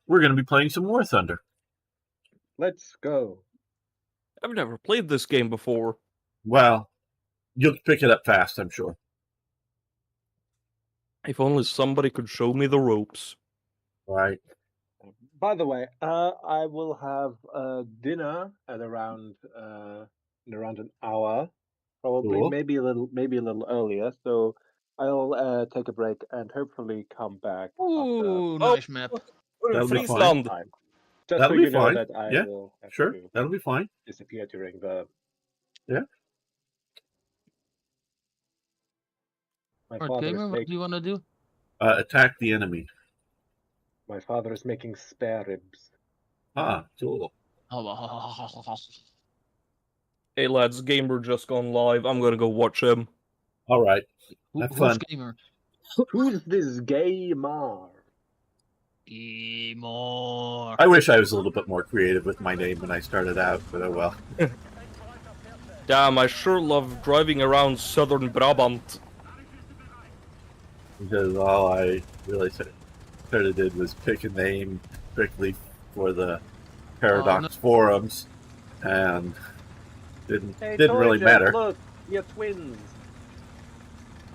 We're going to be playing some War Thunder. Let's go. I've never played this game before. Well, you'll pick it up fast, I'm sure. If only somebody could show me the ropes. Right. By the way, I will have dinner at around in around an hour, probably Cool. maybe a little earlier. So I'll take a break and hopefully come back Ooh, nice map. That'll be Friesland. time. Just That'll so be you know fine. that I Yeah, will have Sure, to that'll be fine. disappear during the. Yeah. My Alright, father Gamer, is what do you want to do? Attack the enemy. My father is making spare ribs. Ah, cool. Hey lads, Gamer just gone live. I'm gonna go watch him. All right. Have Who's fun. Gamer? Who's this gamer? Gamer. I wish I was a little bit more creative with my name when I started out, but oh well. Damn, I sure love driving around southern Brabant. Because all I really sort of did was pick a name strictly for the Paradox forums, and didn't really matter. Look, you're twins.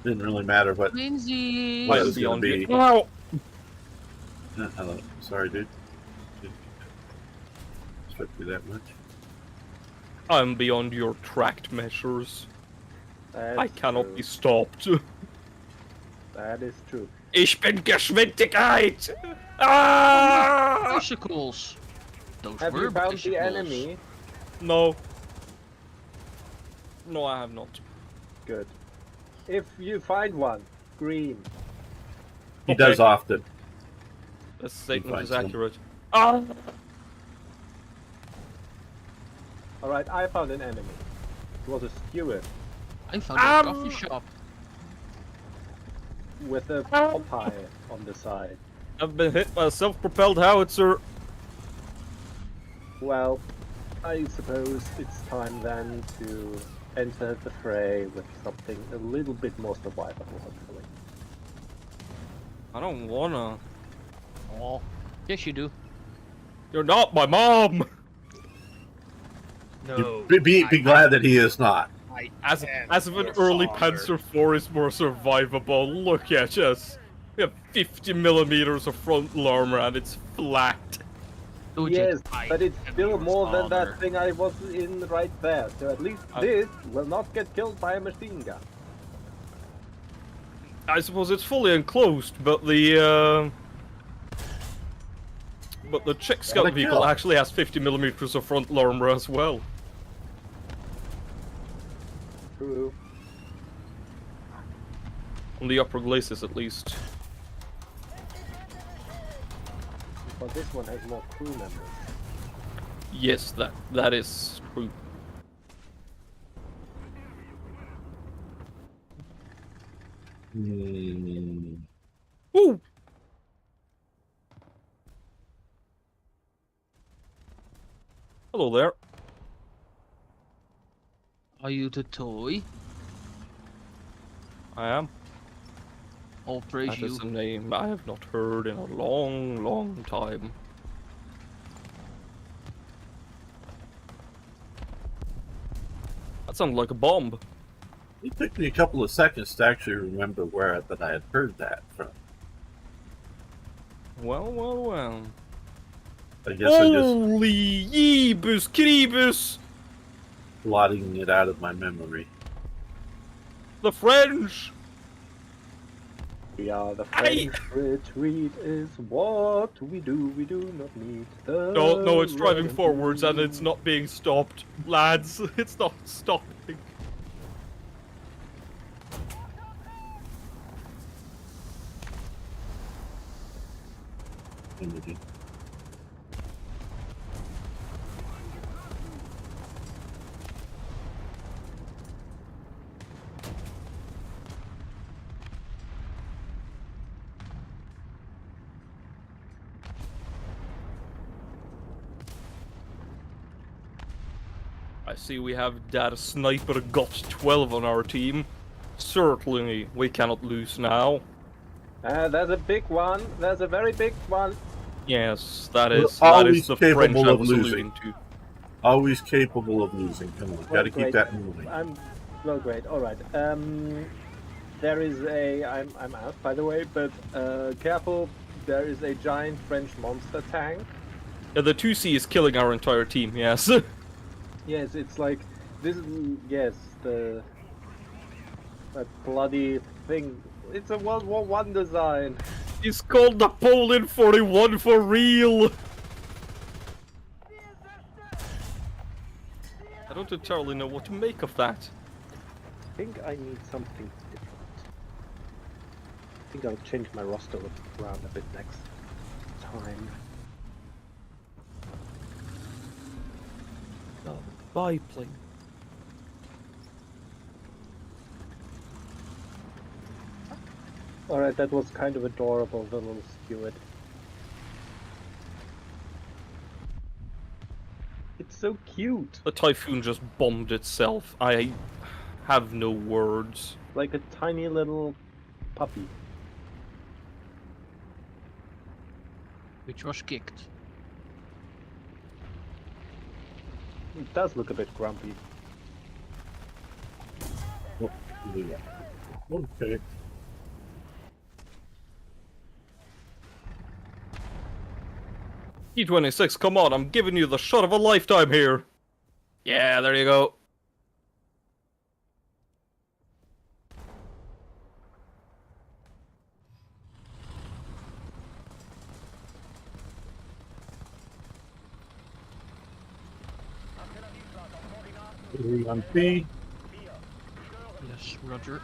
Didn't really matter what Twinsy. What it was gonna be. Wow. Hello. Sorry, dude. Didn't expect you that much. I'm beyond your tracked measures. I That's cannot true. be stopped. That is true. Ich bin Geschwindigkeit! Ah! Bicycles. Those Have were you found bicycles. the enemy? No. No, I have not. Good. If you find one, green. He does often. That statement finds is them. accurate. Ah! Alright, I found an enemy. It was a steward I found a coffee shop. with a Popeye on the side. I've been hit by a self-propelled howitzer. Well, I suppose it's time then to enter the fray with something a little bit more survivable, hopefully. I don't wanna. Oh, yes you do. You're not my mom! No. Be glad that he is not. As if an early Panzer IV is more survivable, look at us. We have 50 millimeters of frontal armor and it's flat. Yes, but it's still more than that thing I was in right there. So at least this will not get killed by a machine gun. I suppose it's fully enclosed, but the Czech scout vehicle actually has 50 millimeters of frontal armor as well. True. On the upper glacis, at least. But this one has more crew members. Yes, that is true. Woo! Hello there. Are you the toy? I am. I'll praise That you. is a name I have not heard in a long, long time. That sounded like a bomb. It took me a couple of seconds to actually remember where that I had heard that from. Well, well, well. I guess I'm just Holy Yeebus Creebus! blotting it out of my memory. The French! We are the French. Retreat is what we do. We do not need the. No, it's driving forwards and it's not being stopped. Lads, it's not stopping. I see we have that sniper got 12 on our team. Certainly, we cannot lose now. There's a big one. There's a very big one. Yes, that We're is always the French capable I of was losing. alluding to. Always capable of losing. Come on, Well, gotta keep great. that in mind. Great. All right. There is a. I'm out, by the way, but careful. There is a giant French monster tank. Yeah, the 2C is killing our entire team, yes. Yes, it's like this. Yes, that bloody thing. It's a World War One design. He's called Napoleon 41 for real! I don't entirely know what to make of that. I think I need something different. I think I'll change my roster around a bit next time. Biplane. Alright, that was kind of adorable, the little steward. It's so cute! The Typhoon just bombed itself. I have no words. Like a tiny little puppy. Which was kicked. It does look a bit grumpy. Oh, yeah. Okay. T26, come on, I'm giving you the shot of a lifetime here. Yeah, there you go. On P. Yes, Roger.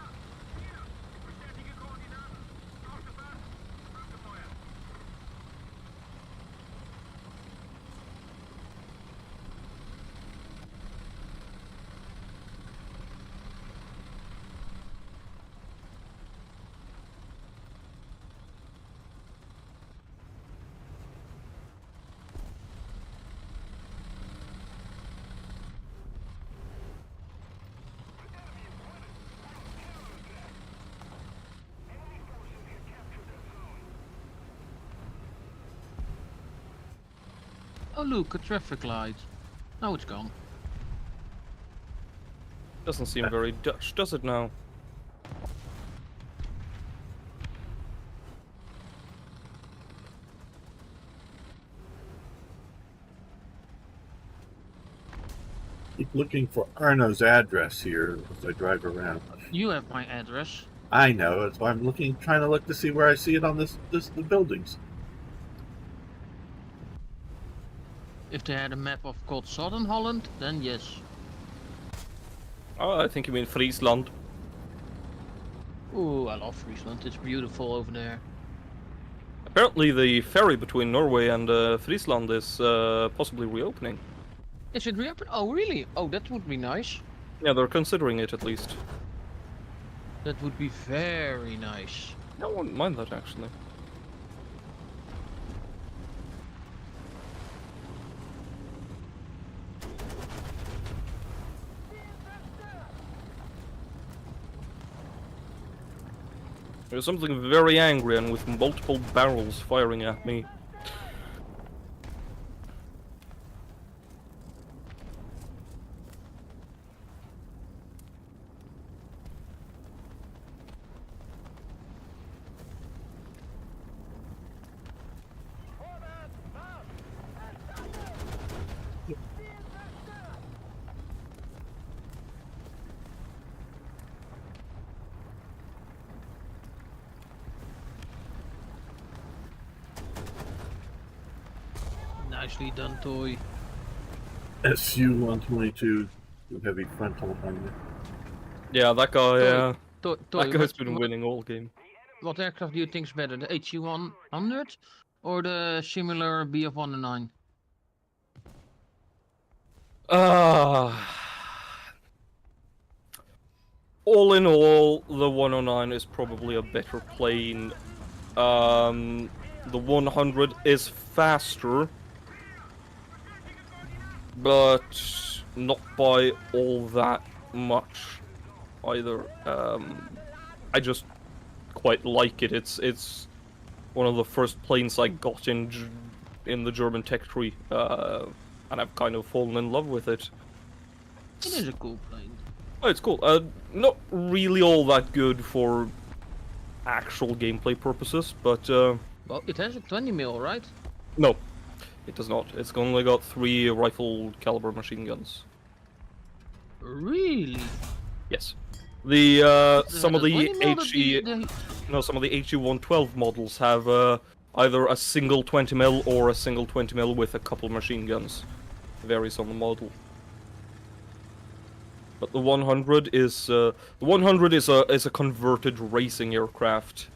Oh look, a traffic light. Now it's gone. Doesn't seem very Dutch, does it now? Keep looking for Arno's address here as I drive around. You have my address. I know, that's why I'm trying to look to see where I see it on the buildings. If they had a map of called Southern Holland, then yes. Oh, I think you mean Friesland. Ooh, I love Friesland. It's beautiful over there. Apparently the ferry between Norway and Friesland is possibly reopening. Is it reopened? Oh, really? Oh, that would be nice. Yeah, they're considering it at least. That would be very nice. I wouldn't mind that actually. There's something very angry and with multiple barrels firing at me. Nicely done, Toy. SU-122, heavy frontal on you. Yeah, that guy, Toy, that guy's been winning all game. What aircraft do you think is better, the HU-100 or the similar BF-109? All in all, the 109 is probably a better plane. The 100 is faster, but not by all that much either. I just quite like it. It's one of the first planes I got in the German tech tree, and I've kind of fallen in love with it. It is a cool plane. Oh, it's cool. Not really all that good for actual gameplay purposes, but Well, it has a 20 mil, right? no, it does not. It's only got 3 rifle caliber machine guns. Really? Yes. The some of the 20 mil HE some of the HE-112 models have either a single 20 mil or a single 20 mil with a couple machine guns. It varies on the model. But the 100 is a converted racing aircraft.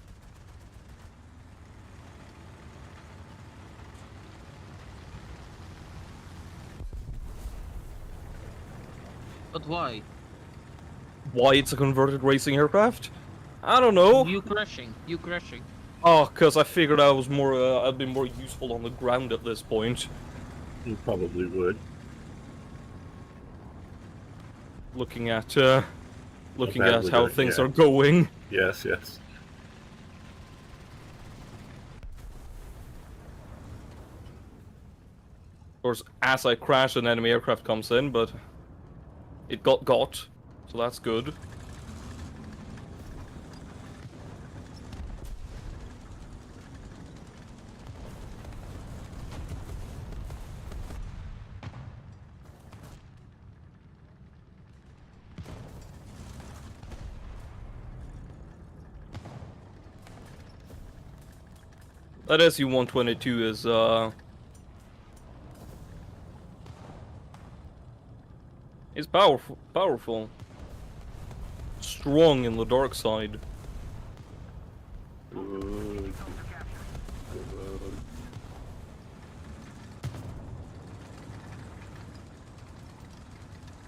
But why? Why it's a converted racing aircraft? I don't know. You crashing. You crashing. Oh, cause I figured I was more I'd be more useful on the ground at this point. You probably would. Looking at bad how with it, things yeah. are going. Yes, yes. Of course, as I crash, an enemy aircraft comes in, but it got, so that's good. That SU-122 is powerful. Strong in the dark side. Good.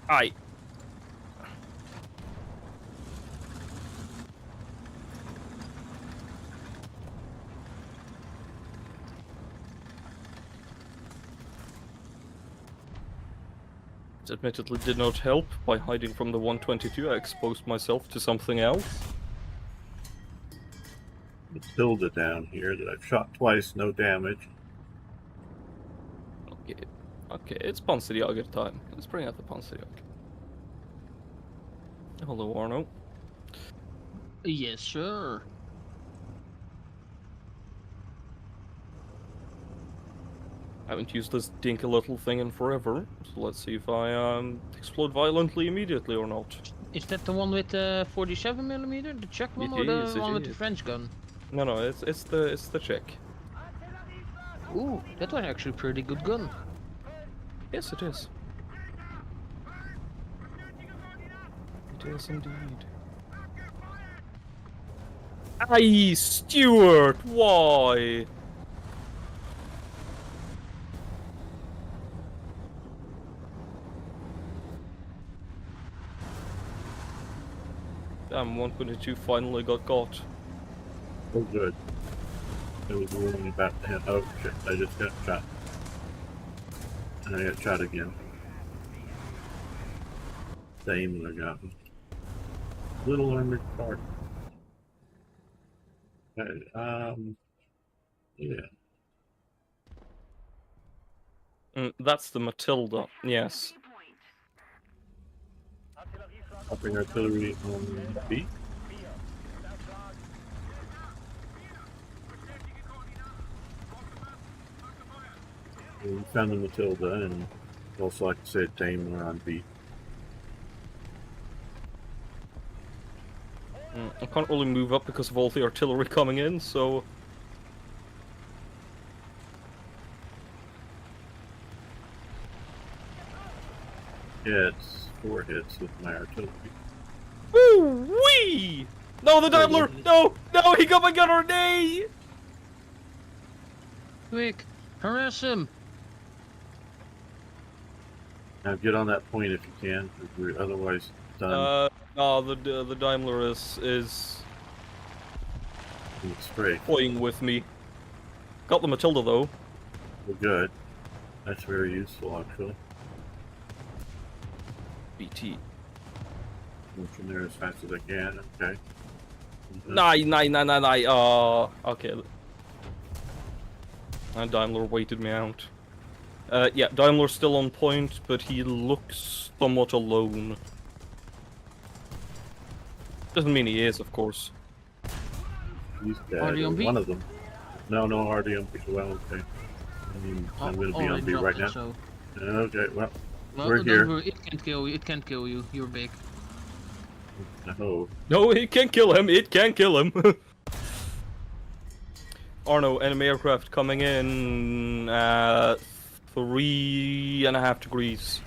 Aye. It admittedly did not help. By hiding from the 122, I exposed myself to something else. Matilda down here that I've shot twice, no damage. Okay, it's Panzerjäger time. Let's bring out the Panzerjäger. Hello, Arno. Yes, sir. I haven't used this dinky little thing in forever, so let's see if I explode violently immediately or not. Is that the one with the 47mm, the Czech one, It or the is, it one with the is. French gun? No, it's the Czech. Ooh, that was actually a pretty good gun. Yes, it is. It is indeed. Aye, Stuart, why? Damn, 122 finally got got. Oh, good. It was really about to hit. Oh, shit. I just got shot. And I got shot again. Same that I got me. Little armored car. Okay, yeah. That's the Matilda, yes. Upping artillery on B. We found the Matilda, and also, like I said, Daimler on B. I can't really move up because of all the artillery coming in, so... Yeah, it's 4 hits with my artillery. Woo-wee! No, the Daimler! No! No, he got my gunner! Nay! Quick, harass him! Now get on that point if you can, because we're otherwise done. No, the Daimler is Straight. toying with me. Got the Matilda though. We're good. That's very useful, actually. BT. Moving there as fast as I can. Okay. Nah. Okay. And Daimler waited me out. Yeah, Daimler's still on point, but he looks somewhat alone. Doesn't mean he is, of course. He's dead. RD on B? One of them. No, RD on B. Well, okay. I'm going to be on B right now. So. Okay, well, Well, we're here. it can't kill you. It can't kill you. You're big. No. No, it can't kill him. It can't kill him. Arno, enemy aircraft coming in at 3.5 degrees.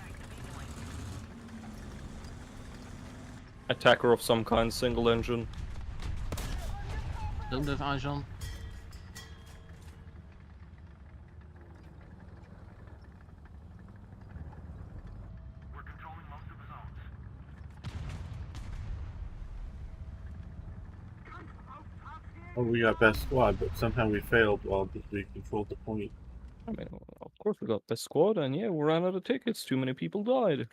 Attacker of some kind, single engine. Don't have eyes on. Oh, we got best squad, but somehow we failed while we controlled the point. I mean, of course we got best squad, and yeah, we ran out of tickets. Too many people died.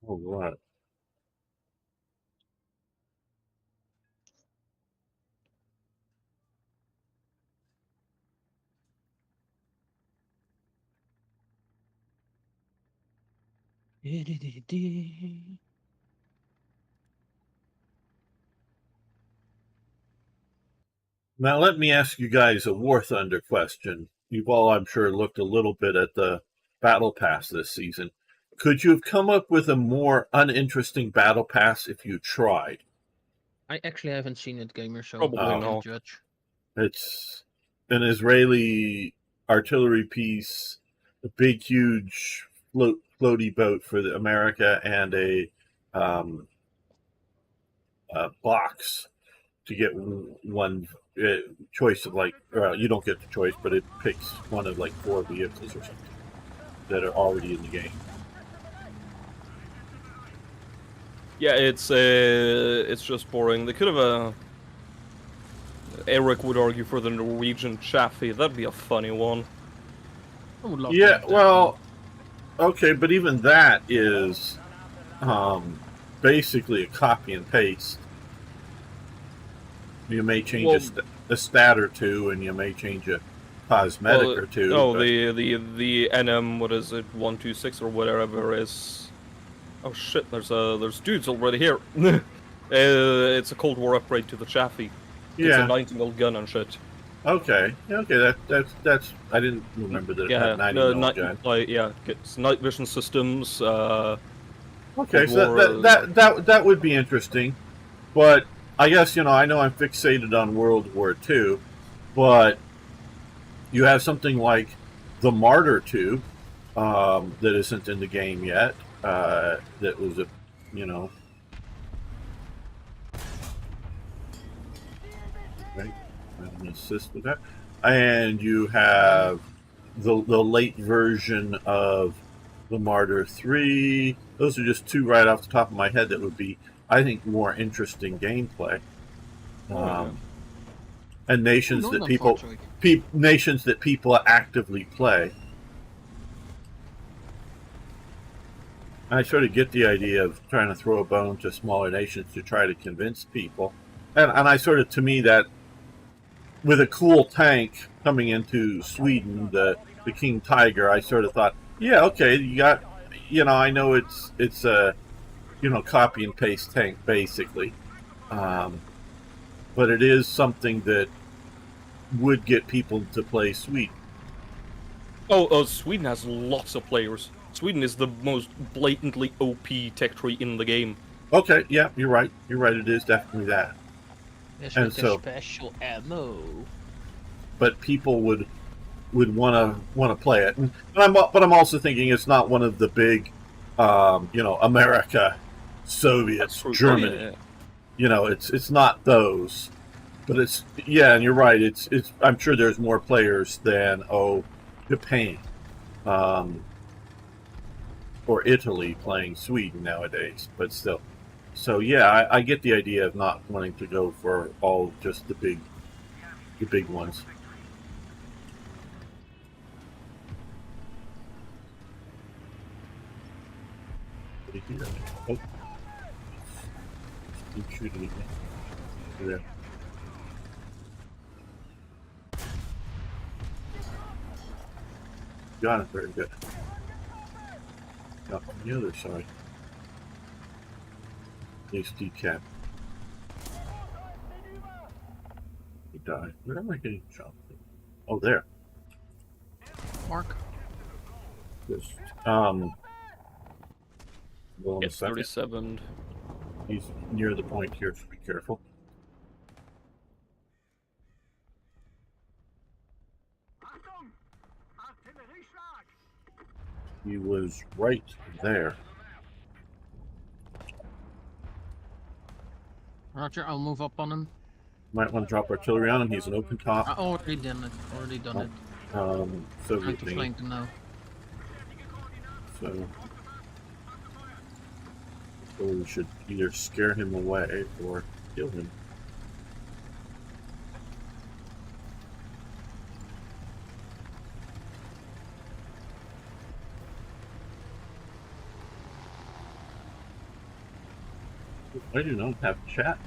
Oh, right. Now, let me ask you guys a War Thunder question. You've all, I'm sure, looked a little bit at the Battle Pass this season. Could you have come up with a more uninteresting Battle Pass if you tried? I actually haven't seen it, gamer, so Probably I not. can't judge. It's an Israeli artillery piece, a big, huge floaty boat for America, and a box to get one choice of you don't get the choice, but it picks one of like 4 vehicles or something that are already in the game. Yeah, it's just boring. They could have Eric would argue for the Norwegian Chaffee. That'd be a funny one. I would love to Yeah, have that well, okay, but even that is basically a copy and paste. You may change a stat or two, and you may change a cosmetic or two. No, but... the NM, what is it, 126 or whatever is. Oh shit! There's dudes already here. It's a Cold War upgrade to the Chaffee. It's a 90mm gun and shit. Okay. Okay. That's. I didn't remember that it had 90mm gun. Yeah, it's night vision systems. Okay, so that would be interesting, but I guess I know I'm fixated on World War II, but you have something like the Martyr 2 that isn't in the game yet. That was a, right. I'm gonna assist with that, and you have the late version of the Martyr 3. Those are just 2 right off the top of my head that would be, I think, more interesting gameplay. And nations that people actively play. I sort of get the idea of trying to throw a bone to smaller nations to try to convince people, and I sort of, to me, that with a cool tank coming into Sweden, the King Tiger, I sort of thought, yeah, okay, you got, I know it's a, copy and paste tank basically, but it is something that would get people to play Sweden. Oh, Sweden has lots of players. Sweden is the most blatantly OP tech tree in the game. Okay, yeah, you're right. You're right. It is definitely that. Yes, and with so, special ammo. But people would want to play it, but I'm also thinking it's not one of the big, America, Soviets, Germany. Yeah. It's not those, but it's and you're right. It's I'm sure there's more players than Japan, or Italy playing Sweden nowadays, but still. So yeah, I get the idea of not wanting to go for all just the big ones. Somebody here. Oh. Keep shooting at me. There. Got it, very good. Got on the other side. Nice decap. He died. Where am I getting shot? Oh, there. Mark. Just, well, in a Yes, second. 37. He's near the point here, so be careful. He was right there. Roger, I'll move up on him. Might want to drop artillery on him. He's an open top. I already done it. Already done it. Soviet Trying to thing. flank him now. So we should either scare him away or kill him. I do not have chat.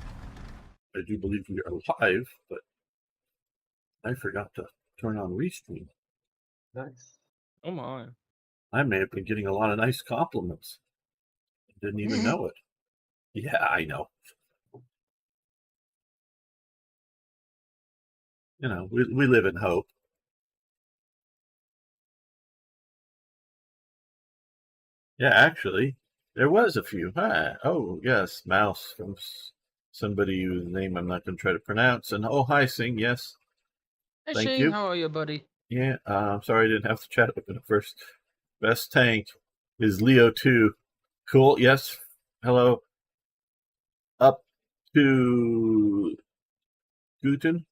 I do believe we are live, but I forgot to turn on restream. Nice. Oh my. I may have been getting a lot of nice compliments. Didn't even know it. Yeah, I know. You know, we live in hope. Yeah, actually, there was a few. Hi. Oh, yes, Mouse from somebody whose name I'm not going to try to pronounce. And oh, hi, Sing. Yes. Hey, Thank Shane, you. how are you, buddy? Yeah, I'm sorry I didn't have to chat open at first. Best tank is Leo 2. Cool. Yes. Hello. Up to Guten.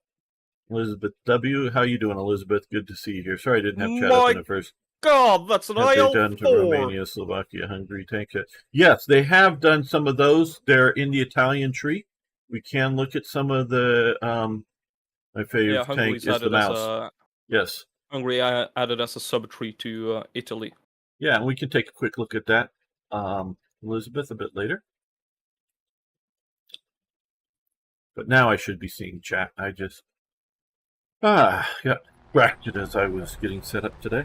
Elizabeth W. How you doing, Elizabeth? Good to see you here. Sorry I didn't have chat open at first. God, that's an Have they done to IL-4! Romania, Slovakia, Hungary tank? Yes, they have done some of those. They're in the Italian tree. We can look at some of the my favorite Yeah, tank Hungary's is the added as mouse. a... Yes. Hungary added as a sub-tree to Italy. Yeah, and we can take a quick look at that. Elizabeth a bit later. But now I should be seeing chat. I just got distracted as I was getting set up today.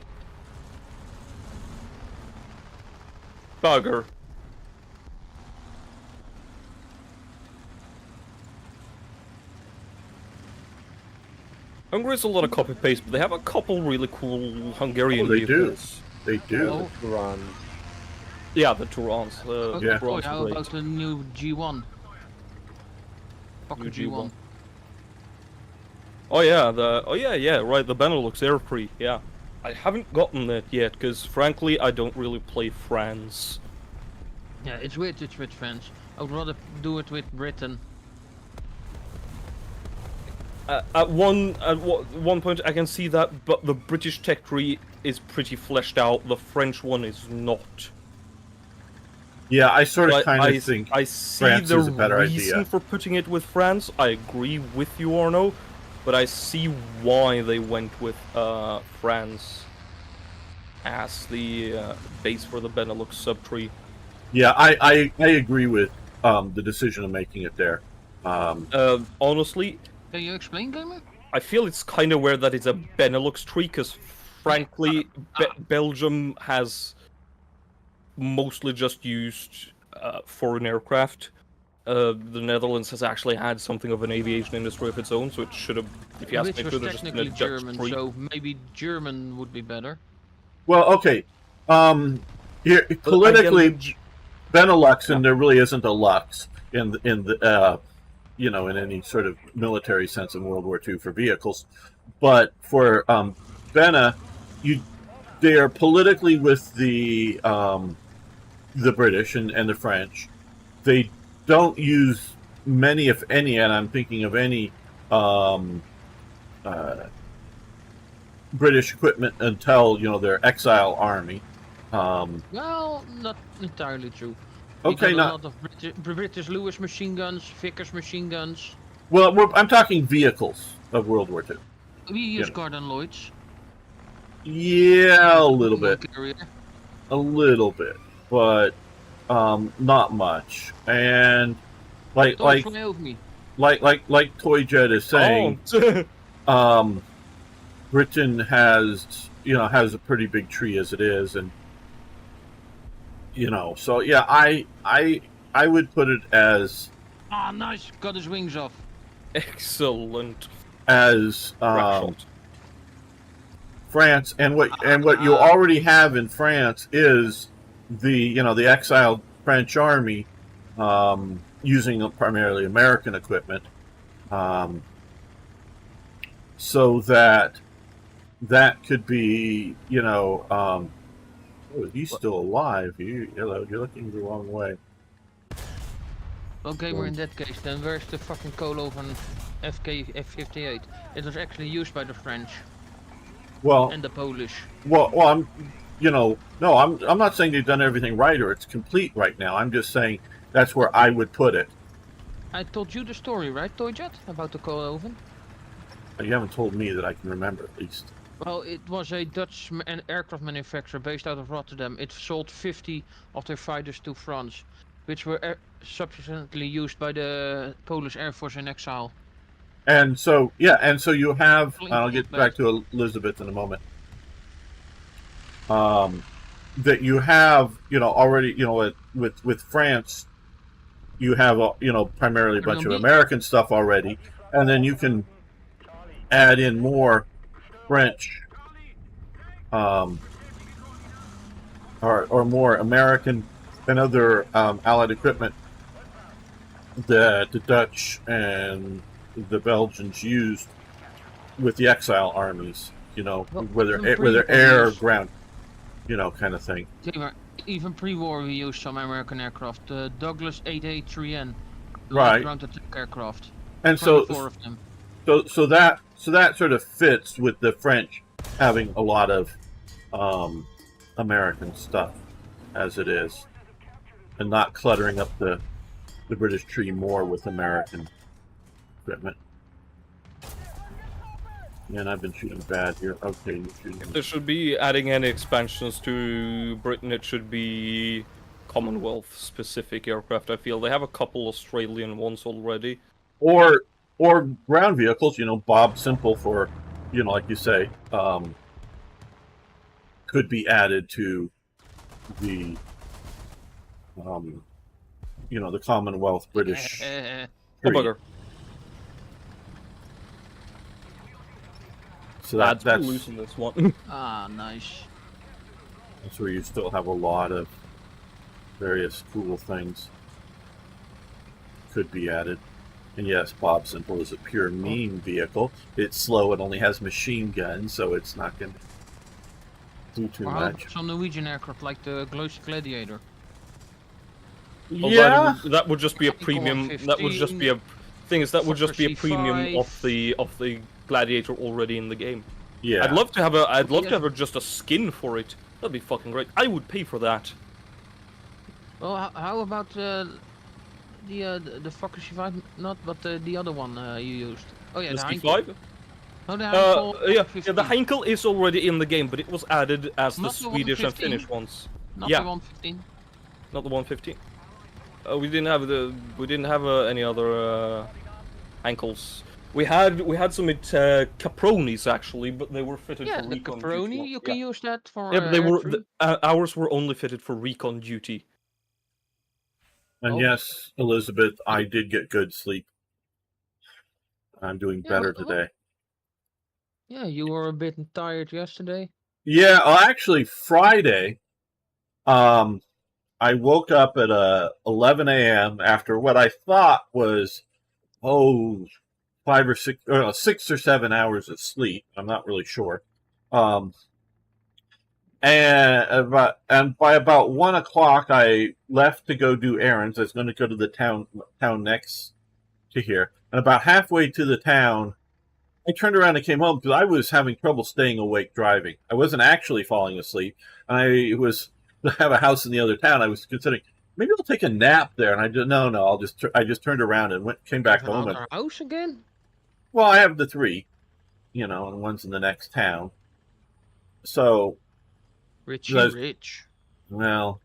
Bugger. Hungary's a lot of copy-paste, but they have a couple really cool Hungarian Oh, they do. vehicles. They do. Oh. Run. Yeah, the Turans. Yeah. The Oh, Turans how are great. about the new G1? Fucking New G1. Oh yeah, right, the Benelux Air Prix, yeah. I haven't gotten that yet, because frankly, I don't really play France. Yeah, it's weird to switch France. I would rather do it with Britain. At one point I can see that, but the British tech tree is pretty fleshed out, the French one is not. Yeah, I sort So of kind of think I see France the is a better reason idea. for putting it with France. I agree with you, Arno, but I see why they went with France as the base for the Benelux subtree. Yeah, I agree with the decision of making it there. Honestly, Can you explain, Gamer? I feel it's kind of weird that it's a Benelux tree, because frankly, Belgium has mostly just used foreign aircraft. The Netherlands has actually had something of an aviation industry of its own, so it should have, if you ask Which me, was should have just been a technically Dutch German, tree. so maybe German would be better. Well, okay. Here But politically, again, Benelux, Yeah. and there really isn't a Lux in the in any sort of military sense in World War II for vehicles, but for Bena, they are politically with the British and the French. They don't use many, if any, and I'm thinking of any British equipment until their exile army. Well, not entirely true. Okay, we got a not lot of British Lewis machine guns, Vickers machine guns. well. I'm talking vehicles of World War II. We use Yeah. Gordon Lloyd's. Yeah, a little bit, Carrier. a little bit, but not much. And like Don't fly over me. like Toy Jet is saying, Oh. Britain has a pretty big tree as it is, and so yeah, I would put it as Ah, nice. Got his wings off. Excellent. as Crack shot. France, and what you already have in France is the exiled French army, using primarily American equipment, so that could be oh, he's still alive. You're looking the wrong way. Okay, we're in that case then. Where's the fucking Koolhoven F58? It was actually used by the French Well, and the Polish. well, I'm no, I'm not saying they've done everything right or it's complete right now. I'm just saying that's where I would put it. I told you the story, right, Toyjet, about the Koolhoven? You haven't told me that I can remember, at least. Well, it was a Dutch aircraft manufacturer based out of Rotterdam. It sold 50 of their fighters to France, which were subsequently used by the Polish Air Force in exile. And so, you have. I'll get back to Elizabeth in a moment. That you have, already, with France, you have, primarily a bunch of American stuff already, and then you can add in more French, or more American and other Allied equipment that the Dutch and the Belgians used with the exile armies. Whether air or ground, kind of thing. Even pre-war, we used some American aircraft. The Douglas 8A3N, right, ground attack aircraft. And so, of them. So that sort of fits with the French having a lot of American stuff as it is, and not cluttering up the British tree more with American equipment. Man, I've been shooting bad here. Okay, you're shooting. If there should be adding any expansions to Britain, it should be Commonwealth specific aircraft. I feel they have a couple Australian ones already. Or ground vehicles, Bob Simple for, like you say, could be added to the, the Commonwealth British. Oh, bugger. So that's loose in this one. Ah, nice. That's where you still have a lot of various cool things could be added. And yes, Bob Simple is a pure meme vehicle. It's slow. It only has machine guns, so it's not going to do too much. Some Norwegian aircraft like the Gladiator. Yeah, that would just be a premium. That would just be a thing. That would just be a premium of the Gladiator already in the game. Yeah, I'd love to have just a skin for it. That'd be fucking great. I would pay for that. Well, how about the Fokker C5? Not, but the other one you used. Oh yeah, the the C5. Oh, the Heinkel. Yeah, the Heinkel is already in the game, but it was added as the Swedish and Finnish ones. Not the 115. Not the 115. We didn't have any other Heinkels. We had some Capronis actually, but they were fitted for recon duty. Yeah, the Caproni, you can use that for. Yeah, but they were ours were only fitted for recon duty. And yes, Elizabeth, I did get good sleep. I'm doing better today. Yeah, you were a bit tired yesterday. Yeah, well, actually, Friday, I woke up at 11 a.m. after what I thought was 6 or 7 hours of sleep. I'm not really sure. And by about 1 o'clock, I left to go do errands. I was going to go to the town next to here, and about halfway to the town, I turned around and came home because I was having trouble staying awake driving. I wasn't actually falling asleep. I have a house in the other town. I was considering maybe I'll take a nap there, and I did no. I just turned around and came back home. Another house again? Well, I have the 3, and one's in the next town. So rich. Well,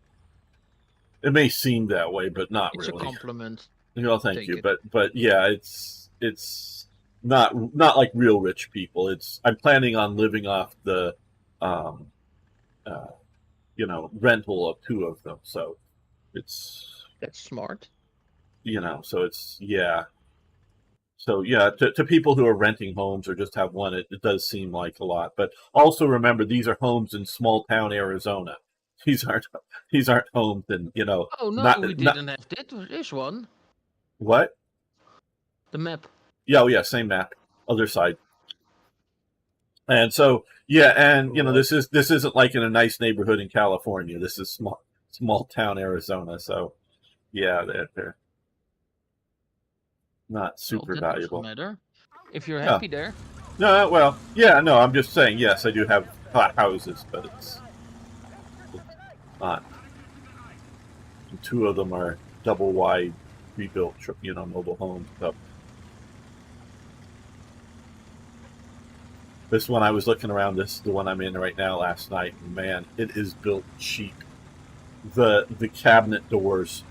It may seem that way, but not It's really. a compliment. No, thank Take you. it. But yeah, it's not like real rich people. I'm planning on living off the um uh rental of two of them. So it's That's smart. so it's yeah. So yeah, to people who are renting homes or just have one, it does seem like a lot. But also remember, these are homes in small town Arizona. These aren't these aren't homes in Oh no, not we not didn't have that. This one, what? the map. Yeah, oh yeah, same map, other side. And so yeah, and Right. this isn't like in a nice neighborhood in California. This is small town Arizona. So yeah, they're not Well, super that doesn't valuable. matter. If you're No, happy there. no, well, yeah, no. I'm just saying. Yes, I do have hot houses, but it's not. And two of them are double wide, rebuilt, mobile homes. So this one I was looking around. This is the one I'm in right now. Last night, and man, it is built cheap. The cabinet doors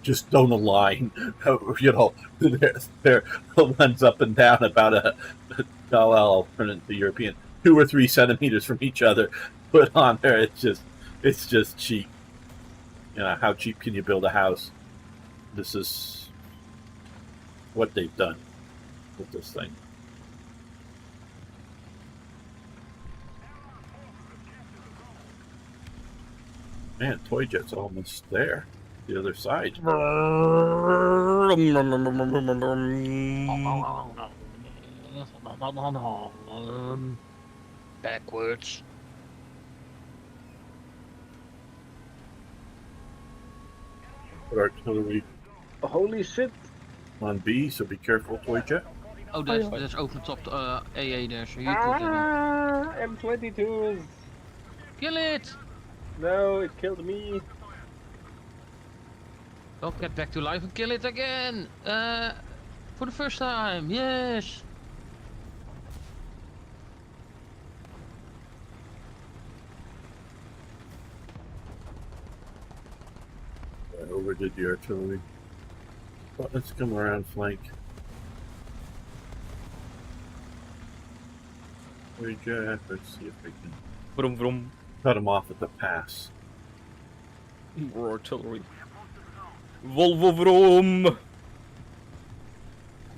just don't align. They're the ones up and down about I'll turn it into European, 2 or 3 centimeters from each other. Put on there, it's just cheap. How cheap can you build a house? This is what they've done with this thing. Man, Toy Jet's almost there. The other side. Backwards. Put artillery Holy shit! on B, so be careful, Toy Jet. Oh, that's open top AA there, so you could M22s! kill it. No, it killed me. Don't get back to life and kill it again. For the first time, yes. I overdid the artillery. But let's come around flank. Toy Jet, let's see if we can Vroom vroom. cut him off at the pass. More artillery. Volvo vroom!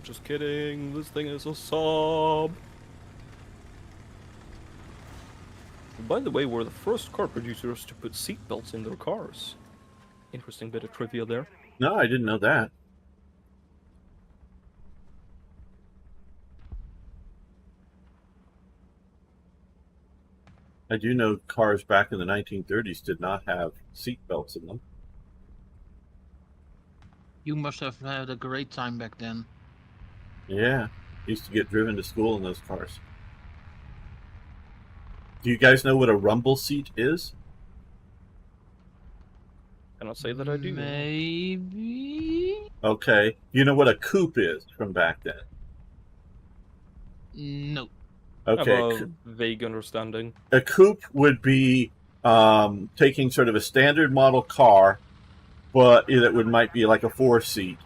Just kidding, this thing is a Saab. By the way, we're the first car producers to put seatbelts in their cars. Interesting bit of trivia there. No, I didn't know that. I do know cars back in the 1930s did not have seat belts in them. You must have had a great time back then. Yeah, used to get driven to school in those cars. Do you guys know what a rumble seat is? Cannot say that I do. Maybe. Okay. You know what a coupe is from back then? No. Okay. I have a vague understanding. A coupe would be taking sort of a standard model car, but it might be like a 4-seat,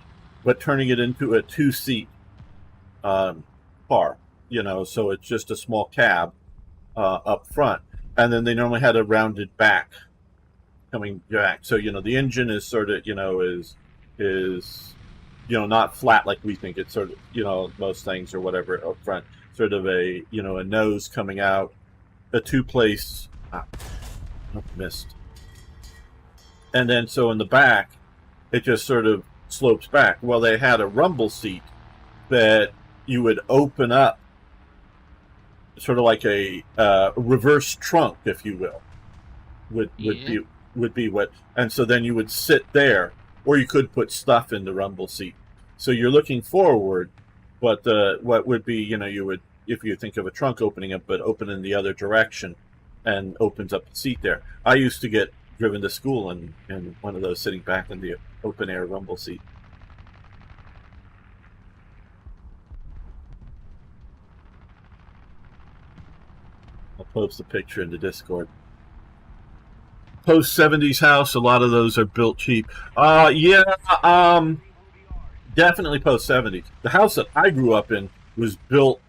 but turning it into a 2-seat car. So it's just a small cab up front, and then they normally had a rounded back coming back. So the engine is sort of is not flat like we think. It's sort of most things or whatever up front. Sort of a a nose coming out, a two-place missed, and then so in the back, it just sort of slopes back. Well, they had a rumble seat that you would open up, sort of like a reverse trunk, if you will, would be what, and so then you would sit there, or you could put stuff in the rumble seat. So you're looking forward, but what would be you would, if you think of a trunk opening up, but open in the other direction, and opens up the seat there. I used to get driven to school in one of those, sitting back in the open air rumble seat. I'll post the picture in the Discord. post 70s house. A lot of those are built cheap. Yeah, definitely post 70s. The house that I grew up in was built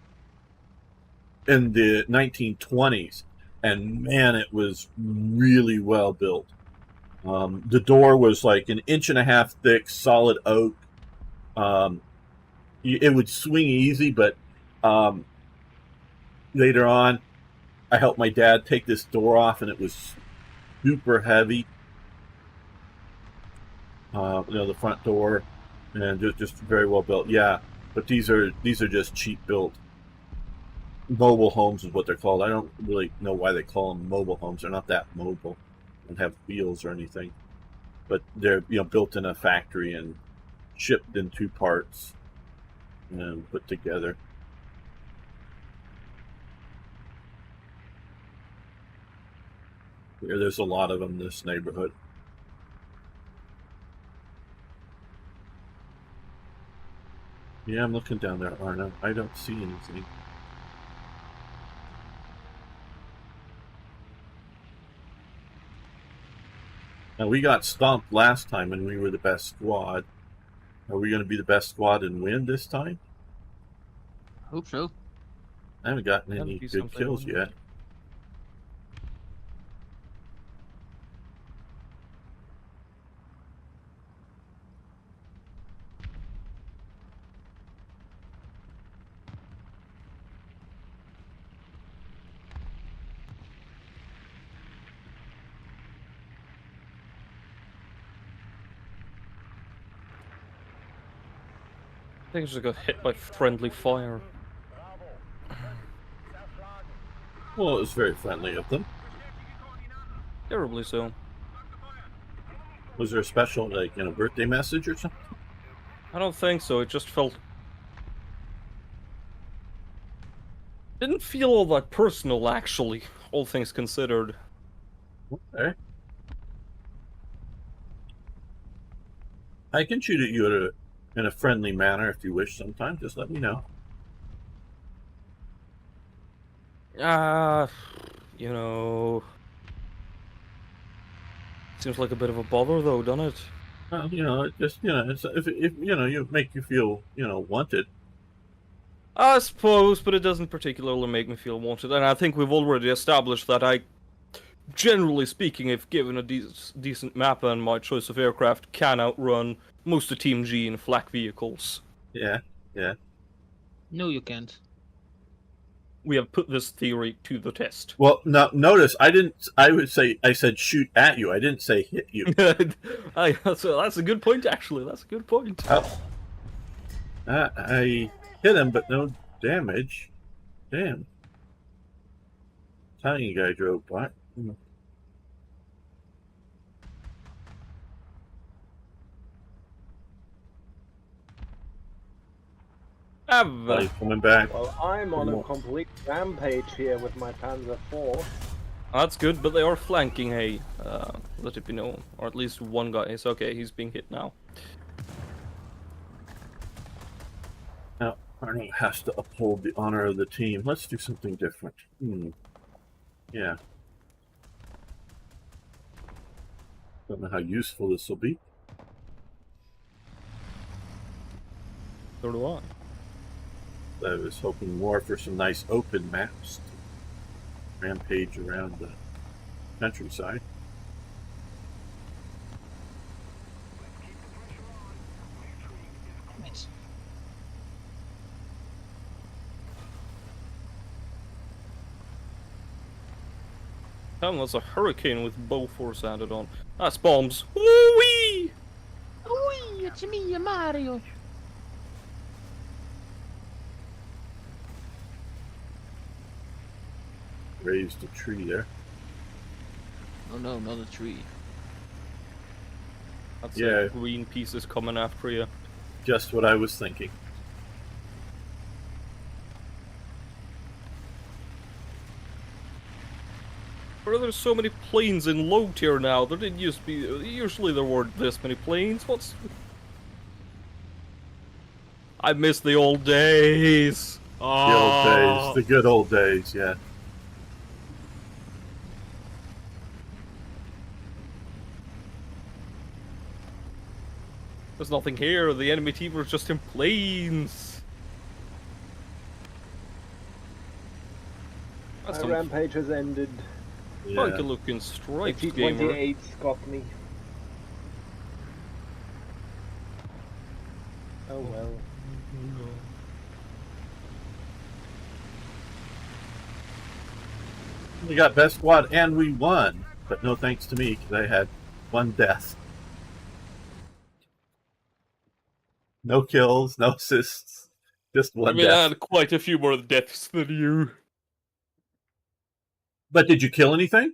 in the 1920s, and man, it was really well built. The door was like an inch and a half thick, solid oak. It would swing easy, but later on, I helped my dad take this door off, and it was super heavy. The front door, and just very well built. Yeah, but these are just cheap built. Mobile homes is what they're called. I don't really know why they call them mobile homes. They're not that mobile and have wheels or anything, but they're built in a factory and shipped in 2 parts and put together. There's a lot of them in this neighborhood. Yeah, I'm looking down there, Arna. I don't see anything. Now, we got stomped last time and we were the best squad. Are we going to be the best squad and win this time? Hope so. I haven't gotten That'd any be good something. kills yet. I think I just got hit by friendly fire. Well, it was very friendly of them. Terribly so. Was there a special, birthday message or something? I don't think so. It just felt... Didn't feel all that personal, actually, all things considered. Okay. I can shoot at you in a friendly manner if you wish sometime. Just let me know. You know... Seems like a bit of a bother, though, doesn't it? It just, if you make you feel, wanted. I suppose, but it doesn't particularly make me feel wanted, and I think we've already established that I, generally speaking, if given a decent map and my choice of aircraft, can outrun most of TeamG in flak vehicles. Yeah, yeah. No, you can't. We have put this theory to the test. Well, now notice I said shoot at you. I didn't say hit you. That's a good point, actually. That's a good point. I hit him, but no damage. Damn. Tiny guy drove by. Buddy coming back. Well, I'm on a complete rampage here with my Panzer IV. That's good, but they are flanking, hey. Let it be known. Or at least one guy is okay, he's being hit now. Now, Arnold has to uphold the honor of the team. Let's do something different. Yeah. Don't know how useful this will be. So do I. I was hoping more for some nice open maps to rampage around the countryside. Nice. Damn, that's a hurricane with bow force added on. That's bombs. Woo-wee! Wee, it's me, Mario. Raised a tree there. Oh no, not a tree. That's Yeah. green pieces coming after you. Just what I was thinking. Why are there so many planes in low tier now? There didn't used to be. Usually there weren't this many planes. What's? I miss the old days. The old days. The good old days, yeah. There's nothing here. The enemy team are just in planes. That's My some rampage has ended. funky Yeah. looking The stripes, gamer. T-28's got me. Oh well. We got best squad and we won, but no thanks to me because I had 1 death. No kills, no assists, just I 1 mean, I death. had quite a few more deaths than you. But did you kill anything?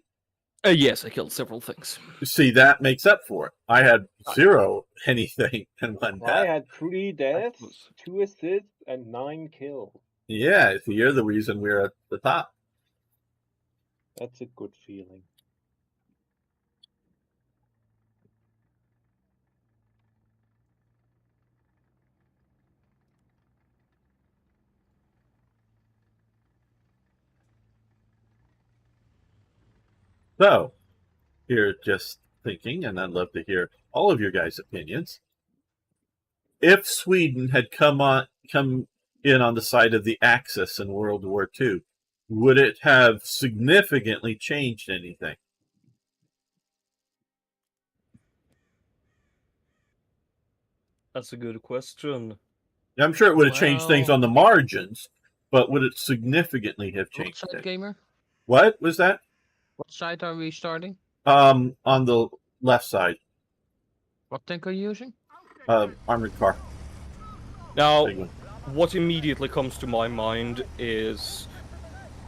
Yes, I killed several things. See, that makes up for it. I had 0 anything and 1 I death. had 3 deaths, was- 2 assists, and 9 kills. Yeah, so you're the reason we're at the top. That's a good feeling. So, here just thinking, and I'd love to hear all of your guys' opinions. If Sweden had come in on the side of the Axis in World War II, would it have significantly changed anything? That's a good question. I'm sure it would have changed things Well- on the margins, but would it significantly have What changed side, it? gamer? What was that? What side are we starting? On the left side, What tank are you using? armored car. Now, Big one. what immediately comes to my mind is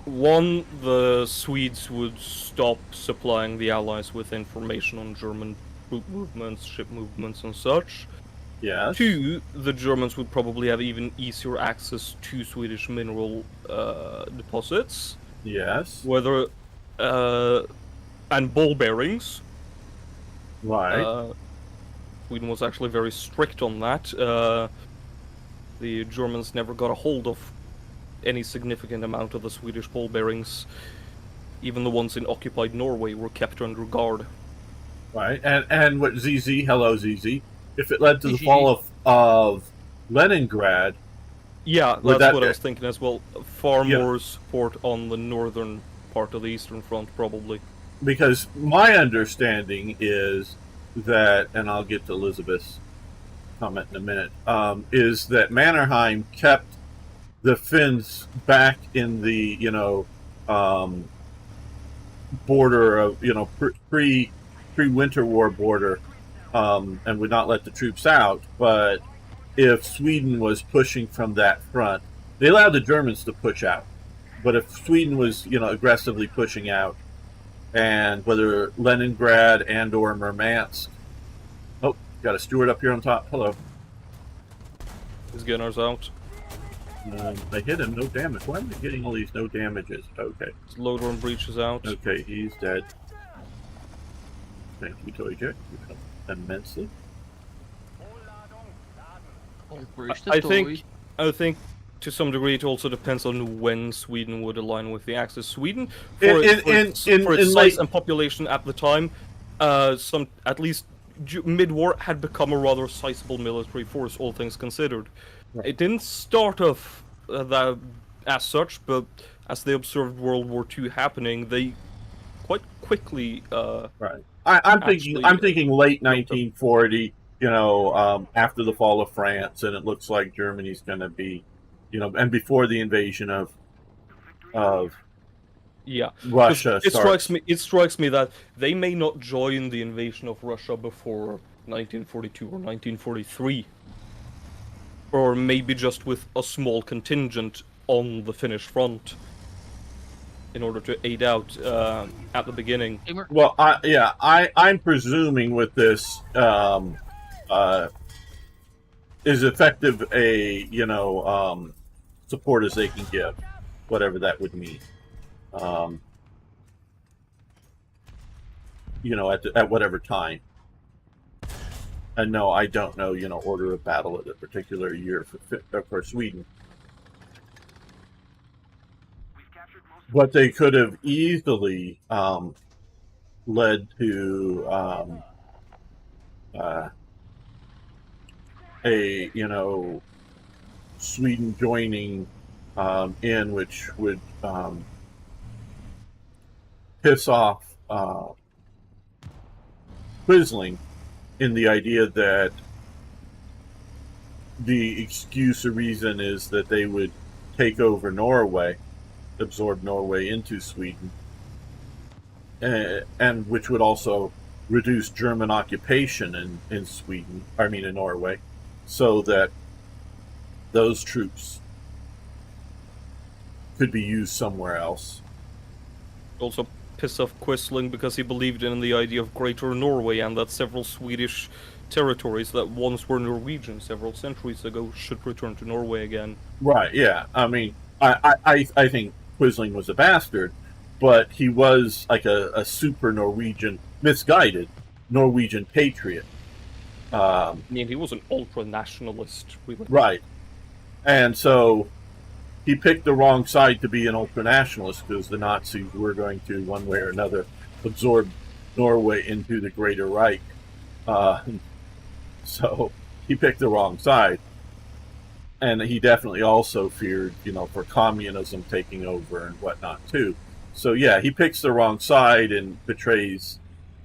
one, the Swedes would stop supplying the Allies with information on German troop movements, ship movements, and such. Yes. 2, the Germans would probably have even easier access to Swedish mineral deposits, Yes. whether and ball bearings. Right. Sweden was actually very strict on that. The Germans never got a hold of any significant amount of the Swedish ball bearings. Even the ones in occupied Norway were kept under guard. Right. And what ZZ? Hello, ZZ. If it led to the ZZ. fall of Leningrad, Yeah, Would that's that- what I was thinking as well. Far Yeah. more support on the northern part of the Eastern Front, probably. because my understanding is that, and I'll get to Elizabeth's comment in a minute, is that Mannerheim kept the Finns back in the border of pre Winter War border, and would not let the troops out. But if Sweden was pushing from that front, they allowed the Germans to push out. But if Sweden was aggressively pushing out, and whether Leningrad and or Murmansk. Oh, got a steward up here on top. Hello. His gunners out. I hit him, no damage. Why am I getting all these no damages? Okay. His loader and breach is out. Okay, he's dead. Thank you, Toy Jack. You've helped immensely. I think to some degree it also depends on when Sweden would align with the Axis. Sweden, for its size late- and population at the time, at least mid-war had become a rather sizable military force, all things considered. Right. It didn't start off as such, but as they observed World War II happening, they quite quickly. Right. I'm thinking late 1940. After the fall of France, and it looks like Germany's going to be, and before the invasion of Yeah, Russia. It strikes me that they may not join the invasion of Russia before 1942 or 1943, or maybe just with a small contingent on the Finnish front in order to aid out at the beginning. Well, I'm presuming with this is effective support as they can give, whatever that would mean. At whatever time. And no, I don't know, order of battle at a particular year for Sweden. But they could have easily led to a Sweden joining in, which would piss off Quisling in the idea that the excuse or reason is that they would take over Norway, absorb Norway into Sweden, and which would also reduce German occupation in Sweden, I mean in Norway, so that those troops could be used somewhere else. Also pissed off Quisling because he believed in the idea of Greater Norway and that several Swedish territories that once were Norwegian several centuries ago should return to Norway again. Right, yeah. I mean, I think Quisling was a bastard, but he was like a super Norwegian, misguided Norwegian patriot. I mean, he was an ultra-nationalist, really. Right. And so he picked the wrong side to be an ultra-nationalist because the Nazis were going to, one way or another, absorb Norway into the Greater Reich. So he picked the wrong side. And he definitely also feared, for communism taking over and whatnot, too. So, yeah, he picks the wrong side and betrays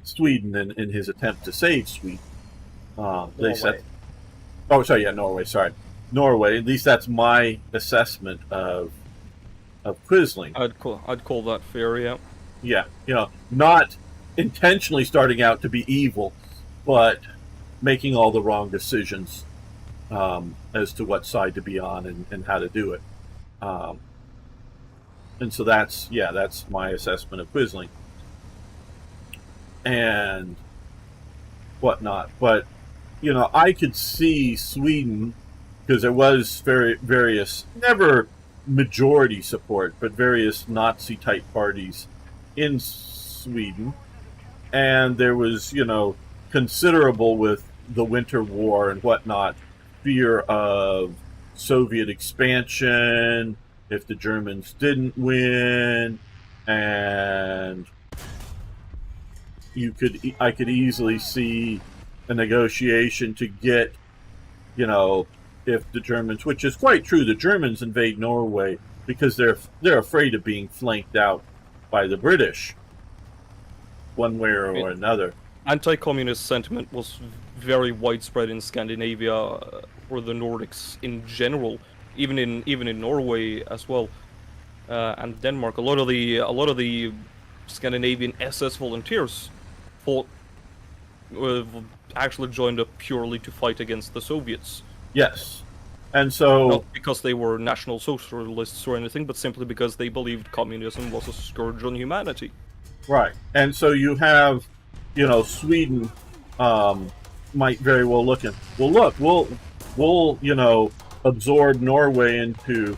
Sweden in his attempt to save Sweden. Norway, sorry. Norway, at least that's my assessment of Quisling. I'd call that fair, yeah. Yeah, not intentionally starting out to be evil, but making all the wrong decisions as to what side to be on and how to do it. And so that's my assessment of Quisling and whatnot. But I could see Sweden, because there was various, never majority support, but various Nazi type parties in Sweden, and there was considerable with the Winter War and whatnot, fear of Soviet expansion if the Germans didn't win, and I could easily see a negotiation to get, if the Germans, which is quite true, the Germans invade Norway because they're afraid of being flanked out by the British, one way or another. Anti-communist sentiment was very widespread in Scandinavia, or the Nordics in general, even in Norway as well, and Denmark. A lot of the Scandinavian SS volunteers actually joined up purely to fight against the Soviets. Yes, and so not because they were National Socialists or anything, but simply because they believed communism was a scourge on humanity. Right, and so you have, Sweden might very well look at, well, look, we'll absorb Norway into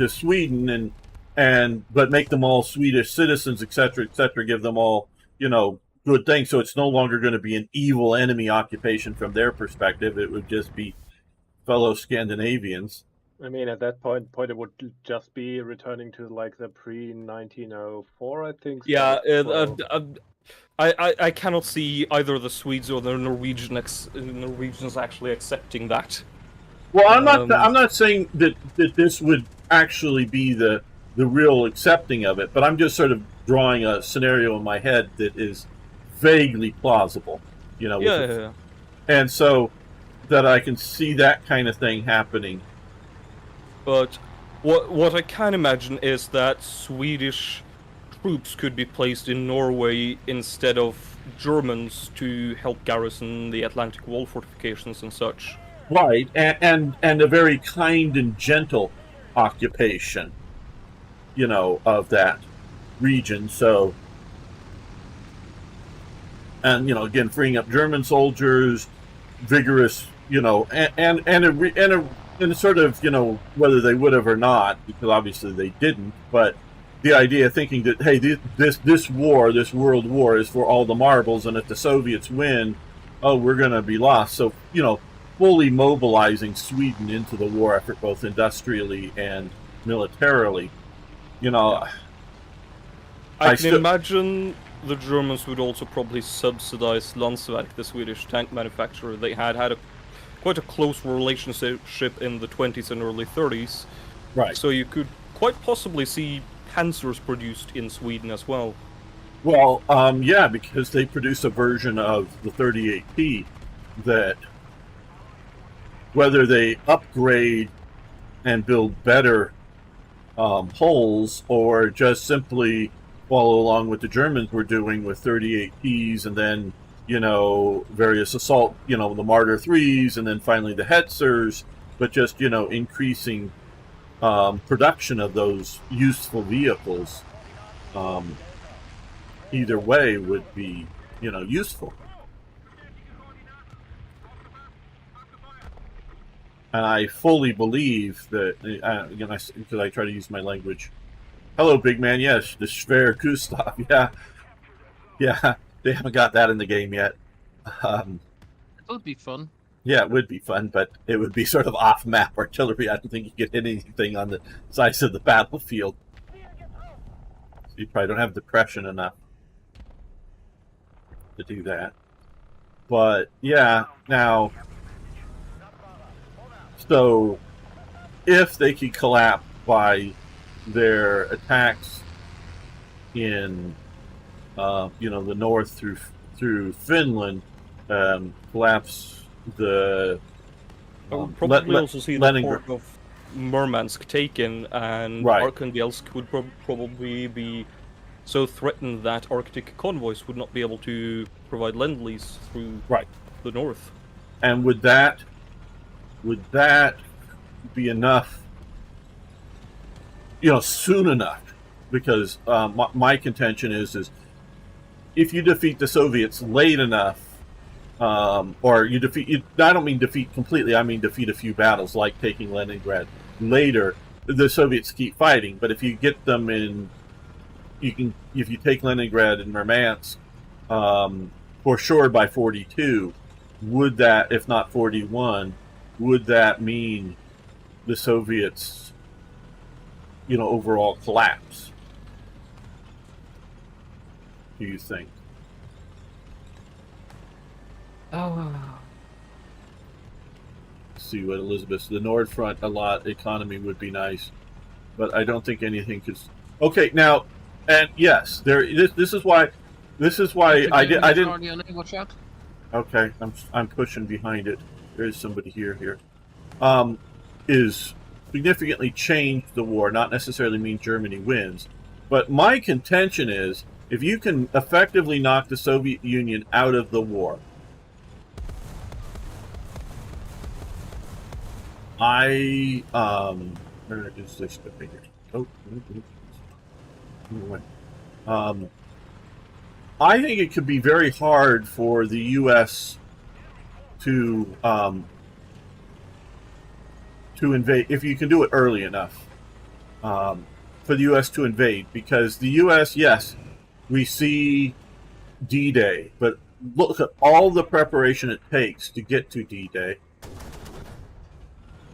Sweden but make them all Swedish citizens, etc., give them all, good things. So it's no longer going to be an evil enemy occupation from their perspective. It would just be fellow Scandinavians. I mean, at that point it would just be returning to like the pre-1904, I think. Yeah, I cannot see either the Swedes or the Norwegians actually accepting that. Well, I'm not saying that this would actually be the real accepting of it, but I'm just sort of drawing a scenario in my head that is vaguely plausible, Yeah. And so that I can see that kind of thing happening. But what I can imagine is that Swedish troops could be placed in Norway instead of Germans to help garrison the Atlantic Wall fortifications and such. Right, and a very kind and gentle occupation, of that region. So, and again, freeing up German soldiers, vigorous, and sort of, whether they would have or not, because obviously they didn't, but the idea of thinking that, hey, this world war is for all the marbles, and if the Soviets win, we're going to be lost. So, fully mobilizing Sweden into the war effort, both industrially and militarily. I can imagine the Germans would also probably subsidize Landsverk, the Swedish tank manufacturer. They had a quite a close relationship in the 20s and early 30s. Right. So you could quite possibly see Panzers produced in Sweden as well. Well, yeah, because they produce a version of the 38P that, whether they upgrade and build better hulls or just simply follow along what the Germans were doing with 38Ps and then, various assault, the Marder 3s and then finally the Hetzers, but just, increasing production of those useful vehicles. Either way would be, useful. And I fully believe that, again, because I try to use my language. Hello, big man. Yes, the Schwer Gustav. Yeah. They haven't got that in the game yet. It would be fun. Yeah, it would be fun, but it would be sort of off-map artillery. I don't think you could hit anything on the size of the battlefield. You probably don't have depression enough to do that. But yeah, now, so if they could collapse by their attacks in the north through Finland, collapse the I would probably also see the Leningrad. port of Murmansk taken, and Right. Arkhangelsk would probably be so threatened that Arctic convoys would not be able to provide lend-lease through Right. the north. And would that be enough, soon enough? Because my contention is if you defeat the Soviets late enough, or you defeat, I don't mean defeat completely, I mean defeat a few battles, like taking Leningrad later, the Soviets keep fighting. But if you get them in, if you take Leningrad and Murmansk, for sure by 42, would that, if not 41, would that mean the Soviets, overall collapse? Do you think? Oh. See what Elizabeth. The Nord Front, a lot economy would be nice, but I don't think anything could. Okay, now, and yes, there. This is why I didn't. Watch out. Okay, I'm pushing behind it. There is somebody here. Is significantly change the war, not necessarily mean Germany wins, but my contention is if you can effectively knock the Soviet Union out of the war, where is this figure? Oh, I think it could be very hard for the U.S. to invade, if you can do it early enough, for the U.S. to invade, because the U.S., yes, we see D-Day, but look at all the preparation it takes to get to D-Day.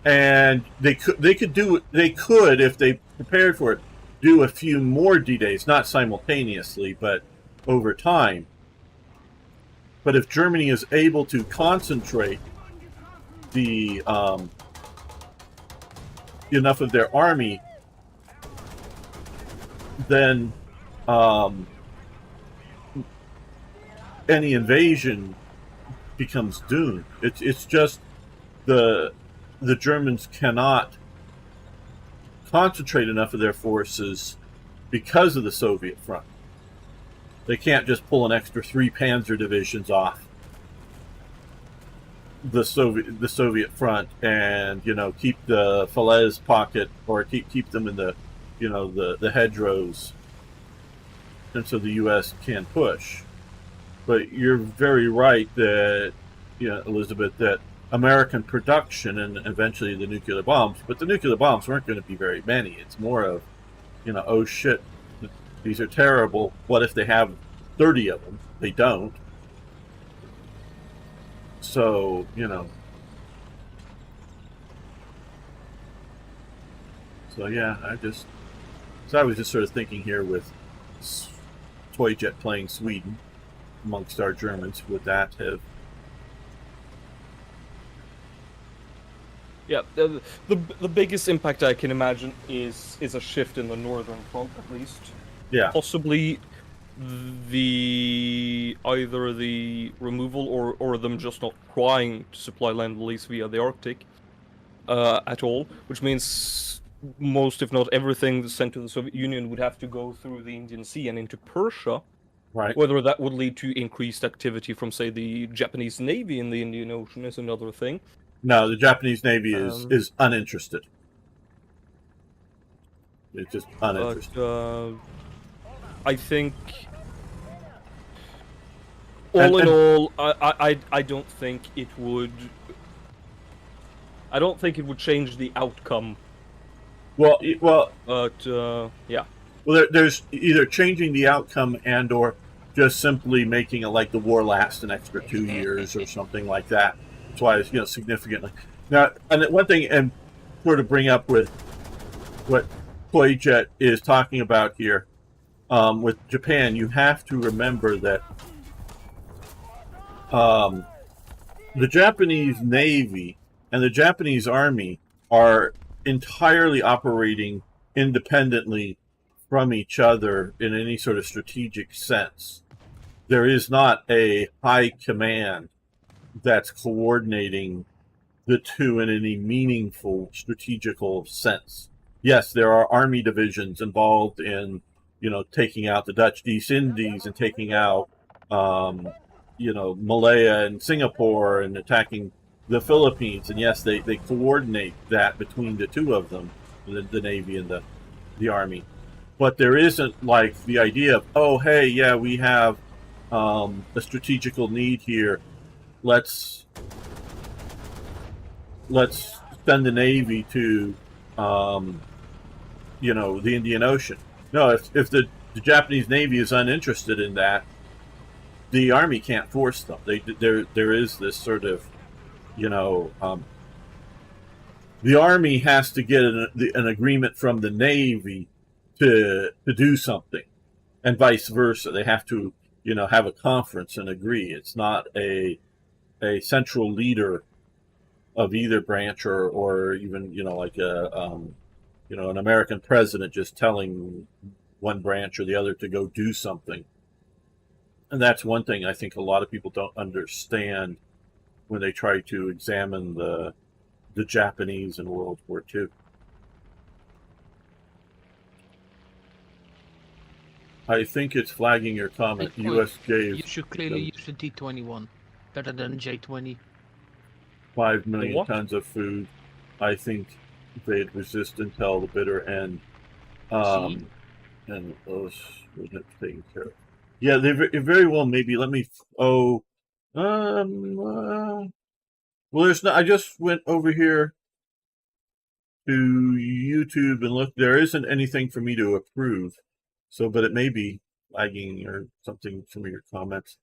And they could, if they prepared for it, do a few more D-Days, not simultaneously, but over time. But if Germany is able to concentrate the enough of their army, then any invasion becomes doomed. It's just the Germans cannot concentrate enough of their forces because of the Soviet front. They can't just pull an extra 3 Panzer divisions off the Soviet front and keep the Falaise pocket, or keep them in the the hedgerows, and so the U.S. can push. But you're very right that Elizabeth, that American production and eventually the nuclear bombs, but the nuclear bombs weren't going to be very many. It's more of oh shit, these are terrible. What if they have 30 of them? They don't. So, So yeah, I was just sort of thinking here with Toyjet playing Sweden amongst our Germans, would that have Yeah, the biggest impact I can imagine is a shift in the northern front, at least. Yeah. Possibly either the removal or them just not trying to supply land lease via the Arctic at all, which means most, if not everything, sent to the Soviet Union would have to go through the Indian Sea and into Persia. Right. Whether that would lead to increased activity from, say, the Japanese Navy in the Indian Ocean is another thing. No, the Japanese Navy is uninterested. It's just uninterested. But I think, all in all, I don't think it would. I don't think it would change the outcome. Well, But yeah. Well, there's either changing the outcome and/or just simply making it like the war last an extra 2 years or something like that. That's why it's significantly. Now, and one thing, and sort of bring up with what Toyjet is talking about here with Japan, you have to remember that the Japanese Navy and the Japanese Army are entirely operating independently from each other in any sort of strategic sense. There is not a high command that's coordinating the two in any meaningful strategical sense. Yes, there are army divisions involved in, taking out the Dutch East Indies and taking out, Malaya and Singapore and attacking the Philippines. And yes, they coordinate that between the two of them, the Navy and the Army. But there isn't like the idea of, oh, hey, yeah, we have a strategical need here. Let's send the Navy to, the Indian Ocean. No, if the Japanese Navy is uninterested in that, the Army can't force them. There is this sort of, the Army has to get an agreement from the Navy to do something, and vice versa. They have to, have a conference and agree. It's not a central leader of either branch or even, like an American president just telling one branch or the other to go do something. And that's one thing I think a lot of people don't understand when they try to examine the Japanese in World War II. I think it's flagging your comment. U.S. gave. You should clearly use the D-21 better than J-20. 5 million tons of food. I think they'd resist until the bitter end. And those wasn't taken care of. Yeah, they very well maybe. Let me. Well, there's not. I just went over here to YouTube and look. There isn't anything for me to approve. So, but it may be lagging or something. Some of your comments.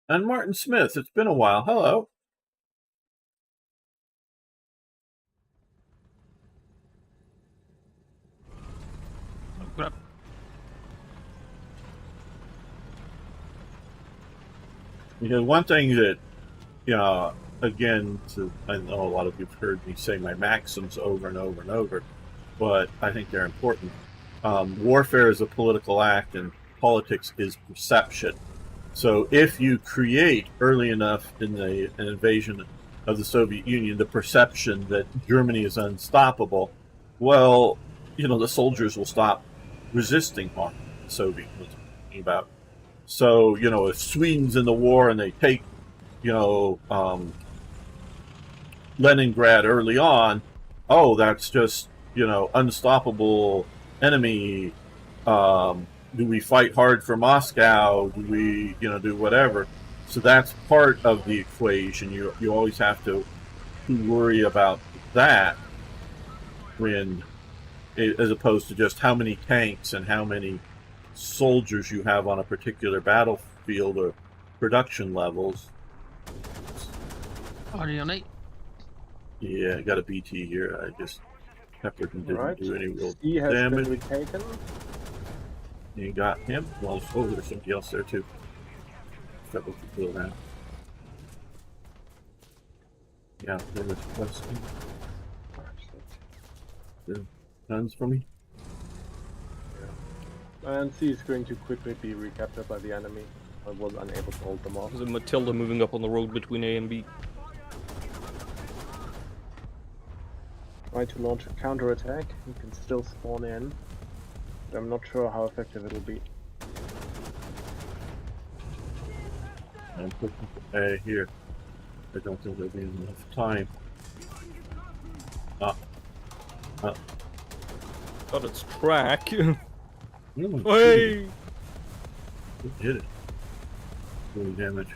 And Martin Smith, it's been a while. Hello. Because one thing that, again, I know a lot of you've heard me say my maxims over and over and over, but I think they're important. Warfare is a political act, and politics is perception. So if you create early enough in an invasion of the Soviet Union the perception that Germany is unstoppable, well, the soldiers will stop resisting harm. The Soviet was talking about. So, if Sweden's in the war and they take, Leningrad early on, oh, that's just, unstoppable enemy. Do we fight hard for Moscow? Do we, do whatever? So that's part of the equation. You always have to worry about that when, as opposed to just how many tanks and how many soldiers you have on a particular battlefield or production levels. Are you on 8? Yeah, I got a BT here. I just peppered and didn't do any real He has damage. been retaken. You got him. Well, there's somebody else there too. That was the kill now. Yeah, there was question. Guns for me. And C is going to quickly be recaptured by the enemy. I was unable to hold them off. There's a Matilda moving up on the road between A and B. Try to launch a counterattack. You can still spawn in. But I'm not sure how effective it'll be. I'm pushing for A here. I don't think there'll be enough time. Got its track. Ooh, Hey! It hit it. Doing damage.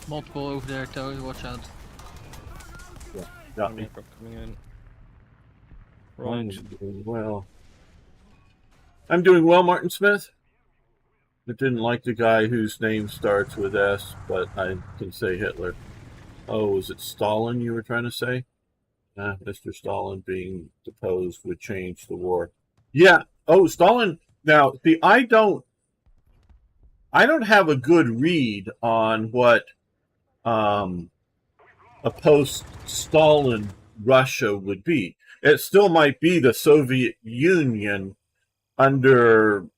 Multiple over there, Toad. Watch out. Got me. Aircraft coming in. I'm Right. doing well. I'm doing well, Martin Smith. I didn't like the guy whose name starts with S, but I can say Hitler. Oh, is it Stalin you were trying to say? Mr. Stalin being deposed would change the war. Yeah. Oh, Stalin. Now, see, I don't have a good read on what a post-Stalin Russia would be. It still might be the Soviet Union under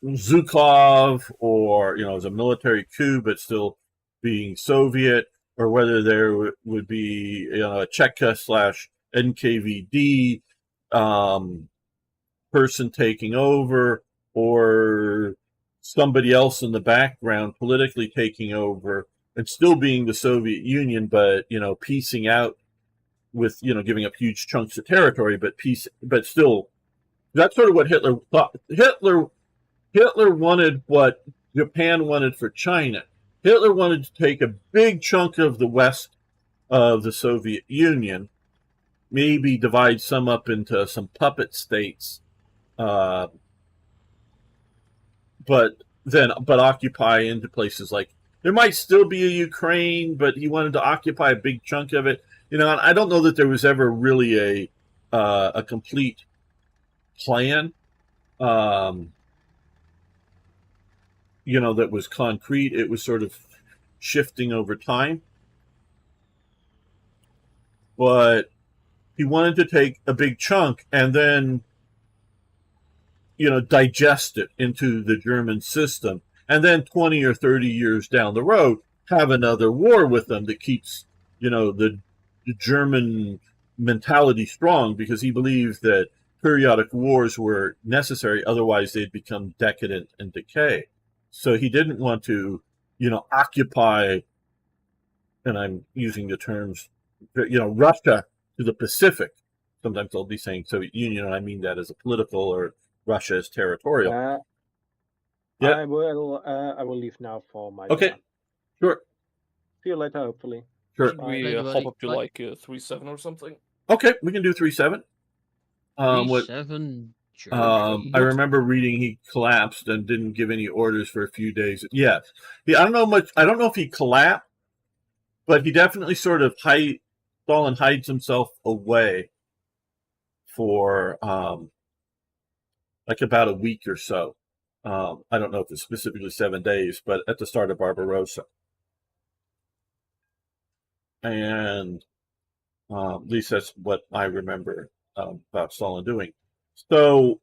Zhukov, or as a military coup, but still being Soviet, or whether there would be a Cheka/NKVD person taking over, or somebody else in the background politically taking over and still being the Soviet Union, but piecing out with giving up huge chunks of territory, but still. That's sort of what Hitler thought. Hitler wanted what Japan wanted for China. Hitler wanted to take a big chunk of the west of the Soviet Union, maybe divide some up into some puppet states, but occupy into places like, there might still be a Ukraine, but he wanted to occupy a big chunk of it. And I don't know that there was ever really a complete plan. That was concrete. It was sort of shifting over time. But he wanted to take a big chunk and then, digest it into the German system. And then 20 or 30 years down the road, have another war with them that keeps, the German mentality strong, because he believed that periodic wars were necessary. Otherwise, they'd become decadent and decay. So he didn't want to, occupy, and I'm using the terms, Russia to the Pacific. Sometimes I'll be saying Soviet Union, and I mean that as a political, or Russia as territorial. Yeah. I will leave now for my Okay. dinner. Sure. See you later, hopefully. Sure. Should we Later, hop buddy. up to Bye. like 3-7 or something? Okay, we can do 3-7. What 3-7 I remember reading he collapsed and didn't give any orders for a few days. Yes. I don't know much. I don't know if he collapsed, but he definitely sort of Stalin hides himself away for like about a week or so. I don't know if it's specifically 7 days, but at the start of Barbarossa. And at least that's what I remember about Stalin doing. So,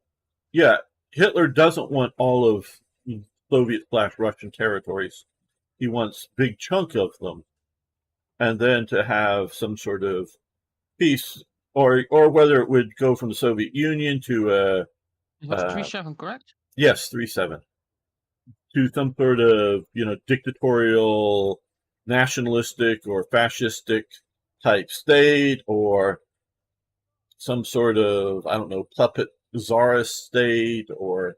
yeah, Hitler doesn't want all of Soviet/Russian territories. He wants a big chunk of them, and then to have some sort of peace, or whether it would go from the Soviet Union to It was 3-7, correct? yes, 3-7, to some sort of dictatorial, nationalistic, or fascistic type state, or some sort of, I don't know, puppet czarist state, or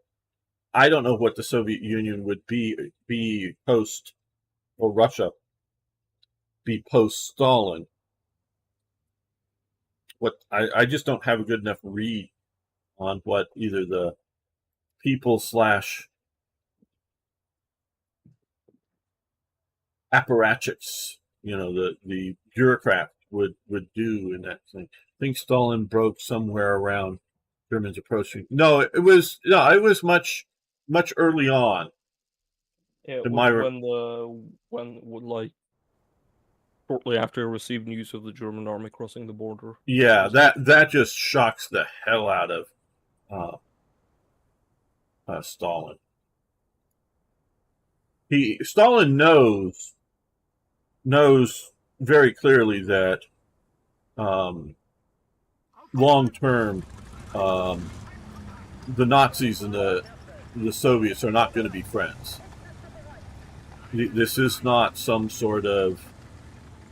I don't know what the Soviet Union would be post, or Russia be post Stalin. What I just don't have a good enough read on what either the people / apparatchiks, the bureaucrat would do in that thing. I think Stalin broke somewhere around Germans approaching. No, it was much early on. Yeah, In when my the like shortly after he received news of the German army crossing the border. Yeah, that just shocks the hell out of Stalin. Stalin knows very clearly that long term, the Nazis and the Soviets are not going to be friends. This is not some sort of,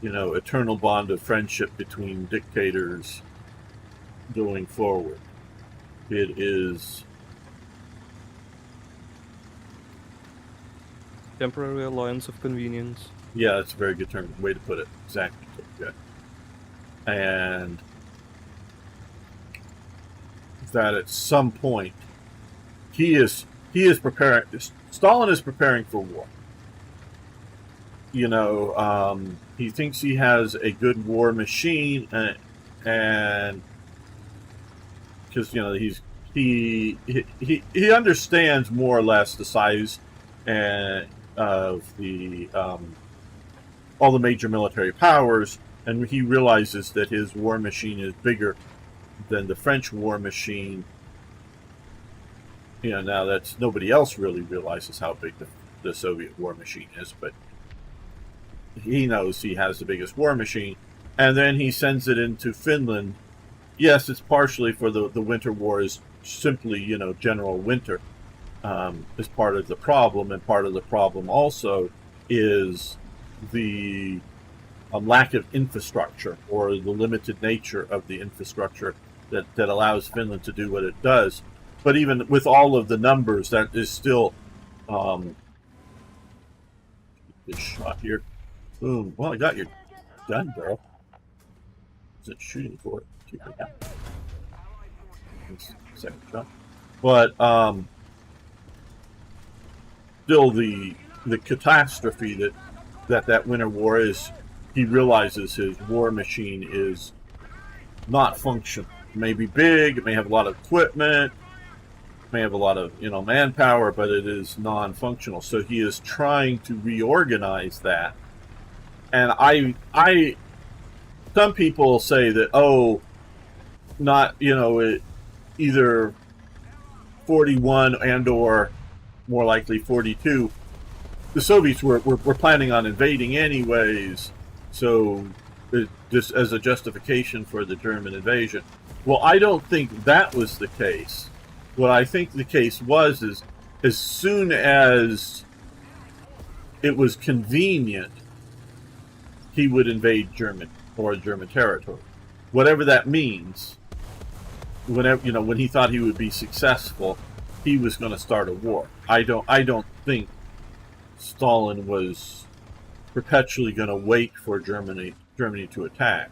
eternal bond of friendship between dictators going forward. It is temporary alliance of convenience. Yeah, that's a very good term. Way to put it. Exactly. Good. And that at some point he is preparing. Stalin is preparing for war. He thinks he has a good war machine, and because he understands more or less the size of the all the major military powers, and he realizes that his war machine is bigger than the French war machine. Now that's nobody else really realizes how big the Soviet war machine is, but he knows he has the biggest war machine, and then he sends it into Finland. Yes, it's partially for the Winter War is simply, general winter is part of the problem, and part of the problem also is the lack of infrastructure, or the limited nature of the infrastructure that allows Finland to do what it does. But even with all of the numbers, that is still this shot here. Boom. Well, I got your gun, bro. Is it shooting for it? Keep it down. Second shot. But still the catastrophe that Winter War is, he realizes his war machine is not functional. It may be big, it may have a lot of equipment, it may have a lot of manpower, but it is non-functional. So he is trying to reorganize that. And some people say that not either 41 and or more likely 42. The Soviets were planning on invading anyways, so just as a justification for the German invasion. Well, I don't think that was the case. What I think the case was is, as soon as it was convenient, he would invade Germany or German territory, whatever that means. Whenever when he thought he would be successful, he was going to start a war. I don't think Stalin was perpetually going to wait for Germany to attack.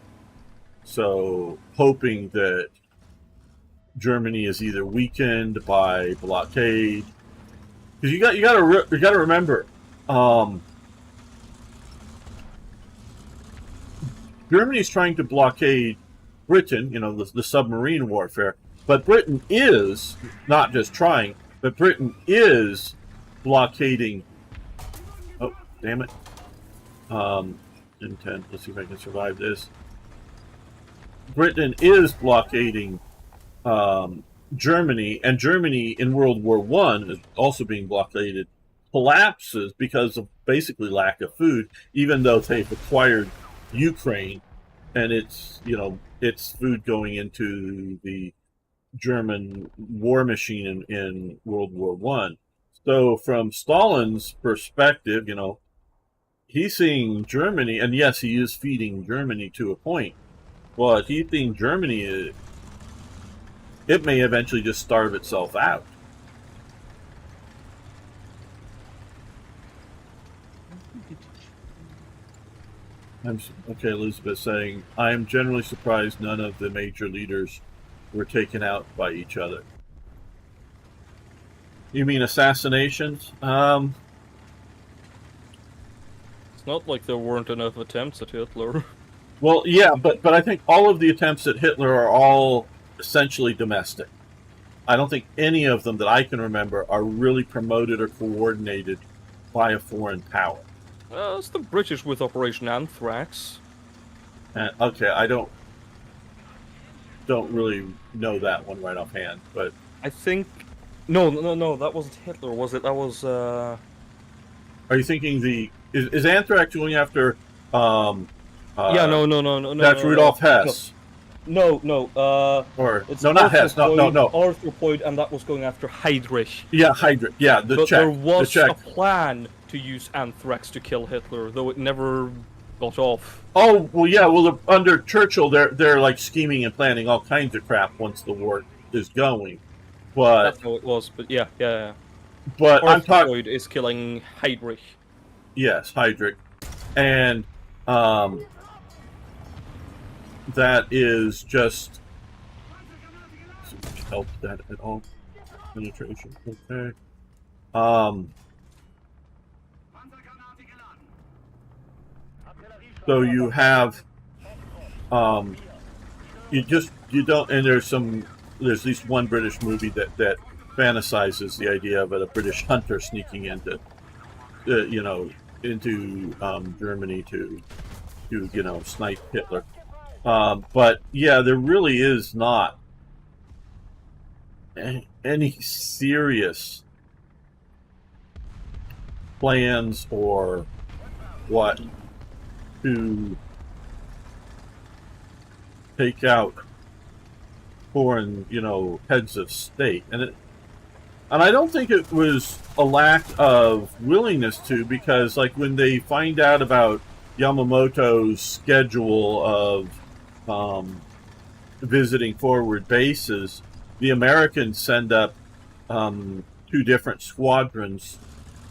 So hoping that Germany is either weakened by blockade, because you got to remember, Germany is trying to blockade Britain, the submarine warfare, but Britain is not just trying, but Britain is blockading. Oh, damn it. Intent. Let's see if I can survive this. Britain is blockading Germany, and Germany in World War I is also being blockaded, collapses because of basically lack of food, even though they've acquired Ukraine, and it's food going into the German war machine in World War I. So from Stalin's perspective, he's seeing Germany, and yes, he is feeding Germany to a point, but he's seeing Germany, it may eventually just starve itself out. Okay, Elizabeth saying, I am generally surprised none of the major leaders were taken out by each other. You mean assassinations? It's not like there weren't enough attempts at Hitler. Well, yeah, but I think all of the attempts at Hitler are all essentially domestic. I don't think any of them that I can remember are really promoted or coordinated by a foreign power. It's the British with Operation Anthrax. Okay, I don't really know that one right offhand, but I think. No, that wasn't Hitler, was it? That was. are you thinking is Anthrax going after? Yeah, no. That's Rudolf Hess. No. Or It's no, not Hess. No. Arthropoid, and that was going after Heydrich. Yeah, Hydra. Yeah, the But Czech. there was the a Czech. plan to use anthrax to kill Hitler, though it never got off. Oh well, yeah. Well, under Churchill, they're like scheming and planning all kinds of crap once the war is going. But That's how it was. But yeah. but I'm talking. Arthropoid is killing Heydrich. Yes, Heydrich, and that is just help that at all. Penetration. Okay. So you have you don't, and there's at least one British movie that fantasizes the idea of a British hunter sneaking into into Germany to snipe Hitler. But yeah, there really is not any serious plans or what to take out foreign, heads of state, and I don't think it was a lack of willingness to, because like when they find out about Yamamoto's schedule of visiting forward bases, the Americans send up 2 different squadrons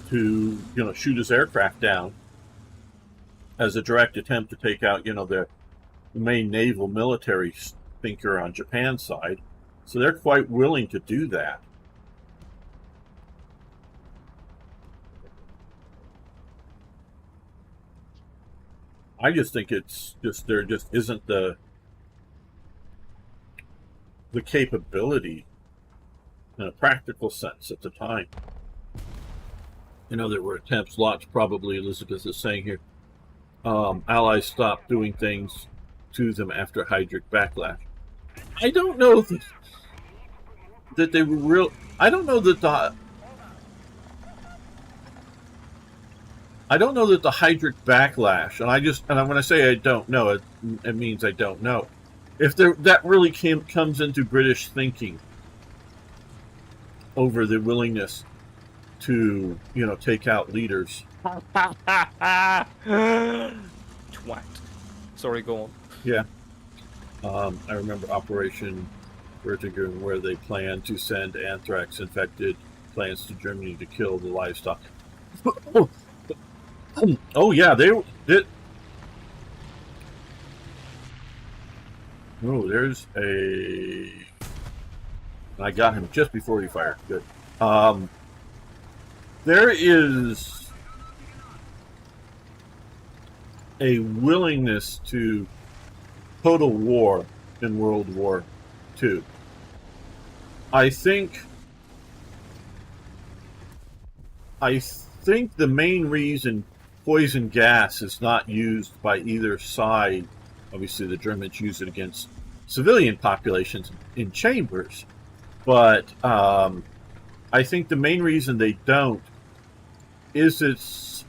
to shoot his aircraft down as a direct attempt to take out the main naval military thinker on Japan's side. So they're quite willing to do that. I just think it's just there just isn't the capability in a practical sense at the time. There were attempts, lots probably, Elizabeth is saying here. Allies stopped doing things to them after Heydrich backlash. I don't know that they were real. I don't know that the Heydrich backlash, and when I say I don't know, it means I don't know. If that really comes into British thinking over the willingness to take out leaders. Twat. Sorry, go on. Yeah. I remember Operation Vertigo, where they planned to send anthrax-infected plants to Germany to kill the livestock. Oh yeah, they did. Oh, there's a. I got him just before he fired. Good. There is a willingness to total war in World War II. I think the main reason poison gas is not used by either side, obviously the Germans use it against civilian populations in chambers, but I think the main reason they don't is its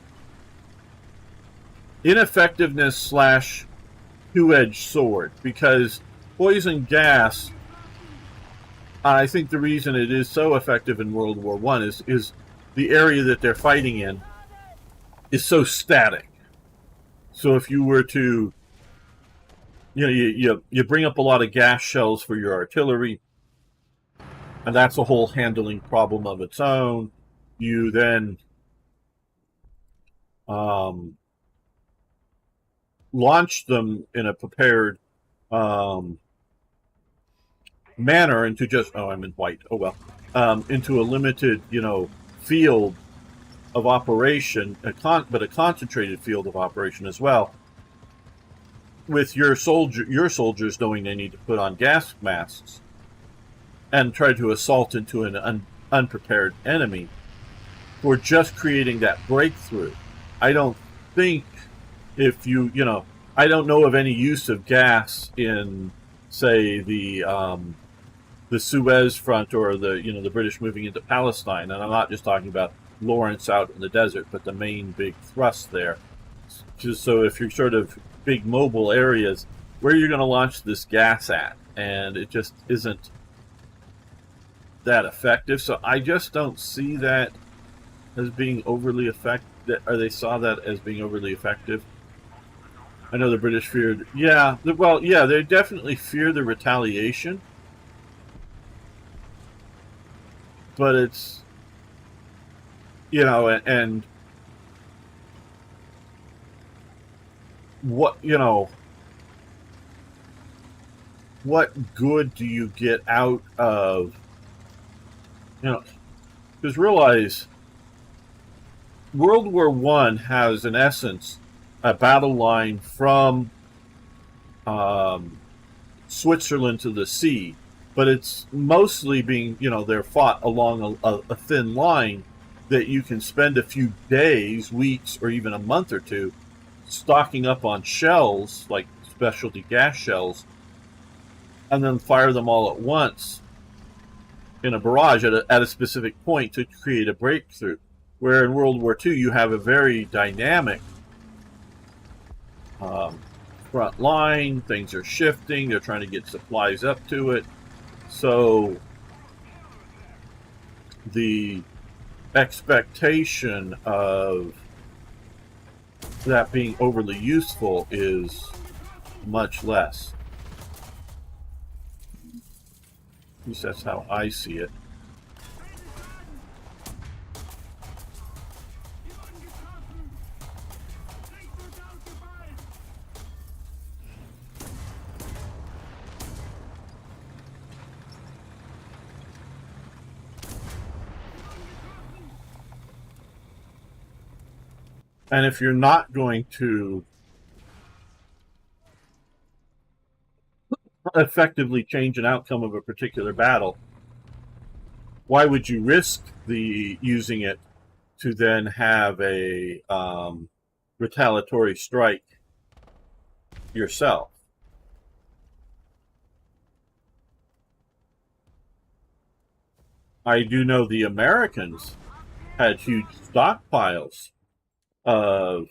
ineffectiveness / two-edged sword, because poison gas, I think the reason it is so effective in World War I is the area that they're fighting in is so static. So if you were to, you bring up a lot of gas shells for your artillery, and that's a whole handling problem of its own. You then launch them in a prepared manner into just, I'm in white, oh well, into a limited, field of operation, but a concentrated field of operation as well, with your soldiers knowing they need to put on gas masks and try to assault into an unprepared enemy, for just creating that breakthrough. I don't think if I don't know of any use of gas in, say, the Suez front or the British moving into Palestine, and I'm not just talking about Lawrence out in the desert, but the main big thrust there. Just so if you're sort of big mobile areas, where you're going to launch this gas at, and it just isn't that effective. So I just don't see that as being overly effective, or they saw that as being overly effective. I know the British feared, they definitely fear the retaliation, but it's, and what good do you get out of, because realize World War I has, in essence, a battle line from Switzerland to the sea, but it's mostly being, they're fought along a thin line that you can spend a few days, weeks, or even a month or two stocking up on shells, like specialty gas shells, and then fire them all at once in a barrage at a specific point to create a breakthrough. Where in World War II, you have a very dynamic front line. Things are shifting. They're trying to get supplies up to it. So the expectation of that being overly useful is much less. At least that's how I see it. And if you're not going to effectively change an outcome of a particular battle, why would you risk using it to then have a retaliatory strike yourself? I do know the Americans had huge stockpiles of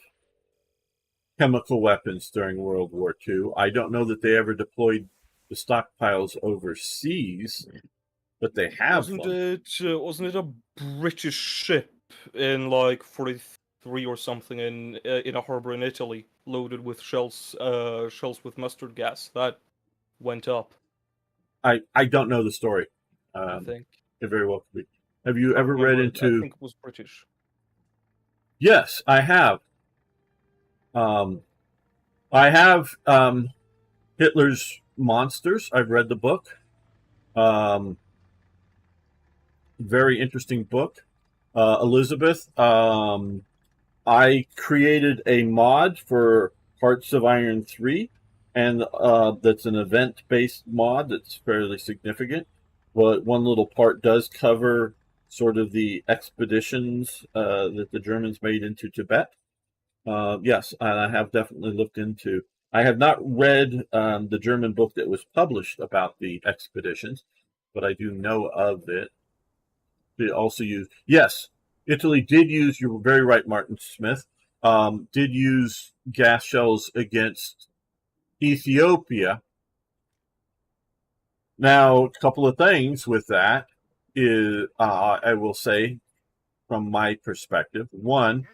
chemical weapons during World War II. I don't know that they ever deployed the stockpiles overseas, but they have Wasn't it a British ship in like 43 or something in a harbor in Italy, loaded with shells with mustard gas that went up? I don't know the story. I think it very well could be. Have you ever read into? I think it was British. Yes, I have. I have Hitler's Monsters. I've read the book. Very interesting book. Elizabeth. I created a mod for Hearts of Iron 3, and that's an event-based mod that's fairly significant. But one little part does cover sort of the expeditions that the Germans made into Tibet. Yes, and I have definitely looked into. I have not read the German book that was published about the expeditions, but I do know of it. They also use, yes, Italy did use, you're very right, Martin Smith, did use gas shells against Ethiopia. Now, a couple of things with that is, I will say, from my perspective. One,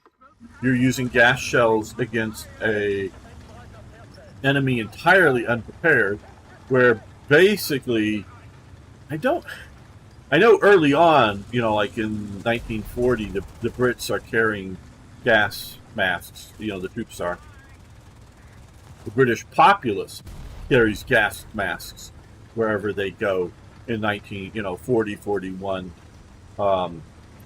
you're using gas shells against a enemy entirely unprepared, where basically, I know early on, like in 1940, the Brits are carrying gas masks, the troops are. The British populace carries gas masks wherever they go in 40, 41.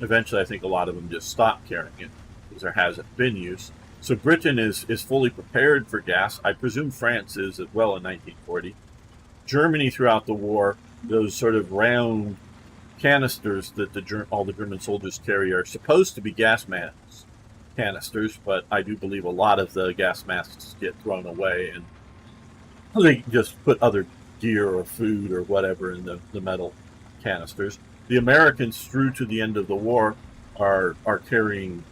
Eventually, I think a lot of them just stopped carrying it because there hasn't been use. So Britain is fully prepared for gas. I presume France is as well in 1940. Germany throughout the war, those sort of round canisters that all the German soldiers carry are supposed to be gas masks. canisters, but I do believe a lot of the gas masks get thrown away, and they just put other gear or food or whatever in the metal canisters. The Americans, through to the end of the war, are carrying,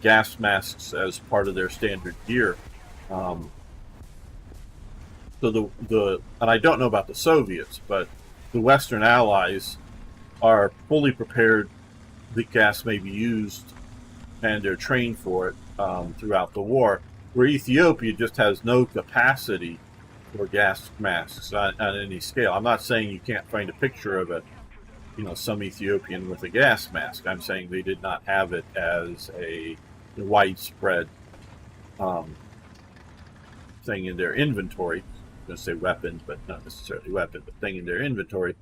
gas masks as part of their standard gear. So and I don't know about the Soviets, but the Western Allies are fully prepared that gas may be used, and they're trained for it throughout the war. Where Ethiopia just has no capacity for gas masks on any scale. I'm not saying you can't find a picture of it, some Ethiopian with a gas mask. I'm saying they did not have it as a widespread thing in their inventory. I'm going to say weapons, but not necessarily weapon, but thing in their inventory.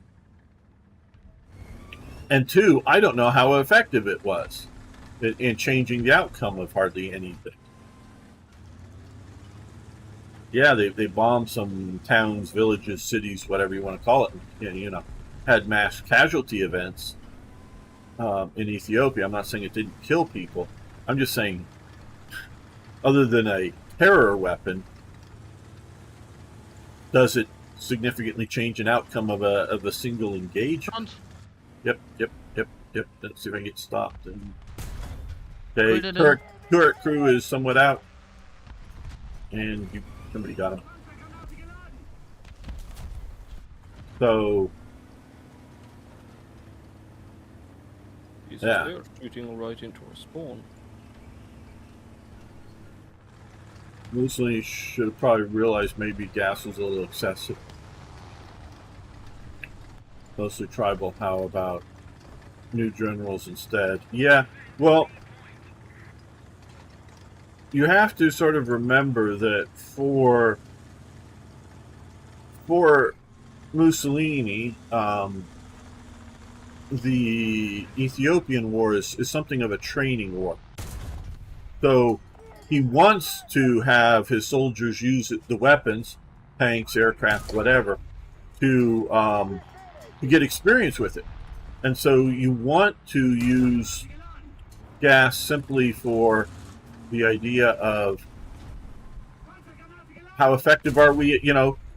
And two, I don't know how effective it was in changing the outcome of hardly anything. Yeah, they bombed some towns, villages, cities, whatever you want to call it, and, had mass casualty events in Ethiopia. I'm not saying it didn't kill people. I'm just saying, other than a terror weapon, does it significantly change an outcome of a single engagement? Yep. Let's see if I can get stopped. And okay, turret crew is somewhat out, and somebody got him. So Yeah. They're shooting right into our spawn. Mussolini should have probably realized maybe gas was a little excessive. Mostly tribal. How about new generals instead? Yeah, well, you have to sort of remember that for Mussolini, the Ethiopian war is something of a training war. So he wants to have his soldiers use the weapons, tanks, aircraft, whatever, to get experience with it. And so you want to use gas simply for the idea of how effective are we,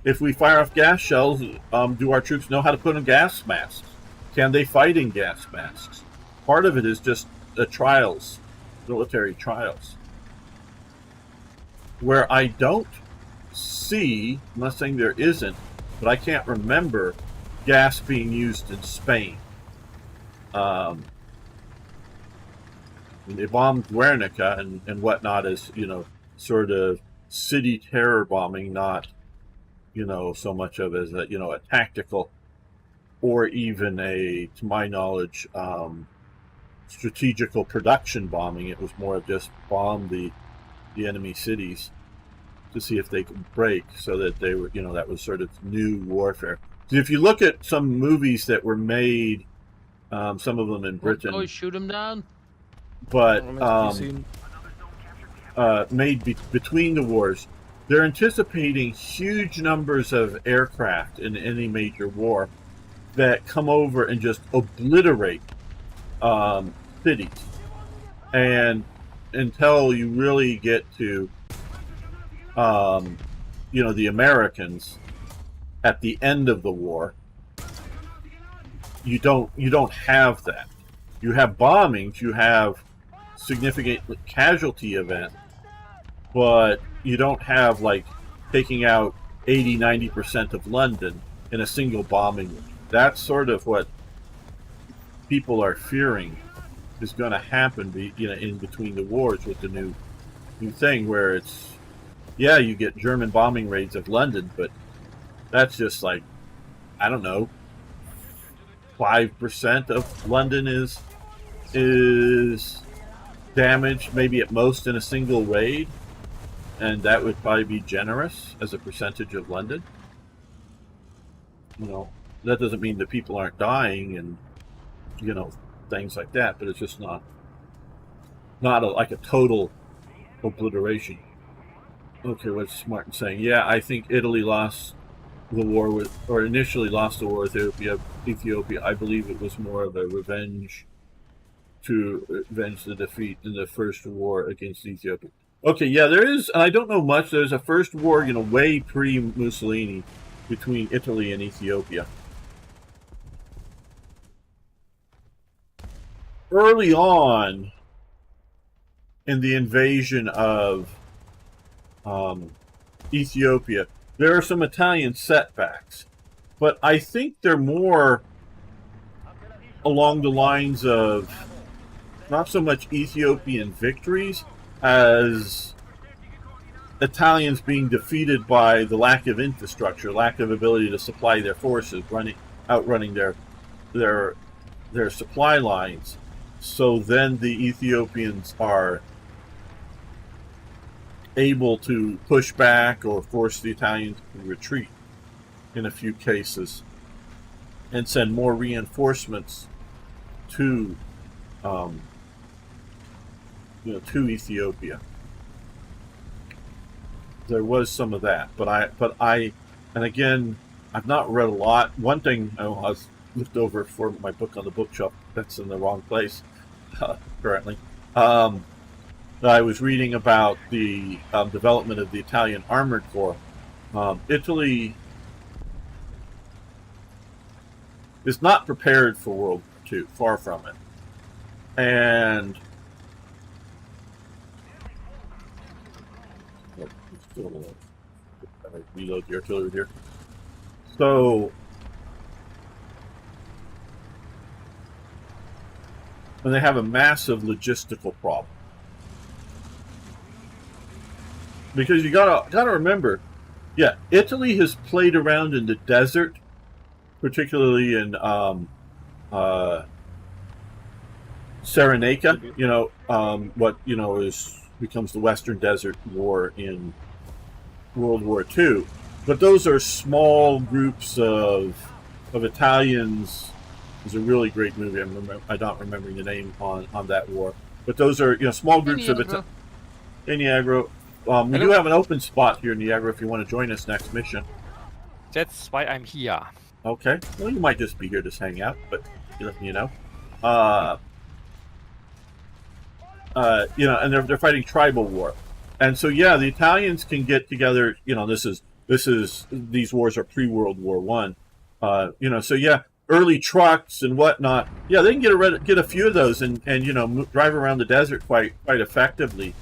if we fire off gas shells, do our troops know how to put on gas masks? Can they fight in gas masks? Part of it is just the trials, military trials. Where I don't see, I'm not saying there isn't, but I can't remember gas being used in Spain. They bombed Guernica and whatnot as, sort of city terror bombing, not, so much of as a tactical or even to my knowledge, strategical production bombing. It was more of just bomb the enemy cities to see if they could break, so that they were, that was sort of new warfare. If you look at some movies that were made, some of them in Britain, always shoot them down. But made between the wars, they're anticipating huge numbers of aircraft in any major war that come over and just obliterate cities, and until you really get to the Americans at the end of the war, you don't have that. You have bombings, you have significant casualty event, but you don't have like taking out 80-90% of London in a single bombing. That's sort of what people are fearing is going to happen, in between the wars with the new thing, where it's, yeah, you get German bombing raids of London, but that's just like, I don't know, 5% of London is damaged, maybe at most in a single raid, and that would probably be generous as a percentage of London. That doesn't mean that people aren't dying and things like that, but it's just not like a total obliteration. Okay, what's Martin saying? Yeah, I think Italy lost the war initially lost the war with Ethiopia. I believe it was more of a revenge to avenge the defeat in the first war against Ethiopia. Okay, yeah, there is, and I don't know much. There's a first war, way pre-Mussolini between Italy and Ethiopia. Early on in the invasion of Ethiopia, there are some Italian setbacks, but I think they're more along the lines of not so much Ethiopian victories as Italians being defeated by the lack of infrastructure, lack of ability to supply their forces, outrunning their supply lines. So then the Ethiopians are able to push back or force the Italians to retreat in a few cases and send more reinforcements to to Ethiopia. There was some of that, but I and again, I've not read a lot. One thing I was looked over for my book on the bookshelf that's in the wrong place currently. I was reading about the development of the Italian Armored Corps. Italy is not prepared for World War II, far from it. And reload the artillery here. So, and they have a massive logistical problem. Because you gotta remember, yeah, Italy has played around in the desert, particularly in Cyrenaica, what becomes the Western Desert War in World War II. But those are small groups of Italians. It's a really great movie. I'm not remembering the name on that war. But those are small groups of Italians. In Niagara. We do have an open spot here in Niagara if you want to join us next mission. That's why I'm here. Okay. Well, you might just be here to hang out, but you know. And they're fighting tribal war. And so, yeah, the Italians can get together. These wars are pre-World War One. So yeah, early trucks and whatnot. Yeah, they can get a few of those and drive around the desert quite effectively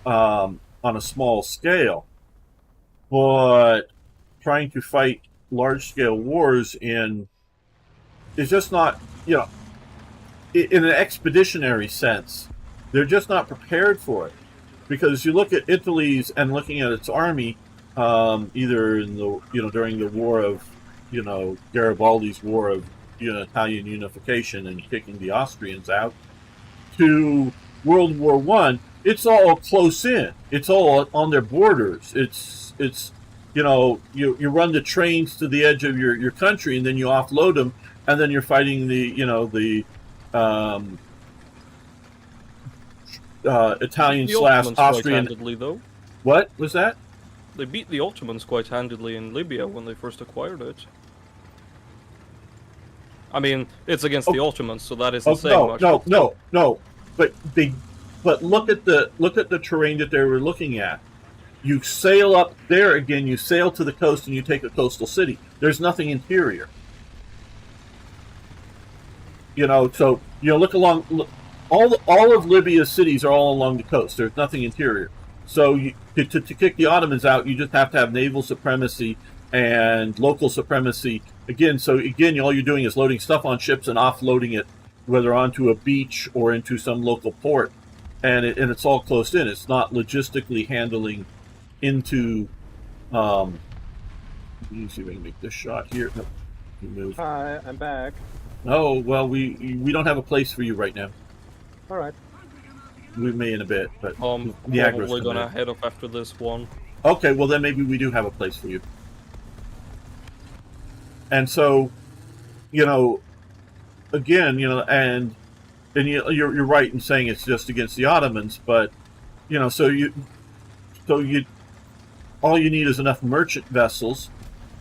on a small scale. But trying to fight large-scale wars is just not, in an expeditionary sense, they're just not prepared for it. Because you look at Italy's and looking at its army, either in the during the war of Garibaldi's war of Italian unification and kicking the Austrians out, to World War One, it's all close in. It's all on their borders. It's you run the trains to the edge of your country and then you offload them, and then you're fighting the Italian / Austrian. Quite handedly, though. What was that? They beat the Ottomans quite handedly in Libya when they first acquired it. I mean, it's against the Ottomans, so that isn't saying much. No. But look at the terrain that they were looking at. You sail up there again. You sail to the coast and you take a coastal city. There's nothing interior. So look along. All of Libya's cities are all along the coast. There's nothing interior. So to kick the Ottomans out, you just have to have naval supremacy and local supremacy. All you're doing is loading stuff on ships and offloading it, whether onto a beach or into some local port, and it's all closed in. It's not logistically handling into. Let me see if I can make this shot here. No, you move. Hi, I'm back. Oh well, we don't have a place for you right now. All right. We may in a bit, but Niagara's probably gonna head off after this one. Okay, well then maybe we do have a place for you. And so, again, and you're right in saying it's just against the Ottomans, but so all you need is enough merchant vessels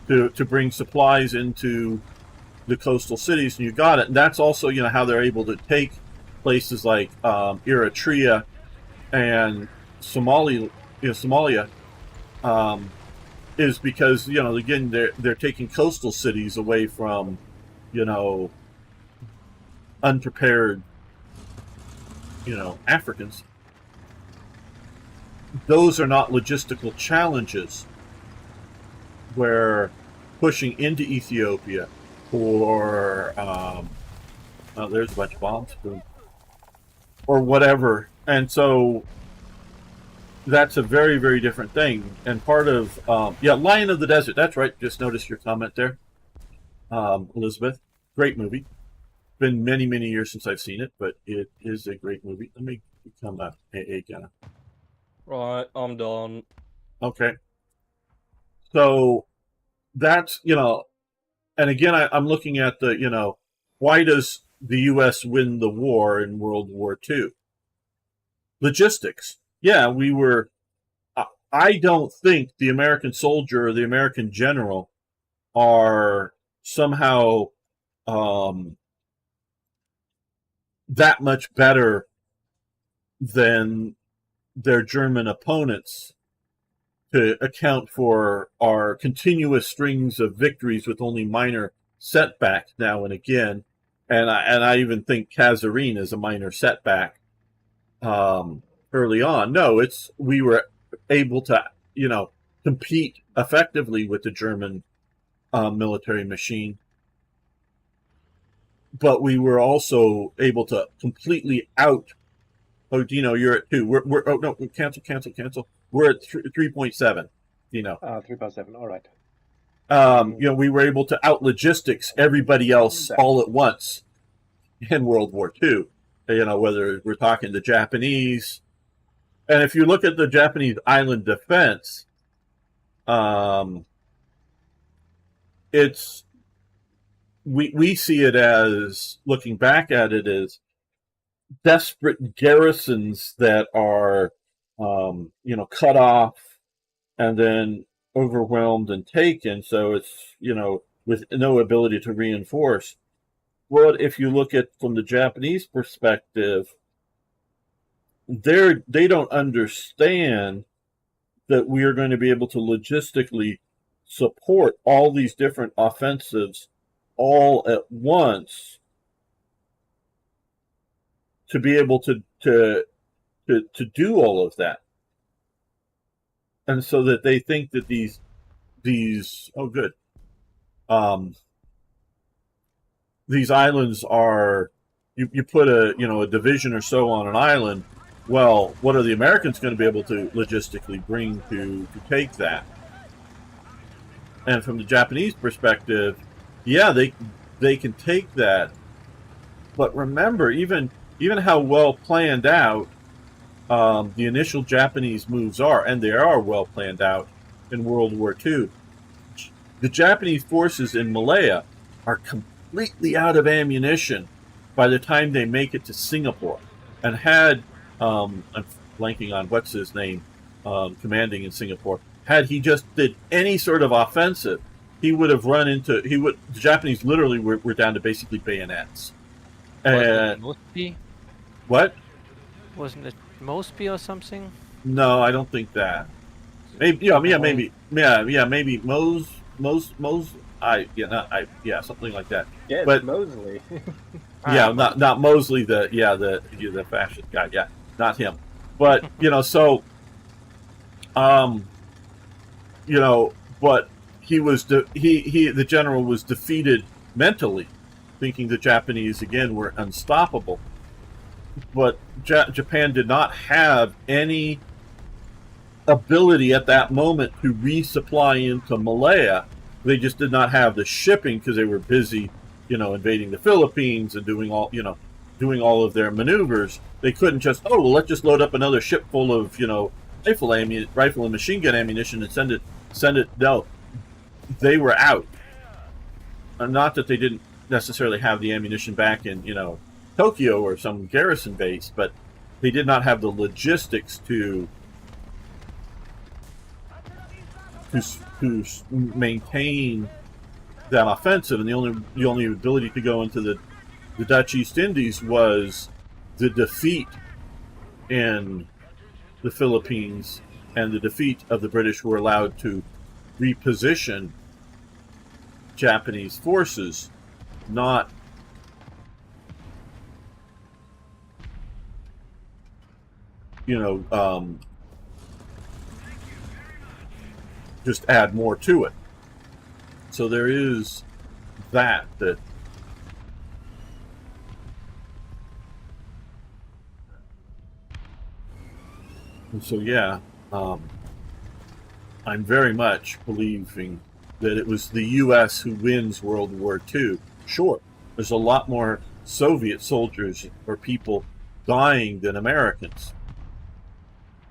to bring supplies into the coastal cities, and you got it. And that's also how they're able to take places like Eritrea and Somalia, is because again they're taking coastal cities away from unprepared Africans. Those are not logistical challenges where pushing into Ethiopia or there's a bunch of bombs or whatever. And so that's a very, very different thing. And part of, Lion of the Desert, that's right. Just noticed your comment there, Elizabeth. Great movie. Been many, many years since I've seen it, but it is a great movie. Let me become a Gunner. Right, I'm done. Okay. So that's, and again, I'm looking at the, why does the U.S. win the war in World War II? Logistics. Yeah, we were, I don't think the American soldier or the American general are somehow that much better than their German opponents to account for our continuous strings of victories with only minor setbacks now and again. And I even think Kasserine is a minor setback early on. No, we were able to, compete effectively with the German military machine. But we were also able to completely out. Oh, Dino, you're at 2. We're oh no, cancel. We're at 3.7. Dino. 3.7. All right. We were able to out logistics everybody else all at once in World War II. Whether we're talking the Japanese, and if you look at the Japanese island defense, it's we see it as, looking back at it, as desperate garrisons that are cut off and then overwhelmed and taken, so it's with no ability to reinforce. Well, if you look at from the Japanese perspective, they don't understand that we are going to be able to logistically support all these different offensives all at once to be able to do all of that. And so that they think that these these islands are, you put a division or so on an island. Well, what are the Americans going to be able to logistically bring to take that? And from the Japanese perspective, yeah, they can take that. But remember, even how well planned out the initial Japanese moves are, and they are well planned out in World War II. The Japanese forces in Malaya are completely out of ammunition by the time they make it to Singapore. And had, I'm blanking on what's his name, commanding in Singapore, had he just did any sort of offensive, he would have run into, the Japanese literally were down to basically bayonets. And Mosby? What? Wasn't it Mosby or something? No, I don't think that. Maybe, maybe Mose, something like that. Yeah, but it's Mosley. Yeah, not Mosley, the fascist guy. Yeah, not him. But but the general was defeated mentally, thinking the Japanese again were unstoppable. But Japan did not have any ability at that moment to resupply into Malaya. They just did not have the shipping because they were busy, invading the Philippines and doing all of their maneuvers. They couldn't just, let's just load up another ship full of, rifle and machine gun ammunition and send it. No, they were out. Not that they didn't necessarily have the ammunition back in, Tokyo or some garrison base, but they did not have the logistics to maintain that offensive, and the only ability to go into the Dutch East Indies was the defeat in the Philippines and the defeat of the British were allowed to reposition Japanese forces, not just add more to it. So there is that. And so yeah, I'm very much believing that it was the U.S. who wins World War II. Sure, there's a lot more Soviet soldiers or people dying than Americans,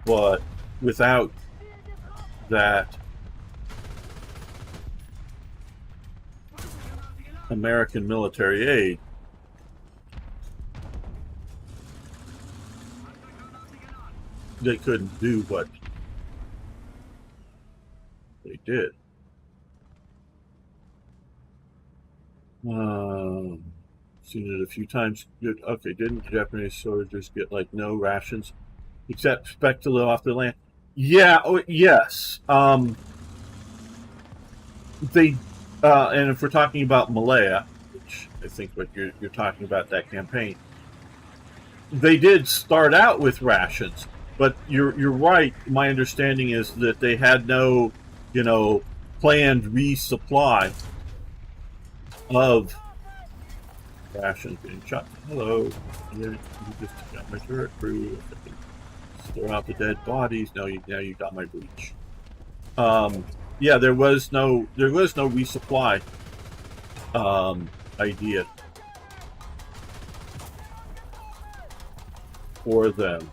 but without that American military aid, they couldn't do what they did. Seen it a few times. Good. Okay, didn't Japanese soldiers get like no rations except expect to live off the land? Yeah. Oh, yes. They and if we're talking about Malaya, which I think what you're talking about, that campaign, they did start out with rations, but you're right. My understanding is that they had no, planned resupply of rations being shot. Hello, you just got my turret crew. Throw out the dead bodies. Now you got my breach. Yeah, there was no resupply idea for them.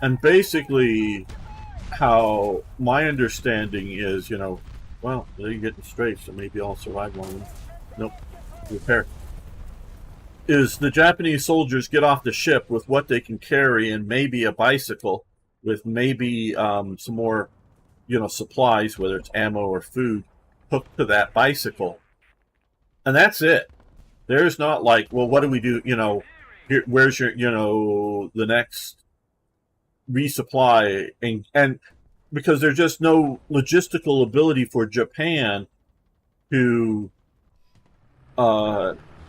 And basically, how my understanding is, well, they're getting straight, so maybe I'll survive long enough. Nope, repair. Is the Japanese soldiers get off the ship with what they can carry and maybe a bicycle with maybe some more, supplies, whether it's ammo or food, hooked to that bicycle. And that's it. There's not like, well, what do we do? Here, where's your, the next resupply? And because there's just no logistical ability for Japan to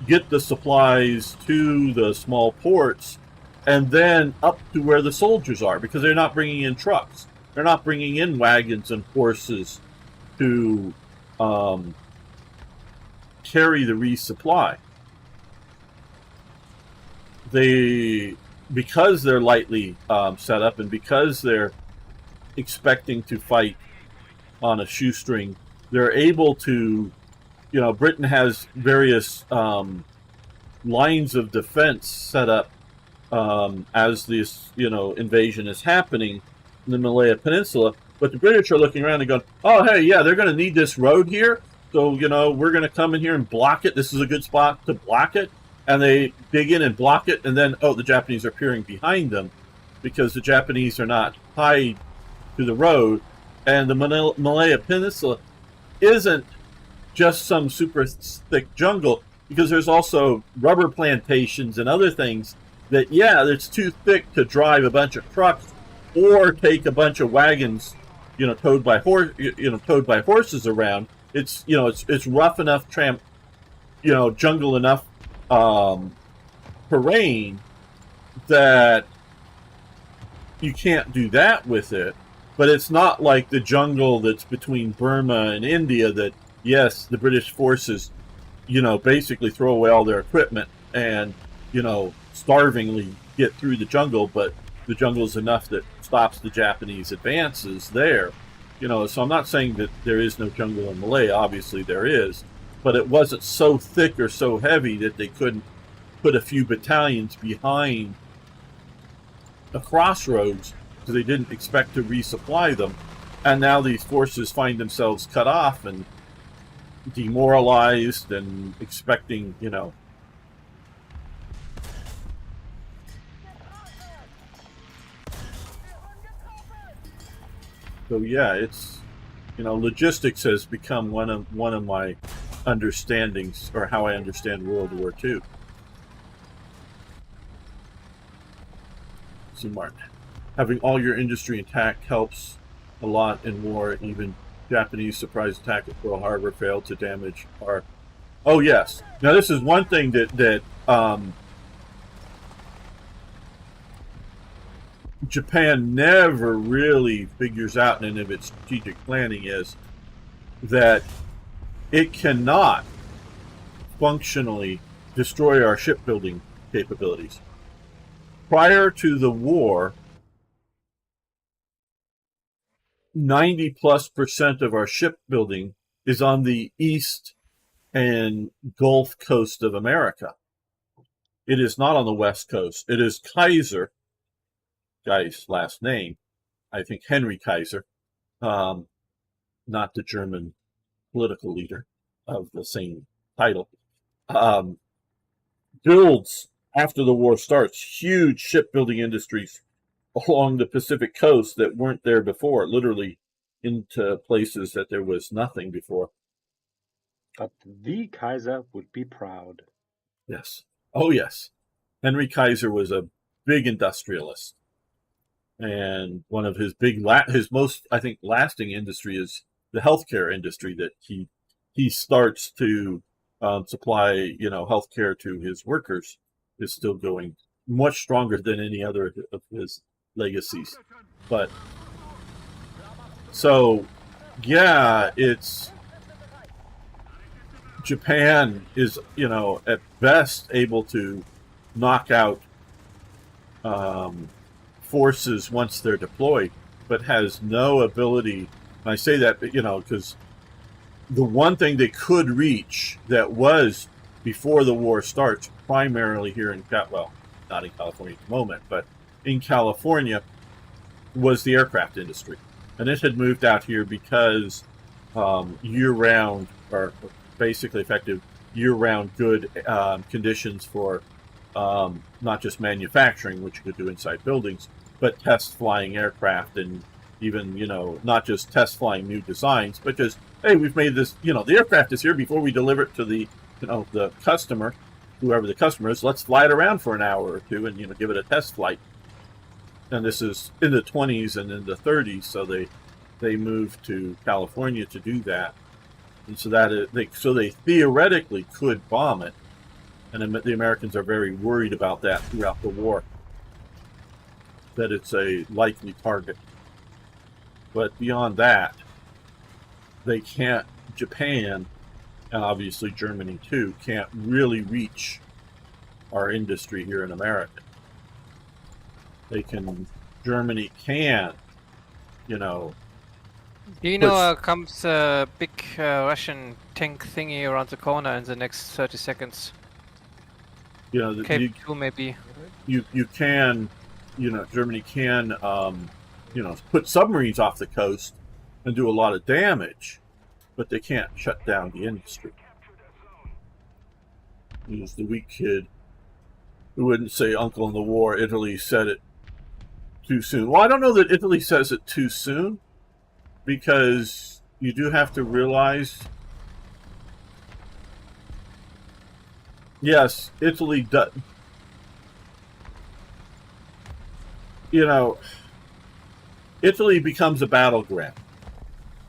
get the supplies to the small ports and then up to where the soldiers are, because they're not bringing in trucks. They're not bringing in wagons and horses to carry the resupply. Because they're lightly set up and because they're expecting to fight on a shoestring, they're able to, Britain has various lines of defense set up as this, invasion is happening in the Malaya Peninsula. But the British are looking around and going, oh, hey, yeah, they're going to need this road here. So, we're going to come in here and block it. This is a good spot to block it. And they dig in and block it. And then, the Japanese are peering behind them because the Japanese are not tied to the road. And the Malaya Peninsula isn't just some super thick jungle, because there's also rubber plantations and other things that, it's too thick to drive a bunch of trucks or take a bunch of wagons, towed by horses around. It's it's rough enough jungle enough terrain that you can't do that with it. But it's not like the jungle that's between Burma and India that, yes, the British forces, basically throw away all their equipment and, starvingly get through the jungle, but the jungle is enough that stops the Japanese advances there. So I'm not saying that there is no jungle in Malaya. Obviously there is, but it wasn't so thick or so heavy that they couldn't put a few battalions behind a crossroads because they didn't expect to resupply them. And now these forces find themselves cut off and demoralized and expecting, So yeah, it's, logistics has become one of my understandings, or how I understand World War II. So Martin, having all your industry intact helps a lot in war. Even Japanese surprise attack at Pearl Harbor failed to damage our. Oh yes. Now this is one thing that Japan never really figures out in any of its strategic planning is that it cannot functionally destroy our shipbuilding capabilities. Prior to the war, 90+% of our shipbuilding is on the east and Gulf Coast of America. It is not on the West Coast. It is Kaiser, guy's last name, I think Henry Kaiser, not the German political leader of the same title, builds, after the war starts, huge shipbuilding industries along the Pacific coast that weren't there before, literally into places that there was nothing before. But the Kaiser would be proud. Yes. Oh, yes. Henry Kaiser was a big industrialist. And one of his his most, I think, lasting industry is the healthcare industry, that he starts to supply, healthcare to his workers, is still going much stronger than any other of his legacies. But so, yeah, it's Japan is, at best able to knock out forces once they're deployed, but has no ability. And I say that, because the one thing they could reach that was before the war starts, primarily here in not in California at the moment, but in California, was the aircraft industry. And it had moved out here because year-round, or basically effective year-round good conditions for not just manufacturing, which you could do inside buildings, but test flying aircraft, and even, not just test flying new designs, but just, hey, we've made this, the aircraft is here before we deliver it to the, the customer, whoever the customer is, let's fly it around for an hour or two and, give it a test flight. And this is in the 20s and in the 30s, so they moved to California to do that. And so they theoretically could bomb it. And the Americans are very worried about that throughout the war, that it's a likely target. But beyond that, they can't, Japan, and obviously Germany too, can't really reach our industry here in America. Germany can, Do you know comes a big Russian tank thingy around the corner in the next 30 seconds? Cape 2 maybe. You can, Germany can, put submarines off the coast and do a lot of damage, but they can't shut down the industry. He's the weak kid who wouldn't say uncle in the war. Italy said it too soon. Well, I don't know that Italy says it too soon, because you do have to realize, yes, Italy does. Italy becomes a battleground.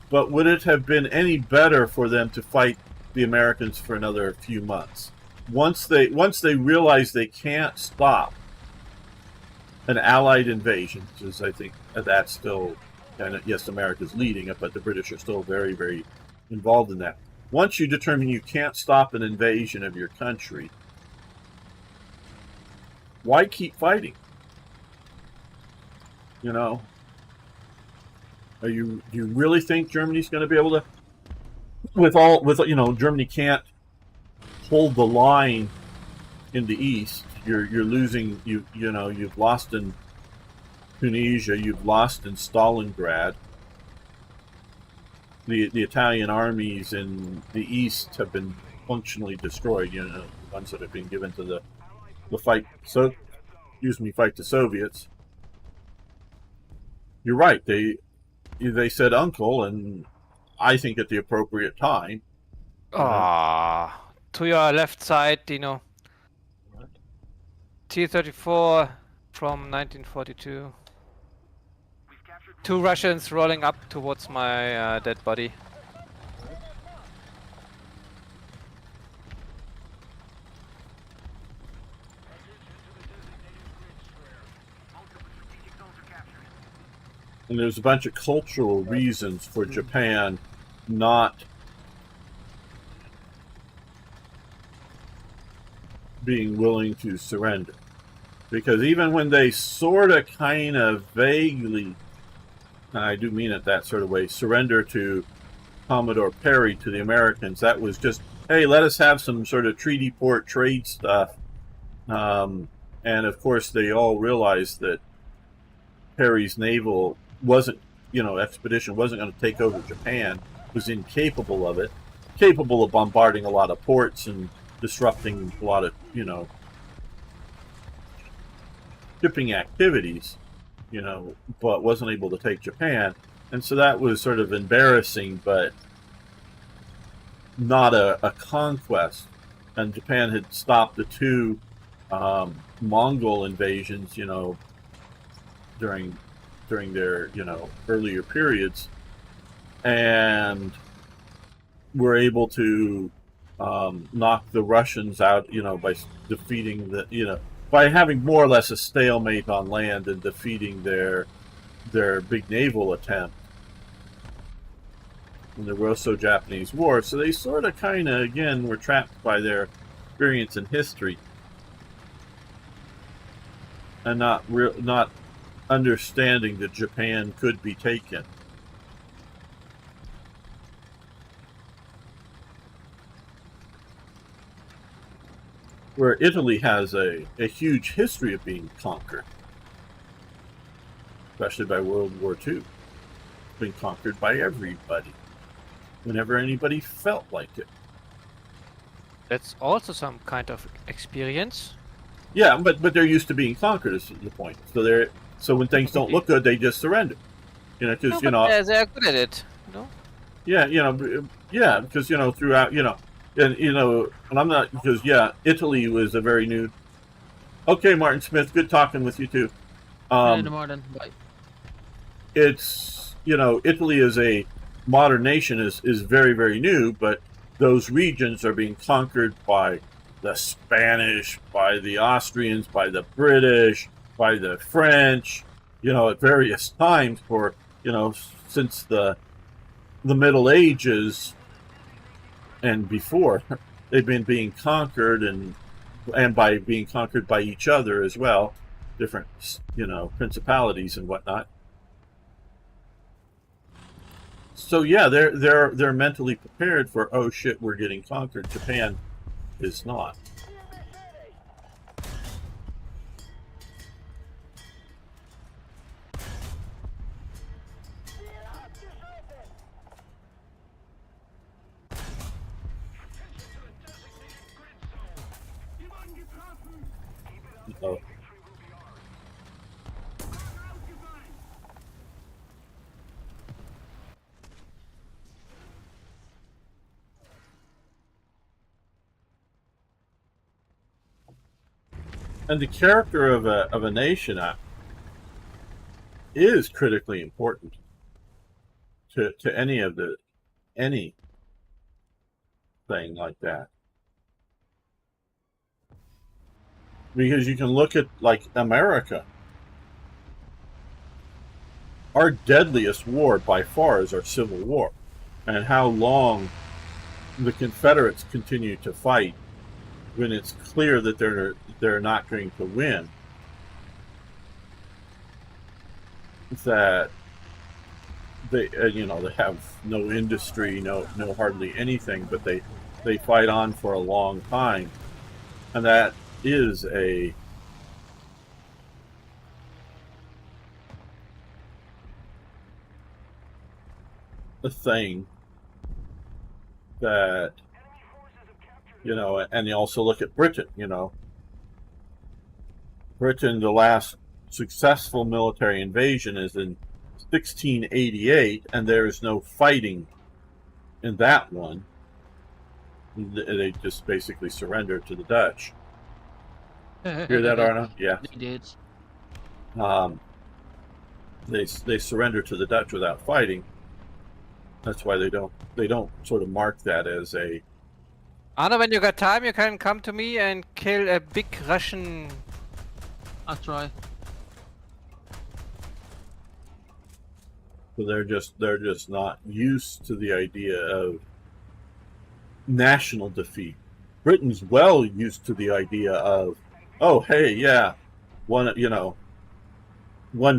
But would it have been any better for them to fight the Americans for another few months? Once they realize they can't stop an Allied invasion, because I think that's still, and yes, America's leading it, but the British are still very, very involved in that. Once you determine you can't stop an invasion of your country, why keep fighting? Do you really think Germany's going to be able to, Germany can't hold the line in the east. You're losing, you've lost in Tunisia, you've lost in Stalingrad. The Italian armies in the east have been functionally destroyed, the ones that have been given to the fight the Soviets. You're right, they said uncle, and I think at the appropriate time, Ah, to your left side, Dino. Right. T-34 from 1942. Two Russians rolling up towards my dead body. And there's a bunch of cultural reasons for Japan not being willing to surrender. Because even when they sort of, kind of, vaguely, and I do mean it that sort of way, surrender to Commodore Perry, to the Americans, that was just, hey, let us have some sort of treaty port trade stuff. And of course, they all realized that Perry's naval expedition wasn't going to take over Japan, was incapable of it, capable of bombarding a lot of ports and disrupting a lot of, shipping activities, but wasn't able to take Japan. And so that was sort of embarrassing, but not a conquest. And Japan had stopped the two Mongol invasions, during their, earlier periods, and were able to knock the Russians out, by defeating by having more or less a stalemate on land and defeating their big naval attempt in the Russo-Japanese War. So they sort of, kind of, again, were trapped by their experience in history and not understanding that Japan could be taken. Where Italy has a huge history of being conquered, especially by World War II. Been conquered by everybody, whenever anybody felt like it. That's also some kind of experience. Yeah, but they're used to being conquered, is the point. So when things don't look good, they just surrender. Because they're good at it. Yeah, because throughout, and I'm not, because Italy was a very new. Okay, Martin Smith, good talking with you too. Martin, bye. It's Italy as a modern nation is very, very new, but those regions are being conquered by the Spanish, by the Austrians, by the British, by the French, at various times for since the Middle Ages and before. They've been being conquered, and by being conquered by each other as well, different principalities and whatnot. So yeah, they're mentally prepared for, oh shit, we're getting conquered. Japan is not. Oh. And the character of a nation is critically important to any thing like that. Because you can look at, like, America. Our deadliest war by far is our Civil War, and how long the Confederates continue to fight when it's clear that they're not going to win. That they they have no industry, no hardly anything, but they fight on for a long time, and that is a thing that and you also look at Britain. Britain, the last successful military invasion is in 1688, and there is no fighting in that one. They just basically surrendered to the Dutch. Hear that, Arno? Yeah. They did. They surrender to the Dutch without fighting. That's why they don't sort of mark that as a. Anna, when you got time, you can come to me and kill a big Russian. I'll try. So they're just not used to the idea of national defeat. Britain's well used to the idea of, oh hey, yeah, one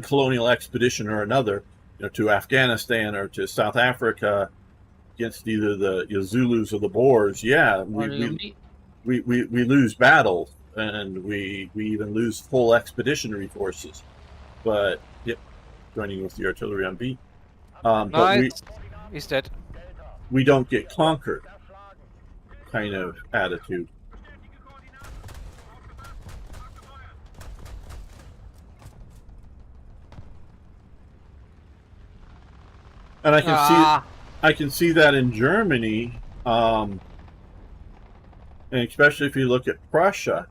colonial expedition or another, to Afghanistan or to South Africa against either the Zulus or the Boers. Yeah, we lose battles and we even lose full expeditionary forces. But yep, joining with the artillery on B. But he's dead. We don't get conquered kind of attitude. And I can see that in Germany, and especially if you look at Prussia.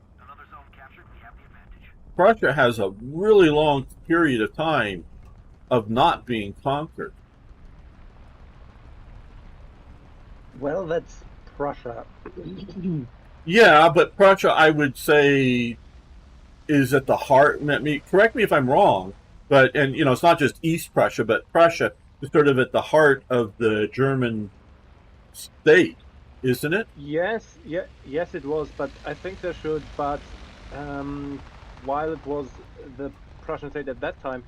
Prussia has a really long period of time of not being conquered. Well, that's Prussia. Yeah, but Prussia, I would say, is at the heart. Correct me if I'm wrong, but it's not just East Prussia, but Prussia is sort of at the heart of the German state, isn't it? Yes, it was. But I think there should. But while it was the Prussian state at that time,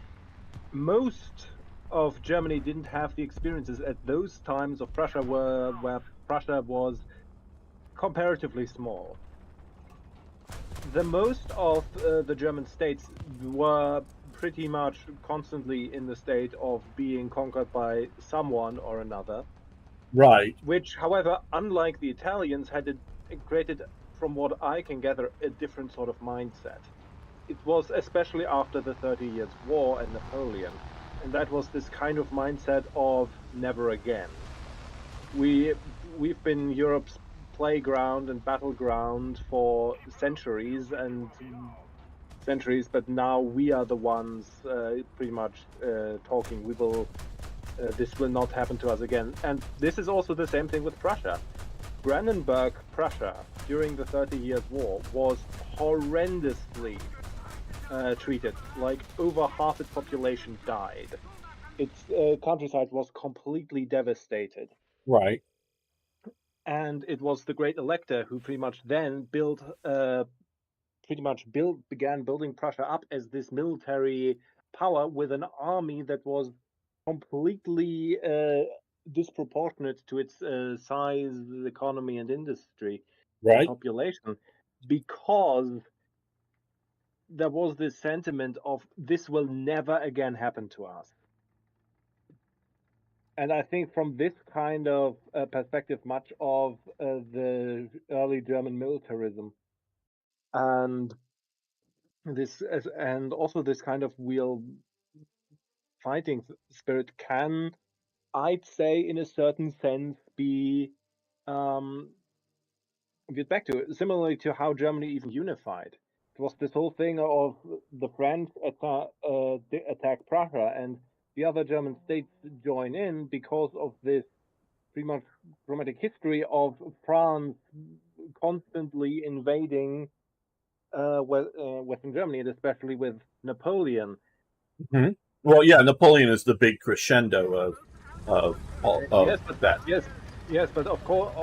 most of Germany didn't have the experiences at those times of Prussia where Prussia was comparatively small. The most of the German states were pretty much constantly in the state of being conquered by someone or another. Right. Which, however, unlike the Italians, had created, from what I can gather, a different sort of mindset. It was especially after the 30 Years' War and Napoleon, and that was this kind of mindset of never again. We've been Europe's playground and battleground for centuries, but now we are the ones pretty much talking. This will not happen to us again. And this is also the same thing with Prussia. Brandenburg, Prussia, during the 30 Years' War, was horrendously treated. Like, over half its population died. Its countryside was completely devastated. Right. And it was the Great Elector who pretty much then began building Prussia up as this military power with an army that was completely disproportionate to its size, economy, and industry, right, population, because there was this sentiment of this will never again happen to us. And I think from this kind of perspective, much of the early German militarism and also this kind of real fighting spirit can, I'd say, in a certain sense, be get back to it, similarly to how Germany even unified. It was this whole thing of the French attack Prussia and the other German states join in because of this pretty much dramatic history of France constantly invading Western Germany, and especially with Napoleon. Mm-hmm. Well, yeah, Napoleon is the big crescendo of that. Yes, but of course,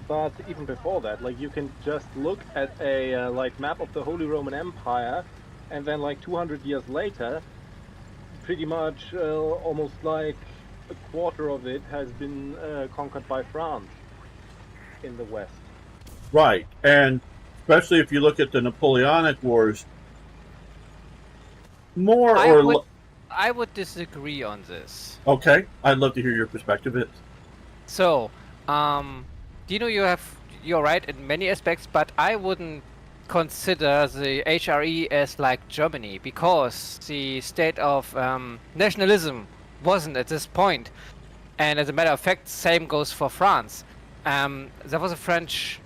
but even before that, like, you can just look at a map of the Holy Roman Empire, and then 200 years later, pretty much almost like a quarter of it has been conquered by France in the West. Right, and especially if you look at the Napoleonic Wars, I would disagree on this. Okay, I'd love to hear your perspective. So, you're right in many aspects, but I wouldn't consider the HRE as like Germany, because the state of nationalism wasn't at this point. And as a matter of fact, same goes for France. there was a French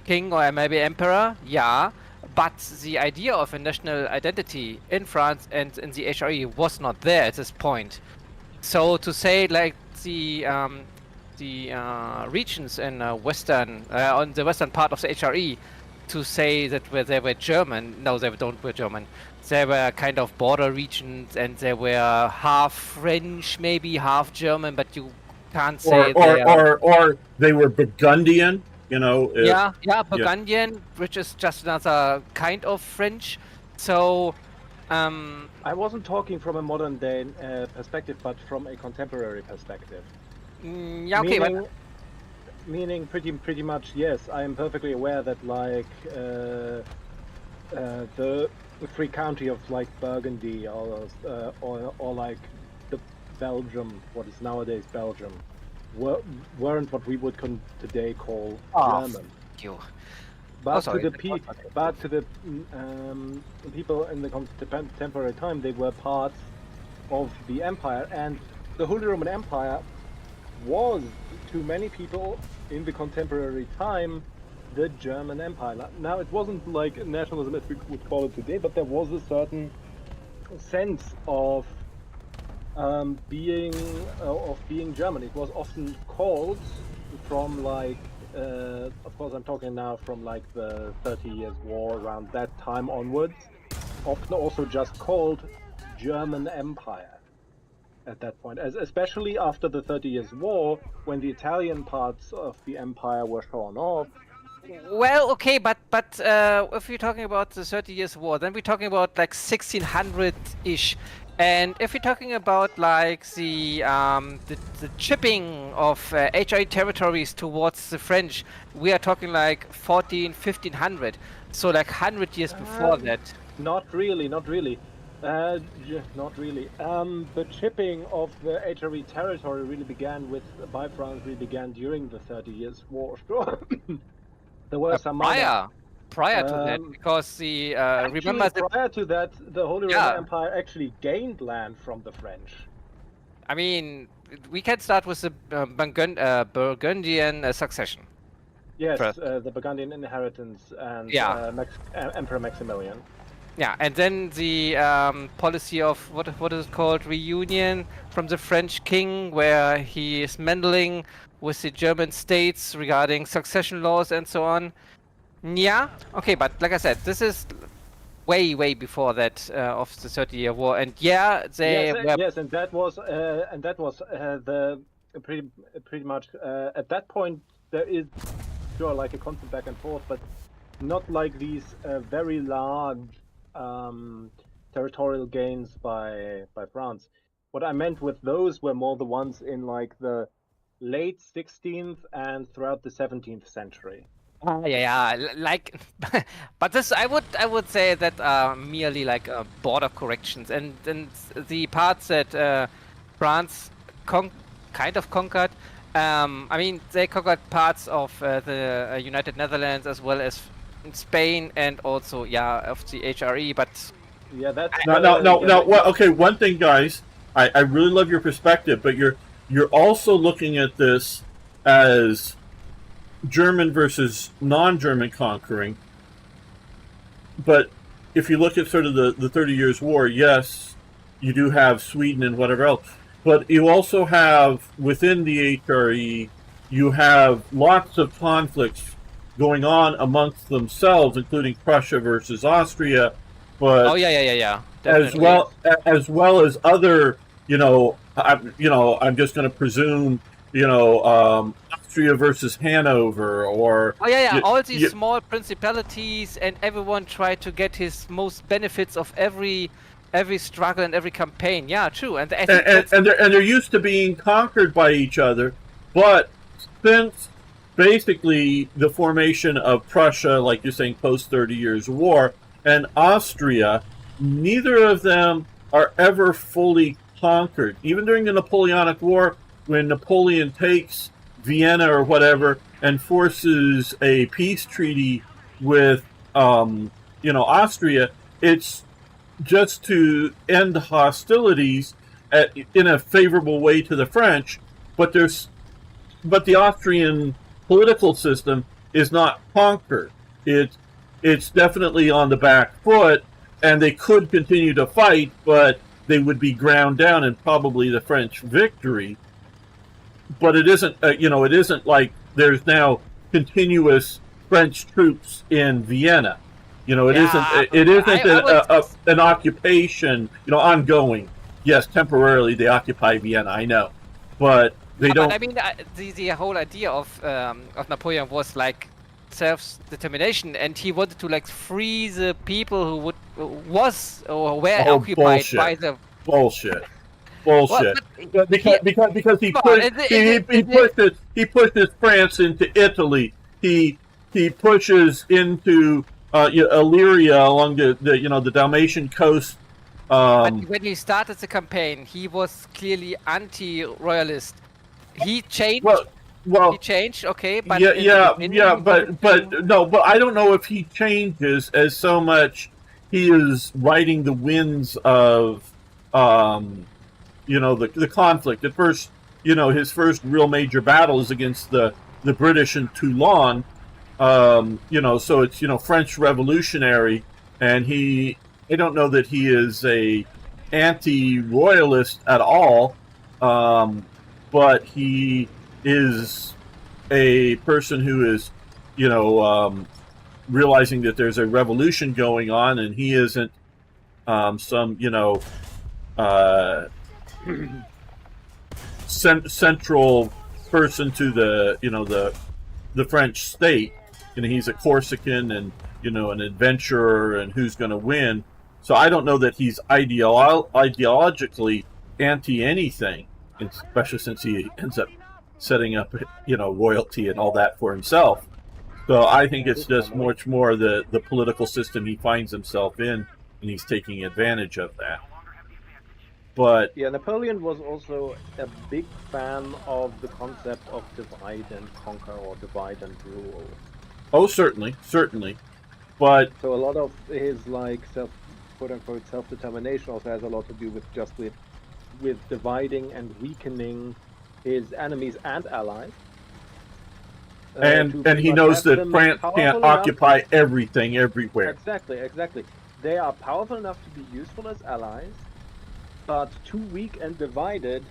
king or maybe emperor, yeah, but the idea of a national identity in France and in the HRE was not there at this point. So to say like the regions in western on the western part of the HRE, to say that they were German, no, they don't were German. They were kind of border regions, and they were half French, maybe half German, but you can't say or they were Burgundian. Yeah, Burgundian, which is just another kind of French. So, I wasn't talking from a modern day perspective, but from a contemporary perspective. Yeah, okay, meaning pretty much, yes. I am perfectly aware that like the free county of like Burgundy or like the Belgium, what is nowadays Belgium, weren't what we would today call German. But to the people in the contemporary time, they were parts of the empire, and the Holy Roman Empire was, to many people in the contemporary time, the German Empire. Now, it wasn't like nationalism as we would call it today, but there was a certain sense of being German. It was often called from like, of course, I'm talking now from like the 30 Years' War, around that time onwards. Often also just called German Empire at that point, especially after the 30 Years' War, when the Italian parts of the empire were shorn off. Well, okay, but if you're talking about the 30 Years' War, then we're talking about like 1600-ish. And if you're talking about like the chipping of HI territories towards the French, we are talking like 1500. So like 100 years before that. Not really. Not really. The chipping of the HRE territory really began by France. Really began during the 30 Years' War. Sure. There were some prior to that, because the remember prior to that, the Holy Roman Empire actually gained land from the French. I mean, we can start with the Burgundian succession. Yes, the Burgundian inheritance and Emperor Maximilian. Yeah, and then the policy of what is it called, reunion from the French king, where he is meddling with the German states regarding succession laws and so on. Yeah, okay, but like I said, this is way before that of the 30-Year War, and and that was the pretty much at that point there is sure like a constant back and forth, but not like these very large territorial gains by France. What I meant with those were more the ones in like the late 16th and throughout the 17th century. Like, but this I would say that are merely like border corrections, and the parts that France kind of conquered. I mean, they conquered parts of the United Netherlands as well as Spain, and also of the HRE. But that's no. Well, okay, one thing, guys, I really love your perspective, but you're also looking at this as German versus non-German conquering. But if you look at sort of the 30 Years' War, yes, you do have Sweden and whatever else. But you also have, within the HRE, you have lots of conflicts going on amongst themselves, including Prussia versus Austria. But definitely. as well as other, I'm just going to presume, Austria versus Hanover, or all these small principalities, and everyone tried to get his most benefits of every struggle and every campaign. Yeah, true. And they're used to being conquered by each other, but since basically the formation of Prussia, like you're saying, post 30 Years' War, and Austria, neither of them are ever fully conquered. Even during the Napoleonic War, when Napoleon takes Vienna or whatever and forces a peace treaty with Austria, it's just to end hostilities in a favorable way to the French, but the Austrian political system is not conquered. It's definitely on the back foot, and they could continue to fight, but they would be ground down in probably the French victory. But it isn't, it isn't like there's now continuous French troops in Vienna. It Yeah, isn't an occupation, ongoing. Yes, temporarily they occupy Vienna, I know, but they don't. But I mean, the whole idea of Napoleon was like self-determination, and he wanted to like free the people who were occupied bullshit. by the Bullshit. Well, Because he pushes France into Italy. He pushes into Illyria along the Dalmatian coast. But when he started the campaign, he was clearly anti-royalist. He changed. Well, he changed. Okay, but but I don't know if he changes as so much. He is riding the winds of the conflict. At first, his first real major battle is against the British in Toulon. So it's French revolutionary, and I don't know that he is a anti-royalist at all, but he is a person who is realizing that there's a revolution going on, and he isn't central person to the French state. He's a Corsican and an adventurer, and who's going to win. So I don't know that he's ideologically anti anything, especially since he ends up setting up royalty and all that for himself. So I think it's just much more the political system he finds himself in, and he's taking advantage of that. But yeah, Napoleon was also a big fan of the concept of divide and conquer, or divide and rule. Oh, certainly. But so a lot of his quote-unquote self-determination also has a lot to do with dividing and weakening his enemies and allies. And he knows that France can't occupy everything everywhere. Exactly. They are powerful enough to be useful as allies, but too weak and divided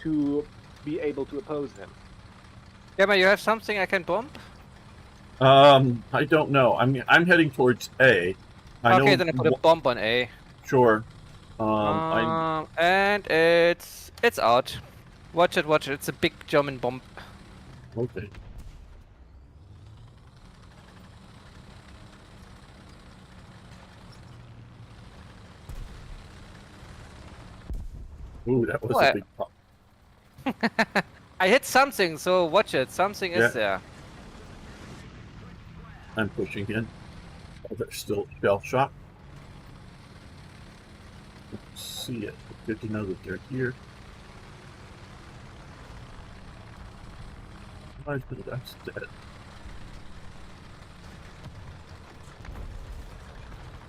to be able to oppose him. Gemma, you have something I can bomb? I don't know. I'm heading towards A. Then I put a bomb on A. Sure. And it's out. Watch it. It's a big German bomb. Okay. Ooh, that was a big pop. I hit something, so watch it. Something is there. I'm pushing in. Oh, there's still shell shock. Let's see it. Good to know that they're here. That's dead.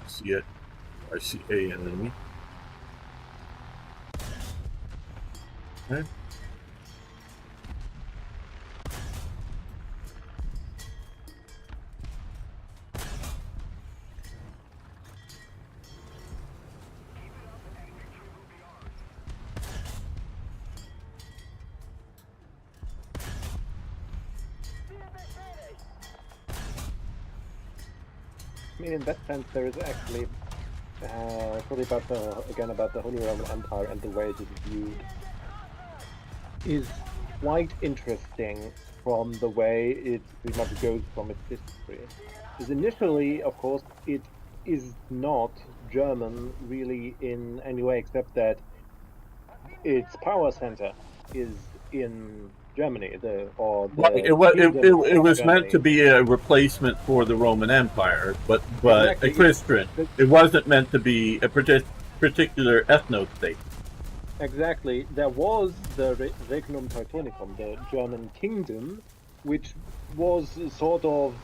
See it. I see an enemy. Okay. I mean, in that sense, there is actually probably about the Holy Roman Empire and the way it is viewed is quite interesting from the way it pretty much goes from its history. Because initially, of course, it is not German really in any way, except that its power center is in Germany. It was meant to be a replacement for the Roman Empire, but exactly. A Christian. It wasn't meant to be a particular ethno-state. Exactly. There was the Regnum Teutonicum, the German kingdom, which was sort of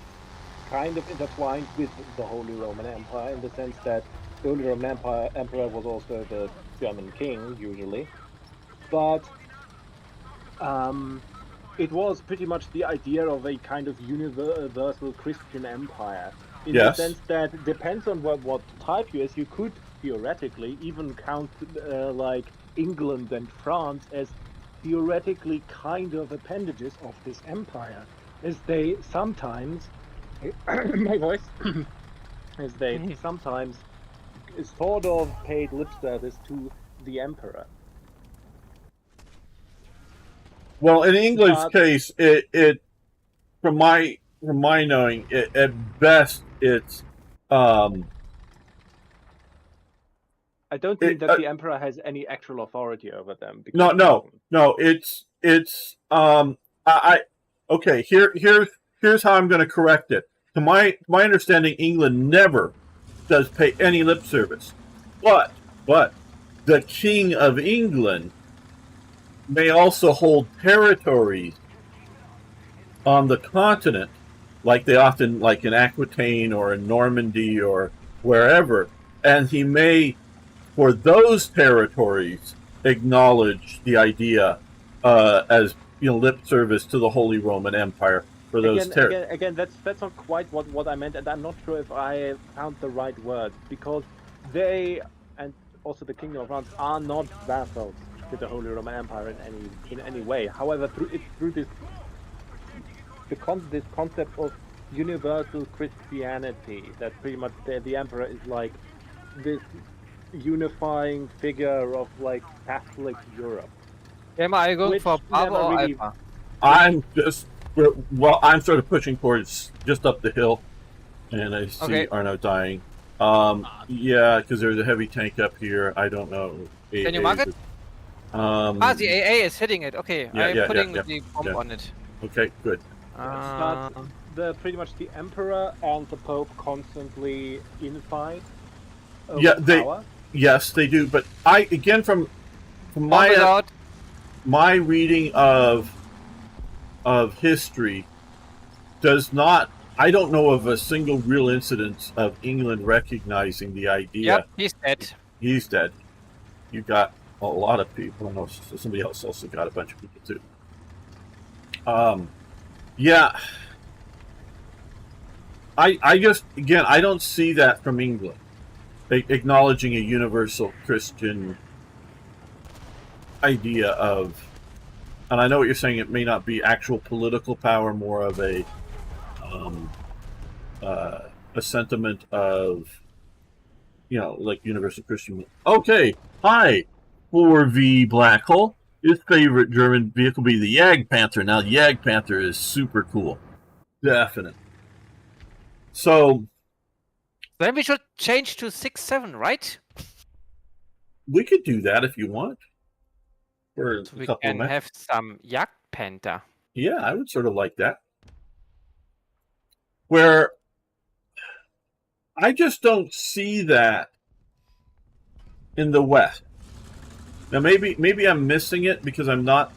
kind of intertwined with the Holy Roman Empire, in the sense that the Holy Roman Emperor was also the German king, usually. But it was pretty much the idea of a kind of universal Christian empire. In Yes. the sense that it depends on what type you is. You could theoretically even count like England and France as theoretically kind of appendages of this empire, as they sometimes my voice as they sometimes sort of paid lip service to the emperor. Well, in England's But- case, it from my knowing, at best it's I don't think It- that the emperor has any actual authority over them. because no he no doesn't. no it's I okay, here's how I'm going to correct it. To my understanding, England never does pay any lip service, but the King of England may also hold territories on the continent, like they often, like in Aquitaine or in Normandy or wherever, and he may, for those territories, acknowledge the idea as lip service to the Holy Roman Empire for those territories. Again, that's not quite what I meant, and I'm not sure if I found the right word, because they and also the Kingdom of France are not vassals to the Holy Roman Empire in any way. However, through this concept of universal Christianity, that pretty much the emperor is like this unifying figure of like Catholic Europe. Are you going Which for Bravo never or really- Alpha? I'm I'm sort of pushing towards just up the hill, and I see Okay. Arno dying. Yeah, because there's a heavy tank up here. I don't know. Can you mark it? The AA is hitting it. Okay, Yeah, I'm yeah, putting yeah, the bomb yeah. on it. Okay, good. Uh, But pretty much the emperor and the pope constantly infight over Yeah, they- power. Yes, they do. But again, from bomb is out. my reading of history does not. I don't know of a single real incident of England recognizing the idea. Yep, he's dead. He's dead. You got a lot of people. I know somebody else also got a bunch of people too. Yeah. I just, again, I don't see that from England, acknowledging a universal Christian idea of, and I know what you're saying, it may not be actual political power, more of a sentiment of, like universal Christian. Okay, hi, 4V Black Hole. His favorite German vehicle be the Jagdpanther. Now, the Jagdpanther is super cool. Definite. So, Then we should change to 6-7, right? we could do that if you want. For a We couple of can minutes. have some Jagdpanther. Yeah, I would sort of like that. Where I just don't see that in the West. Now, maybe I'm missing it because I'm not,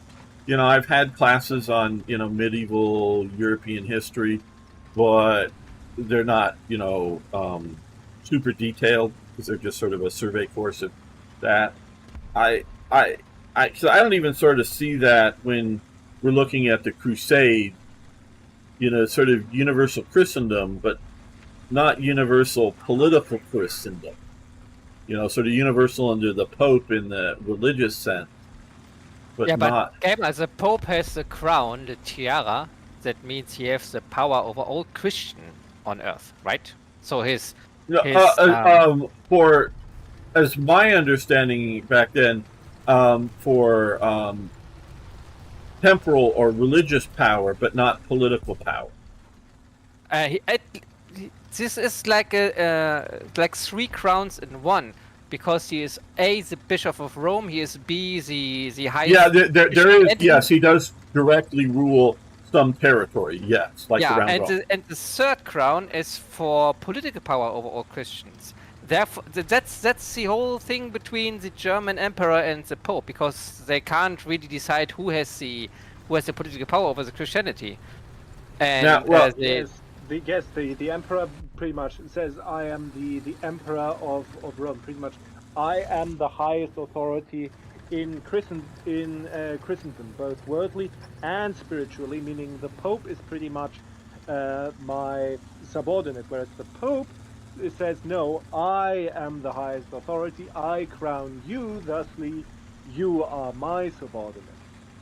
I've had classes on, medieval European history, but they're not, super detailed because they're just sort of a survey course of that. So I don't even sort of see that when we're looking at the Crusade, sort of universal Christendom, but not universal political Christendom. Sort of universal under the Pope in the religious sense, but Yeah, not. but Gamer, the Pope has the crown, the tiara. That means he has the power over all Christian on Earth, right? So his For, as my understanding back then, for temporal or religious power, but not political power. This is like like 3 crowns in one, because he is A, the Bishop of Rome, he is B, the highest. Yeah, there is. and Yes, he does directly rule some territory. Yes, like yeah, around and Rome. the third crown is for political power over all Christians. Therefore, that's the whole thing between the German Emperor and the Pope, because they can't really decide who has the political power over the Christianity. And Now, well, The emperor pretty much says, I am the emperor of Rome. Pretty much, I am the highest authority in Christendom, both worldly and spiritually. Meaning the Pope is pretty much my subordinate, whereas the Pope says, "No, I am the highest authority. I crown you. Thusly, you are my subordinate."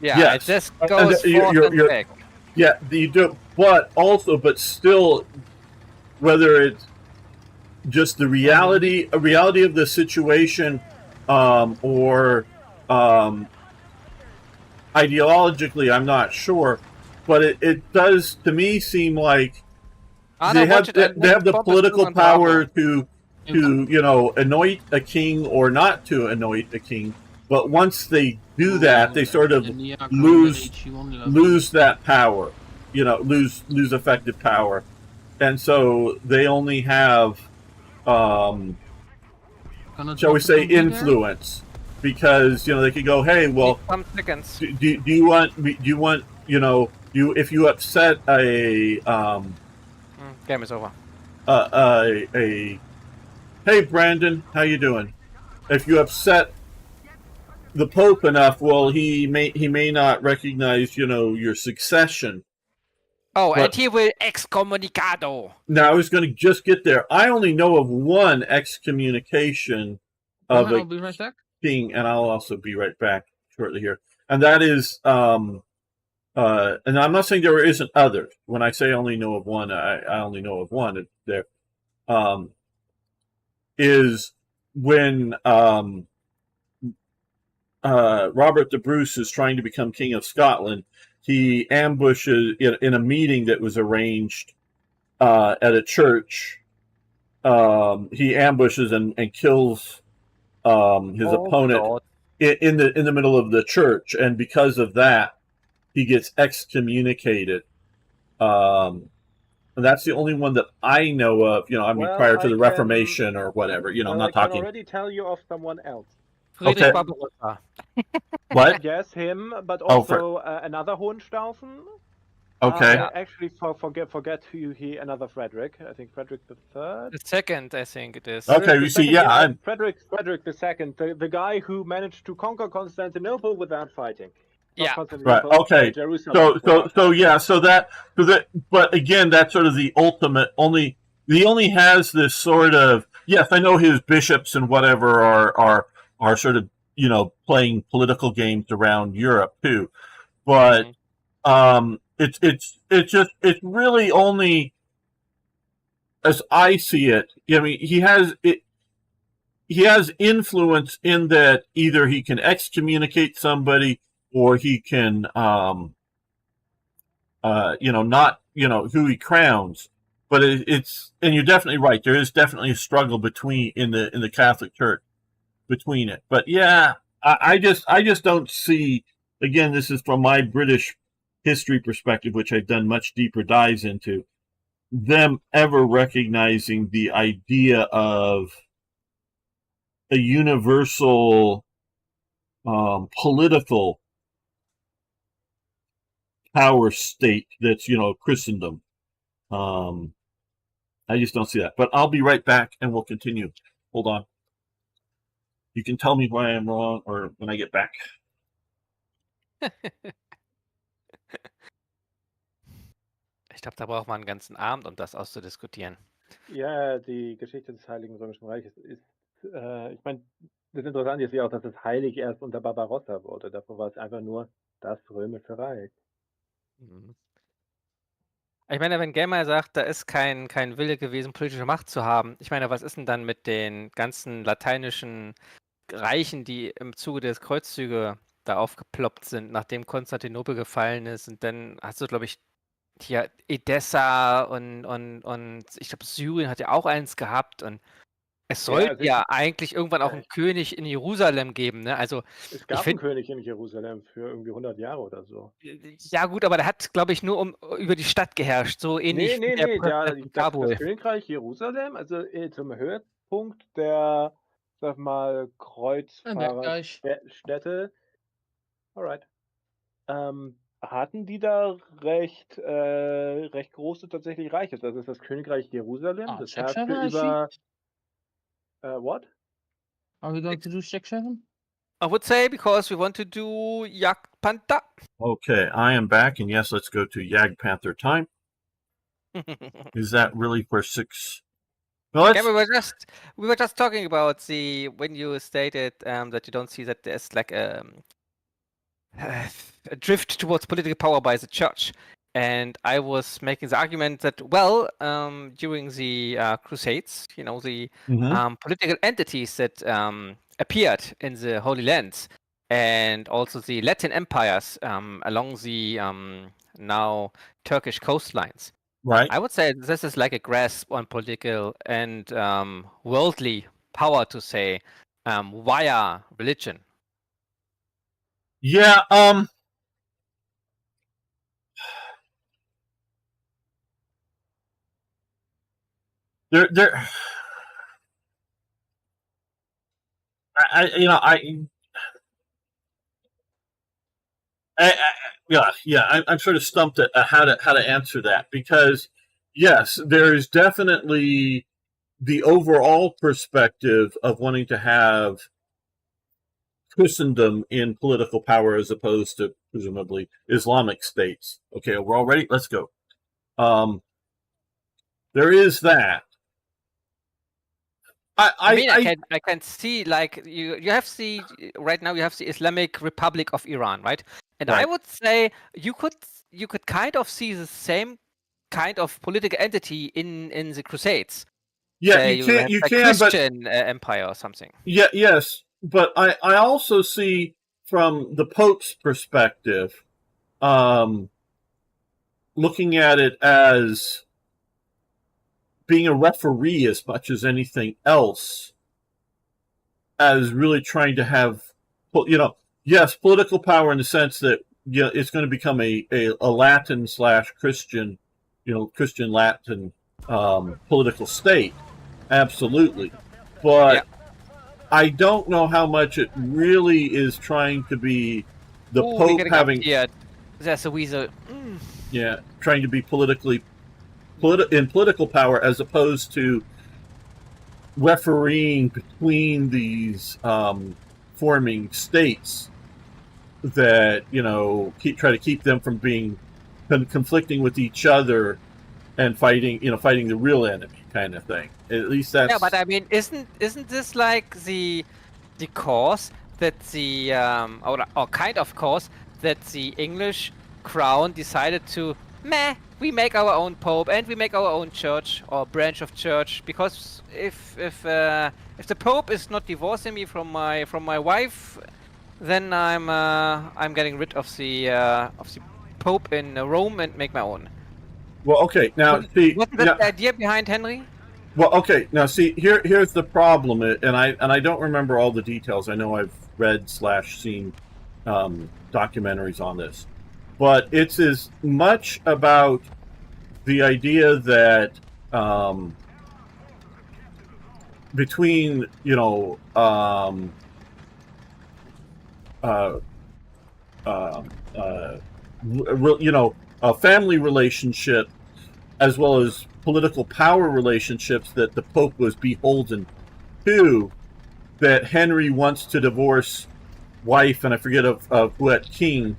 Yeah, Yes. it just And goes forth and back. Yeah, you do, but still, whether it's just the reality of the situation, or ideologically, I'm not sure, but it does to me seem like Anna, watch it. they have the Bob is still political on Bravo. power to anoint a king or not to anoint a king, but once they do that, they sort of lose that power, lose effective power, and so they only have, shall we say, influence, because they could go, hey, well, Some seconds. do you want if you upset a Game is over. Hey Brandon, how you doing? If you upset the Pope enough, well, he may not recognize your succession. Oh, and he will excommunicado. Now I was going to just get there. I only know of one excommunication of I'll be right back. king, and I'll also be right back shortly here. And that is, and I'm not saying there isn't others. When I say I only know of one, I only know of one. There is when Robert the Bruce is trying to become king of Scotland. He ambushes in a meeting that was arranged at a church. He ambushes and kills his opponent in the middle of the church, and because of that, he gets excommunicated. And that's the only one that I know of. Prior to the Reformation or whatever. I'm not talking. I can already tell you of someone else. Friedrich Barbarossa. What? Yes, him, but also another Hohenstaufen. Okay. I actually forget who another Frederick. I think Frederick the Third. The second, I think it is. Okay, you see, yeah, Frederick the Second, the guy who managed to conquer Constantinople without fighting. Yeah. Right. Okay. Jerusalem. But again, that's sort of the ultimate. He only has this sort of. Yes, I know his bishops and whatever are sort of playing political games around Europe too, but it's really only, as I see it. I mean, he has influence in that either he can excommunicate somebody or he can not who he crowns. But it's, and you're definitely right, there is definitely a struggle between in the Catholic Church between it. But yeah, I just don't see, again, this is from my British history perspective, which I've done much deeper dives into, them ever recognizing the idea of a universal political power state that's Christendom. I just don't see that. But I'll be right back, and we'll continue. Hold on. You can tell me why I'm wrong, or when I get back. Ich glaube, da braucht man einen ganzen Abend, um das auszudiskutieren. Ja, die Geschichte des Heiligen Römischen Reiches ist, ich meine, das Interessante ist ja auch, dass es heilig erst unter Barbarossa wurde. Davor war es einfach nur das Römische Reich. Ich meine, wenn Gamer sagt, da ist kein Wille gewesen, politische Macht zu haben, ich meine, was ist denn dann mit den ganzen lateinischen Reichen, die im Zuge der Kreuzzüge da aufgeploppt sind, nachdem Konstantinopel gefallen ist? Und dann hast du, glaube ich, hier Edessa und ich glaube, Syrien hat ja auch eins gehabt. Und es sollte ja eigentlich irgendwann auch einen König in Jerusalem geben, ne? Also es gab einen König in Jerusalem für irgendwie 100 Jahre oder so. Ja gut, aber der hat, glaube ich, nur über die Stadt geherrscht, so ähnlich wie der Präsident in Kabul. Das Königreich Jerusalem, also zum Höhepunkt der, sag mal, Kreuzfahrerstädte, alright, hatten die da recht große tatsächlich Reiche. Das ist das Königreich Jerusalem. Das herrschte über. What? Are we going to do 6-7? I would say because we want to do Jagd Panther. Okay, I am back, and yes, let's go to Yag Panther time. Is that really for 6? No, let's. Yeah, we were just talking about the when you stated that you don't see that there's like a drift towards political power by the church, and I was making the argument that during the Crusades, you know, the Mhm. political entities that appeared in the Holy Lands, and also the Latin empires along the now Turkish coastlines. Right. I would say this is like a grasp on political and worldly power to say via religion. Yeah. There. You know, I'm sort of stumped at how to answer that, because yes, there is definitely the overall perspective of wanting to have Christendom in political power as opposed to presumably Islamic states. Okay, we're all ready. Let's go. There is that. I can see like you have the right now you have the Islamic Republic of Iran, right? And I Right. would say you could kind of see the same kind of political entity in the Crusades. Yeah, Say you can't. have You a can, but Christian empire or something. yeah, yes, but I also see from the Pope's perspective, looking at it as being a referee as much as anything else, as really trying to have, yes, political power in the sense that it's going to become a Latin / Christian, Christian Latin political state, absolutely, but. Yeah. I don't know how much it really is trying to be the Ooh, Pope having, there's a weasel. trying to be in political power, as opposed to refereeing between these forming states that try to keep them from being conflicting with each other and fighting the real enemy, kind of thing. At least that's. Yeah, but I mean, isn't this like the cause that the or kind of cause that the English crown decided to we make our own pope and we make our own church or branch of church, because if the pope is not divorcing me from my wife, then I'm getting rid of the pope in Rome and make my own. Well, okay, now see. Wasn't that the idea behind Henry? Well, okay, now see, here's the problem, and I don't remember all the details. I know I've read / seen documentaries on this, but it's as much about the idea that between a family relationship as well as political power relationships that the Pope was beholden to, that Henry wants to divorce wife, and I forget of what king,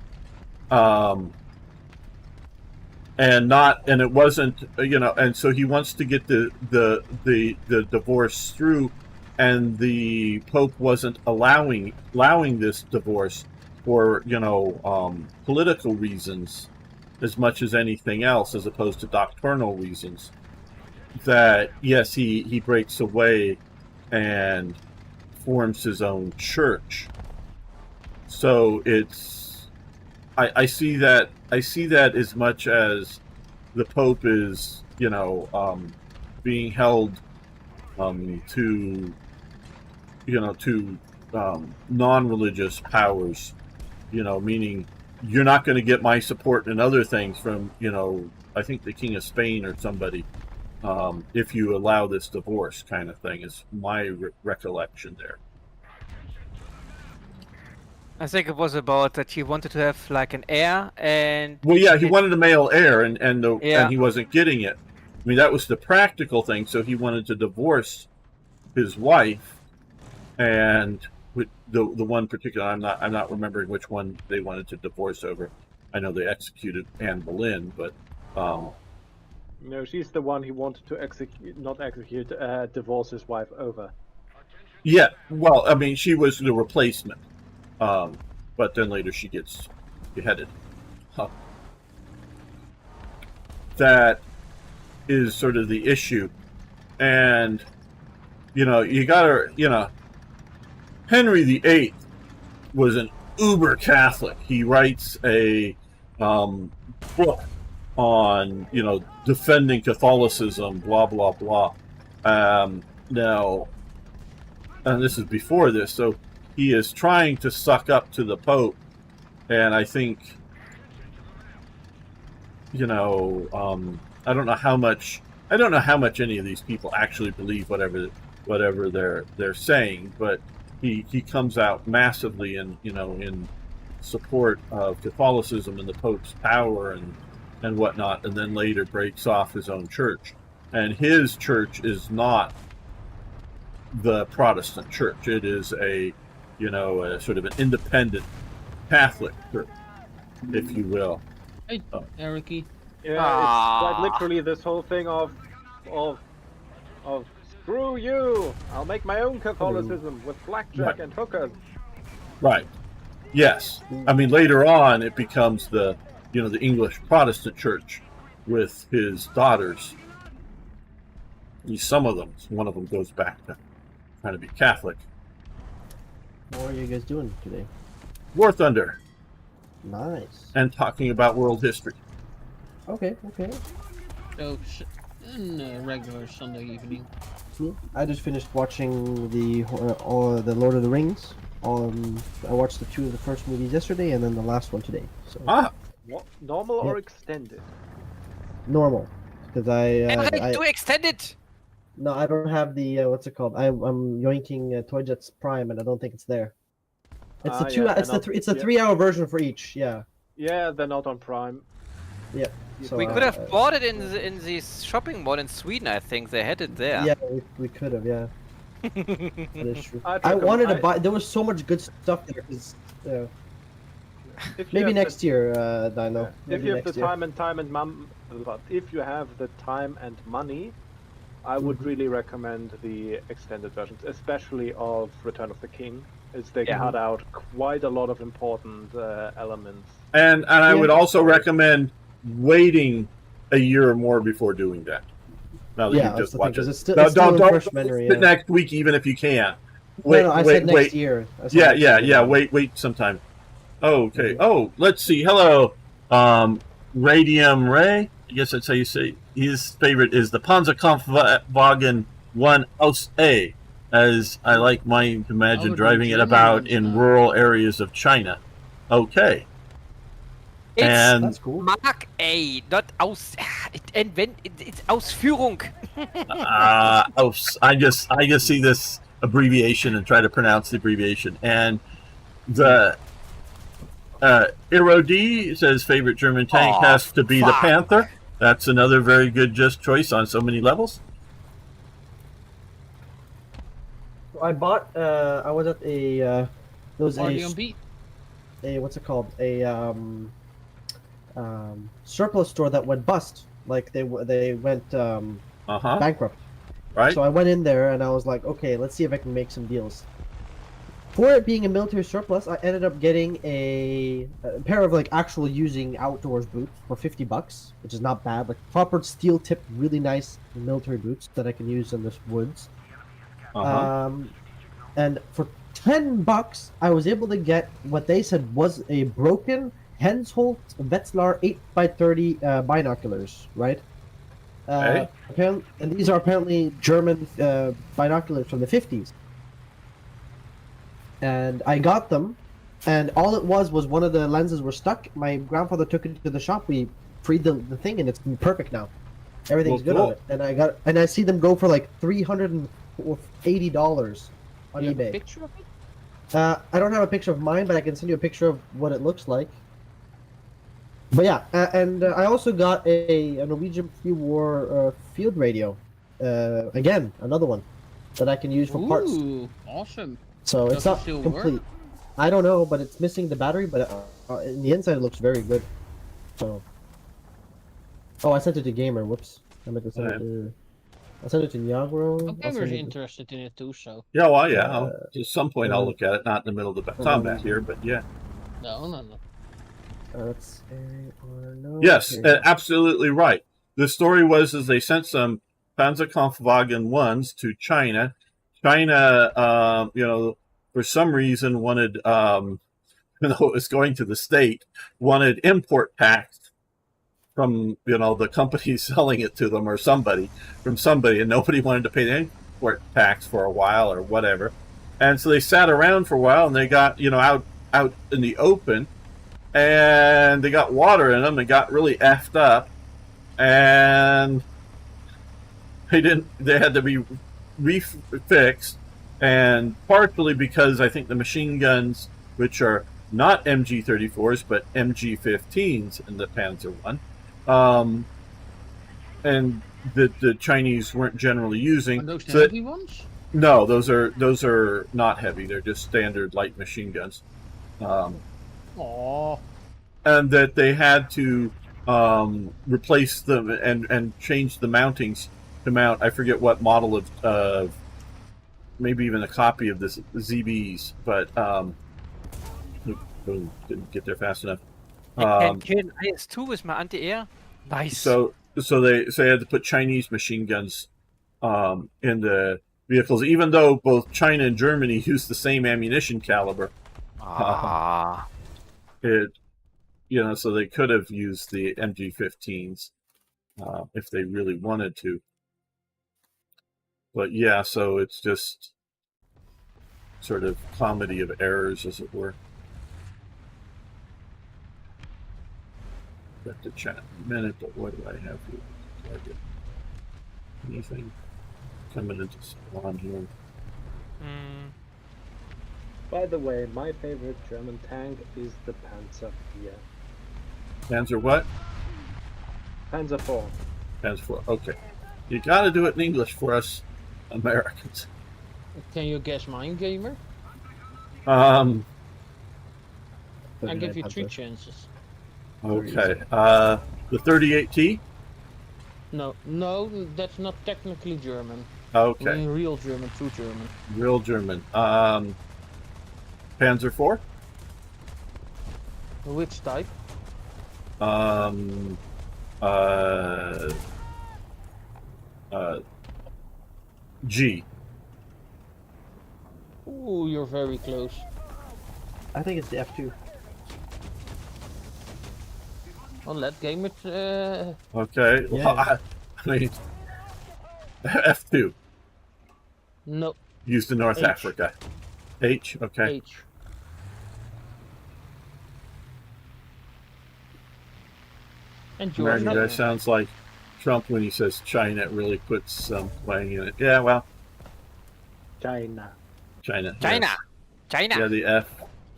and it wasn't, and so he wants to get the divorce through, and the Pope wasn't allowing this divorce for political reasons as much as anything else, as opposed to doctrinal reasons. That yes, he breaks away and forms his own church. So it's I see that as much as the Pope is being held to non-religious powers, meaning you're not going to get my support and other things from, I think the King of Spain or somebody, if you allow this divorce, kind of thing, is my recollection there. I think it was about that he wanted to have like an heir, and well, yeah, he wanted a male heir, and he wasn't getting it. I mean, that was the practical thing. So he wanted to divorce his wife, and with the one particular, I'm not remembering which one they wanted to divorce over. I know they executed Anne Boleyn, but No, she's the one he wanted to divorce his wife over. yeah. Well, I mean, she was the replacement, but then later she gets beheaded. Huh. That is sort of the issue, and you gotta Henry VIII was an uber Catholic. He writes a book on defending Catholicism, blah blah blah. Now, and this is before this, so he is trying to suck up to the Pope, and I think I don't know how much any of these people actually believe whatever they're saying, but he comes out massively in support of Catholicism and the Pope's power and whatnot, and then later breaks off his own church. And his church is not the Protestant church. It is a sort of an independent Catholic church, if you will. Hey, Ericy. Yeah, it's quite literally this whole thing of screw you! I'll make my own Catholicism with blackjack and hookers. Right. Yes. I mean, later on, it becomes the English Protestant Church with his daughters. Some of them. One of them goes back to trying to be Catholic. What are you guys doing today? War Thunder. Nice. And talking about world history. Okay. So, regular Sunday evening. Yeah, I just finished watching the Lord of the Rings. I watched the 2 of the first movies yesterday, and then the last one today. So What, normal or extended? normal, because I do extended. no, I don't have the what's it called? I'm yoinking Toy Jets Prime, and I don't think it's there. It's the two. Yeah, It's a 3-hour version for each. Yeah. Yeah, they're not on Prime. Yeah. So, We could have bought it in the shopping mall in Sweden. I think they had it there. Yeah, we could have. Yeah. That is true. I wanted to buy. There was so much good stuff there. Maybe next year, Dino. If you have the time if you have the time and money, I would really recommend the extended versions, especially of Return of the King, as they cut out quite a lot of important elements. And I would also recommend waiting a year or more before doing that. Now that you've just watched it. It's still in fresh memory. Wait next week, even if you can. I said next year. Wait sometime. Okay. Oh, let's see. Hello, Radium Ray. I guess that's how you say. His favorite is the Panzerkampfwagen 1 Aus A, as I like mine to imagine driving it about in rural areas of China. Okay. It's cool. Mark A, not Aus. It's Ausführung. I just see this abbreviation and try to pronounce the abbreviation. And the Irodi says favorite German tank has to be the Panther. That's another very good choice on so many levels. I bought. I was at a. There was RDMB. a what's it called? A surplus store that went bust. Like they went bankrupt. Right. So I went in there and I was like, okay, let's see if I can make some deals. For it being a military surplus, I ended up getting a pair of actual using outdoors boots for $50, which is not bad. Like proper steel tipped, really nice military boots that I can use in the woods. And for $10, I was able to get what they said was a broken Hensoldt Wetzlar 8x30 binoculars, right? Okay. And these are apparently German binoculars from the 50s. And I got them, and all it was one of the lenses were stuck. My grandfather took it to the shop. We freed the thing, and it's perfect now. Everything's good on it. And I see them go for like $380 on You have eBay. a picture of it? I don't have a picture of mine, but I can send you a picture of what it looks like. But yeah, and I also got a Norwegian pre-war field radio. Again, another one that I can use for parts. Ooh, awesome. So Does it's it not still complete. work? I don't know, but it's missing the battery. But in the inside, it looks very good. So. Oh, I sent it to Gamer. Whoops. I meant to send it to. I sent it to Nyagro. I'm I'll send it to- interested in it too, so. Yeah, well, yeah. At some point, I'll uh, look at it. Not in the middle of the combat here, but yeah. No. Let's say or no. Yes, Here you go. absolutely right. The story was they sent some Panzerkampfwagen 1s to China. China, for some reason wanted, even though it was going to the state, wanted import tax from, the company selling it to them or somebody, and nobody wanted to pay the import tax for a while or whatever. And so they sat around for a while and they got, out in the open, and they got water in them and got really effed up, and they had to be refixed, and partially because I think the machine guns, which are not MG34s but MG15s in the Panzer One, and the Chinese weren't generally using. Are those the So heavy ones? no, those are not heavy. They're just standard light machine guns. Aww. And that they had to replace them and change the mountings to mount. I forget what model of maybe even a copy of this ZBs, but didn't get there fast enough. I can kill IS-2 with my anti-air. Nice. So they had to put Chinese machine guns in the vehicles, even though both China and Germany use the same ammunition caliber. So they could have used the MG15s if they really wanted to. But yeah, so it's just sort of comedy of errors, as it were. Got to chat in a minute, but what do I have here? Do I get anything coming into spawn here? By the way, my favorite German tank is the Panzer IV. Panzer what? Panzer IV. Panzer 4. Okay. You got to do it in English for us Americans. Can you guess mine, Gamer? I I give you 3 chances. Okay. The 38T? No, that's not technically German. Okay. I mean real German, true German. Real German. Panzer 4? Which type? G. Ooh, you're very close. I think it's the F2. Well, let Gamer. Okay. Yeah. Well, I mean, F2. No, Used in North H. Africa. H? Okay. H. And yours? American guy sounds like Trump when he says China. It really puts some twang in it. Yeah, well, China. China. China. Yes. China. Yeah, the F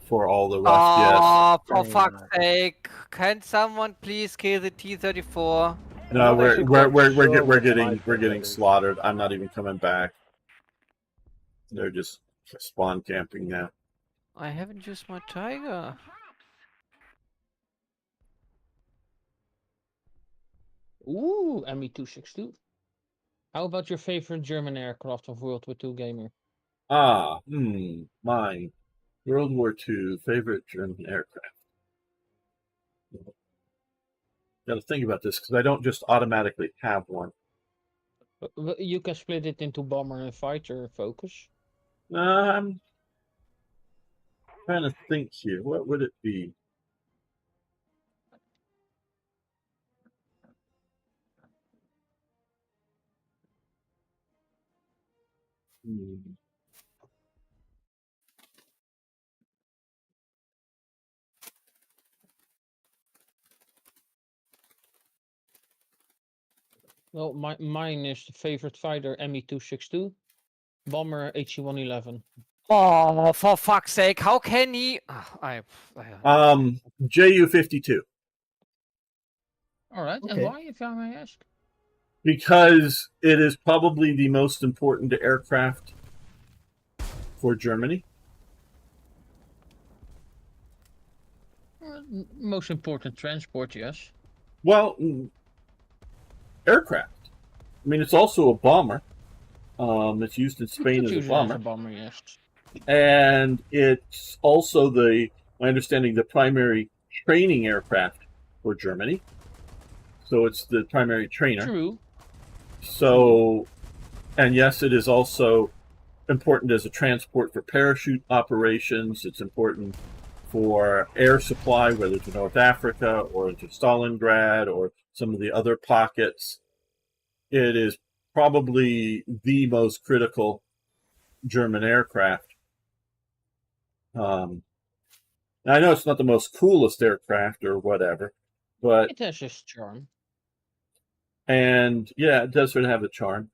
for all the rest, Oh, for China. fuck's sake! Can someone please kill the T-34? yes. No, Well, actually, we're sure getting what my favorite slaughtered. I'm not even coming back. They're just spawn camping now. I haven't used my Tiger. Ooh, ME262. How about your favorite German aircraft of World War II, Gamer? Mine. World War II favorite German aircraft. Got to think about this because I don't just automatically have one. You can split it into bomber and fighter focus. I'm trying to think here. What would it be? Well, mine is the favorite fighter ME262, bomber HE-111. Oh, for fuck's sake! How can he? Ju-52. All right, and Okay. why, if I may ask? Because it is probably the most important aircraft for Germany. Most important transport, yes. Well, aircraft. I mean, it's also a bomber. It's used in You Spain could as a use it as bomber, a bomber, yes. and it's also my understanding, the primary training aircraft for Germany. So it's the primary trainer. True. So, and yes, it is also important as a transport for parachute operations. It's important for air supply, whether to North Africa or to Stalingrad or some of the other pockets. It is probably the most critical German aircraft. I know it's not the most coolest aircraft or whatever, but It has its charm. and yeah, it does sort of have a charm.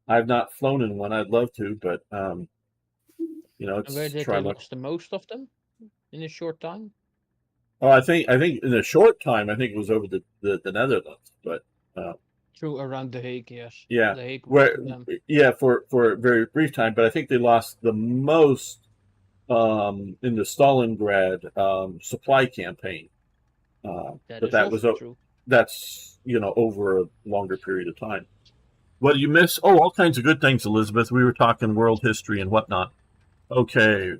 I've not flown in one. I'd love to, but you know, And where it's did they charm. lost the most of them? In a short time? Oh, I think in a short time, I think it was over the Netherlands, but True, around The Hague, yes. yeah, The Hague where was them. yeah, for a very brief time, but I think they lost the most in the Stalingrad supply campaign. That But is that was also true. that's over a longer period of time. What do you miss? Oh, all kinds of good things, Elizabeth. We were talking world history and whatnot. Okay,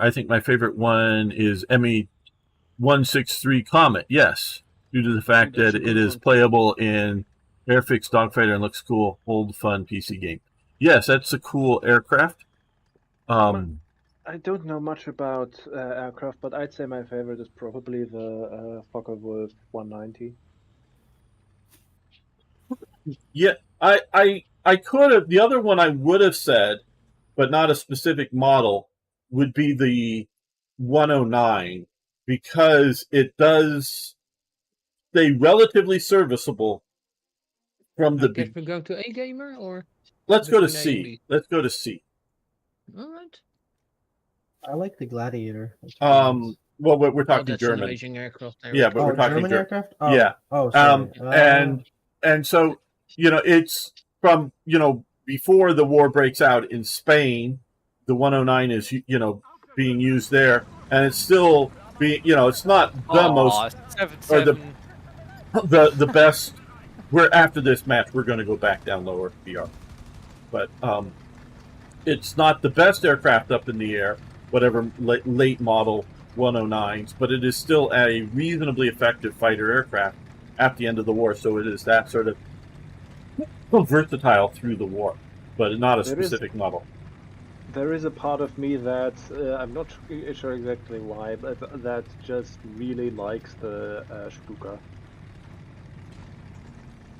I think my favorite one is ME-163 Comet. Yes, due to the fact that's that a it good is one. playable in Airfix Dogfighter and looks cool. Old fun PC game. Yes, that's a cool aircraft. I don't know much about aircraft, but I'd say my favorite is probably the Focke-Wulf 190. Yeah, I could have. The other one I would have said, but not a specific model, would be the 109 because it does stay relatively serviceable from I the guess we're going to A gamer or Let's go to between A and C. B? Let's go to C. Alright. I like the Gladiator. That's pretty nice. Well, we're Oh, talking that's German. an amazing aircraft. Yeah, but Oh, we're talking German aircraft? Oh, Yeah. Oh, sorry. And so it's from before the war breaks out in Spain, the 109 is being used there, and it's still being it's not the most or 7-7. the best. We're after this match, we're going to go back down lower PR, but it's not the best aircraft up in the air, whatever late model 109s, but it is still a reasonably effective fighter aircraft at the end of the war. So it is that sort of versatile through the war, but not a specific model. There is a part of me that I'm not sure exactly why, but that just really likes the Stuka.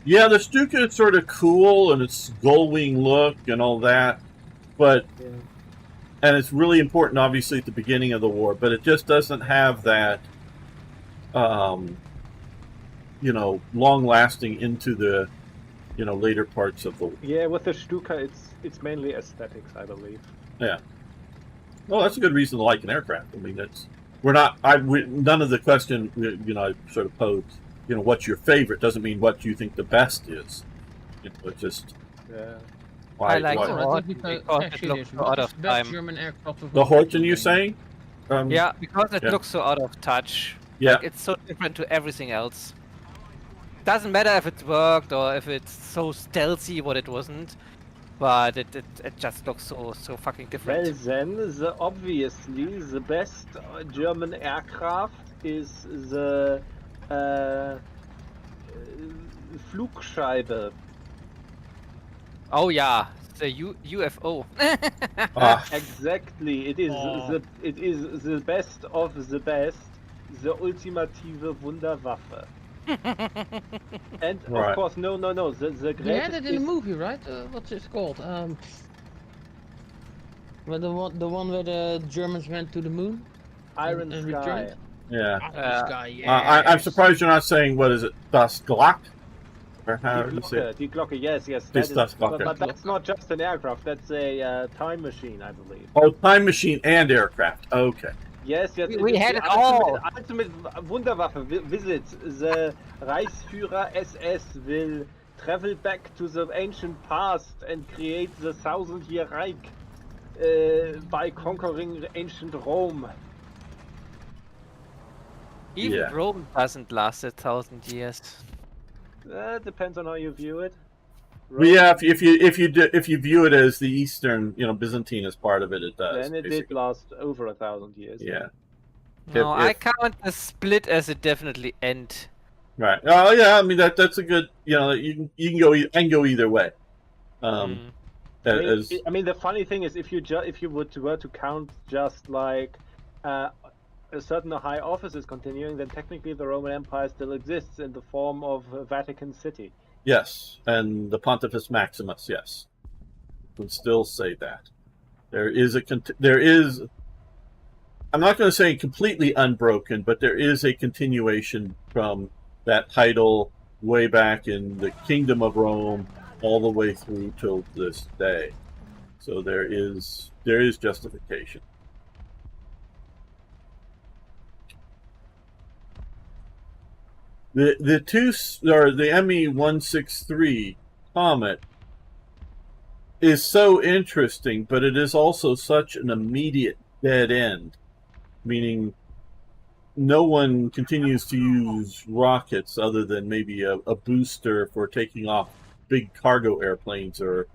Yeah, the Stuka is sort of cool and its gull-wing look and all that, but and it's really important, obviously, at the beginning of the war. But it just doesn't have that, long-lasting into the, later parts of the war. Yeah, with the Stuka, it's mainly aesthetics, I believe. Yeah. Well, that's a good reason to like an aircraft. I mean, none of the question, I sort of posed, what's your favorite doesn't mean what you think the best is. It's just I like why. the Horten because it looks so out of time. German aircraft with The Horten, you saying? Yeah, because it yeah. looks so out of touch. Yeah. Like, it's so different to everything else. Doesn't matter if it worked or if it's so stealthy what it wasn't, but it just looks so fucking different. Well then, obviously the best German aircraft is the Flugscheibe. Oh yeah, the UFO. Exactly, it is the best of the best, the ultimative Wunderwaffe. And Right. of course, no, the You greatest had it in the movie, right? What's it called? Well, the one where the Germans went to the moon. Iron and Sky. returned? Yeah. Iron Sky, yeah. I'm surprised you're not saying, what is it, Das Glock? Or how Die do you say it? Glocke, yes. Das But Glocke. that's not just an aircraft, that's a time machine, I believe. Oh, time machine and aircraft. Okay. Yes, We had it all. Ultimate Wunderwaffe visits. The Reichsführer SS will travel back to the ancient past and create the 1000-year Reich by conquering ancient Rome. Even Yeah. Rome doesn't last 1,000 years. Depends on how you view it. But yeah, if you view it as the Eastern, Byzantine as part of it, it does. Then it did basically. last over 1,000 years. Yeah. No, I if- count the split as a definitely end. Right. Oh yeah. I mean that's a good. You can go either way. Mm. I mean, the funny thing is, if you were to count just like a certain high offices continuing, then technically the Roman Empire still exists in the form of Vatican City. Yes, and the Pontifex Maximus. Yes, you can still say that. There is. I'm not going to say completely unbroken, but there is a continuation from that title way back in the Kingdom of Rome all the way through till this day. So there is justification. The ME-163 Comet is so interesting, but it is also such an immediate dead end, meaning no one continues to use rockets other than maybe a booster for taking off big cargo airplanes or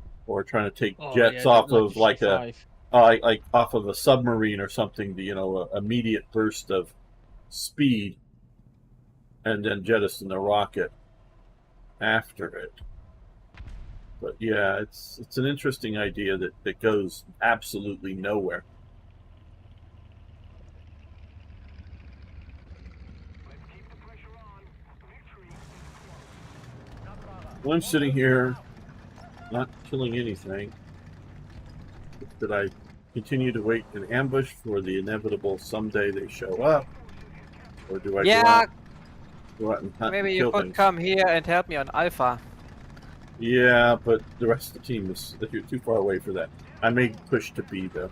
trying to take jets off of like off of a submarine or something, a immediate burst of speed, and then jettison a rocket after it. But yeah, it's an interesting idea that goes absolutely nowhere. Well, I'm sitting here not killing anything. Did I continue to wait in ambush for the inevitable someday they show up? Or do I go out and hunt Maybe and you kill could things? come here and help me on Alpha. Yeah, but the rest of the team is too far away for that. I may push to B though.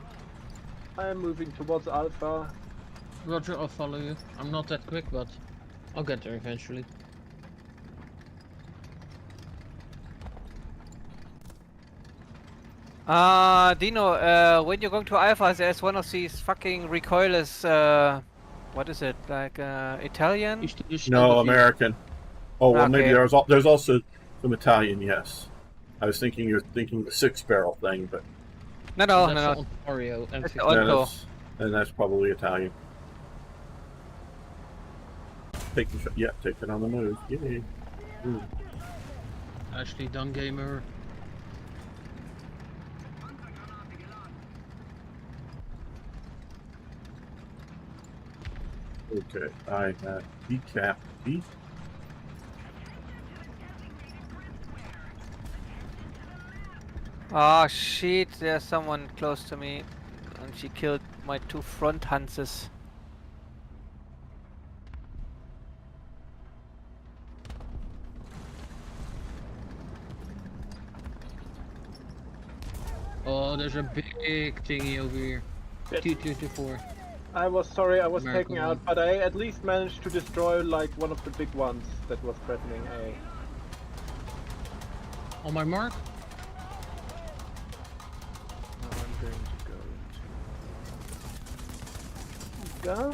I am moving towards Alpha. Roger, I'll follow you. I'm not that quick, but I'll get there eventually. Dino, when you're going to Alpha, there's one of these fucking recoilless, what is it, like, Italian? No, American. Oh, well, maybe Okay. there's also some Italian, yes. I was thinking you're thinking the 6-barrel thing, but No, That's no. the Ontario That's the M50. then Otto. that's probably Italian. Take it on the move. Yay. Ooh. Ashley Dunn Gamer. Okay, I have decap B. Oh shit, there's someone close to me. And she killed my 2 front Hanses. Oh, there's a big thingy over here. Yes. 2224. I was sorry, I was American taken out, one. but I at least managed to destroy like one of the big ones that was threatening A. On my mark? Now I'm going to go.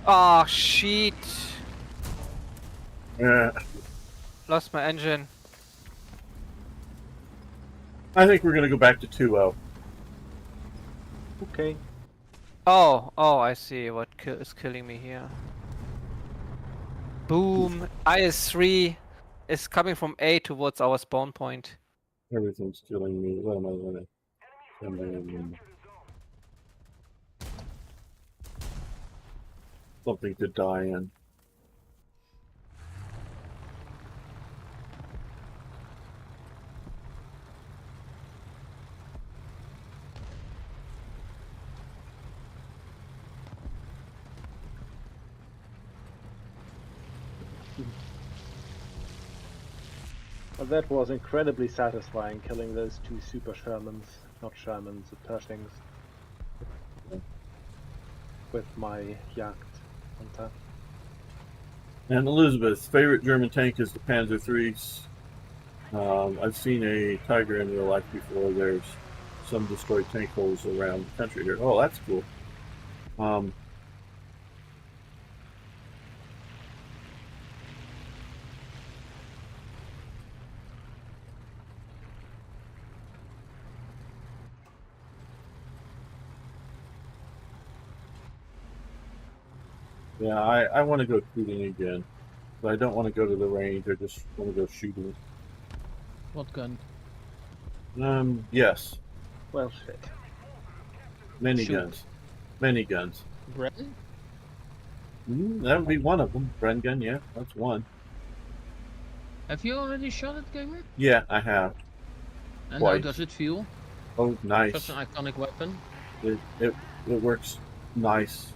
Oh shit! Yeah. Lost my engine. I think we're gonna go back to 2-0. Okay. Oh, I see what is killing me here. Boom! IS-3 is coming from A towards our spawn point. Everything's killing me. What am I gonna? Something to die in. Well, that was incredibly satisfying, killing those 2 super Shermans, not Shermans, Pershings, with my Jagd hunter. And Elizabeth's favorite German tank is the Panzer IIIs. I've seen a Tiger in real life before. There's some destroyed tank holes around the country here. Oh, that's cool. Yeah, I want to go shooting again. But I don't want to go to the range. I just want to go shooting. What gun? Yes. Well, shit. Many Shoot. guns. Many guns. Bren? That would be one of them. Bren gun, yeah, that's one. Have you already shot it, gamer? Yeah, I have. And Twice. how does it feel? Oh, nice. Such an iconic weapon. It works nice.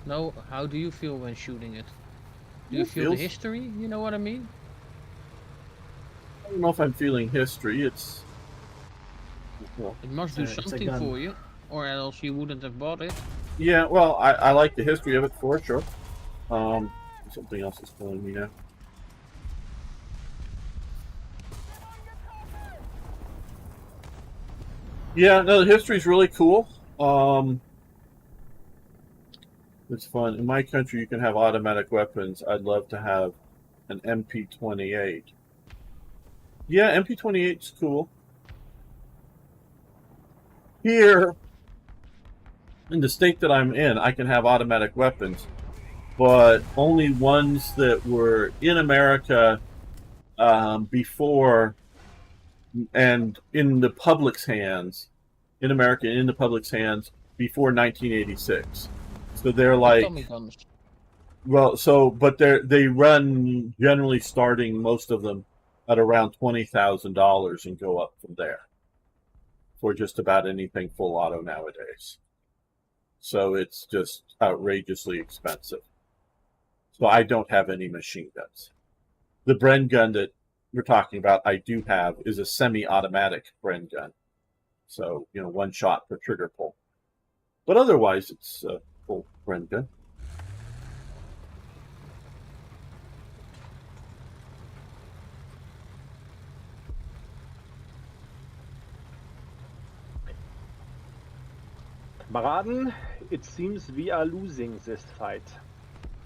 No, how do you feel when shooting it? Do you It feel the feels- history? You know what I mean? I don't know if I'm feeling history. It's well, It must do It's a something gun. for you, or else you wouldn't have bought it. yeah. Well, I like the history of it for sure. Something else is calling me now. Yeah, no, the history's really cool. It's fun. In my country, you can have automatic weapons. I'd love to have an MP28. Yeah, MP28's cool. Here, in the state that I'm in, I can have automatic weapons, but only ones that were in America before and in the public's hands, in America, in the public's hands before 1986. So they're like, Tommy guns. well, so but they run generally starting most of them at around $20,000 and go up from there for just about anything full auto nowadays. So it's just outrageously expensive. So I don't have any machine guns. The Bren gun that we're talking about, I do have, is a semi-automatic Bren gun. So, one shot per trigger pull. But otherwise, it's a full Bren gun. Kameraden, it seems we are losing this fight.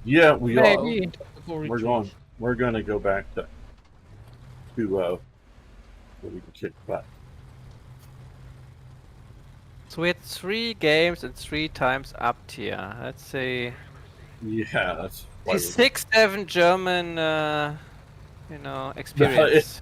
Yeah, we are. Maybe. We're going to go back to where we can kick butt. So we had 3 games and 3 times up tier. Let's say Yeah, that's why the 6-7 German, experience.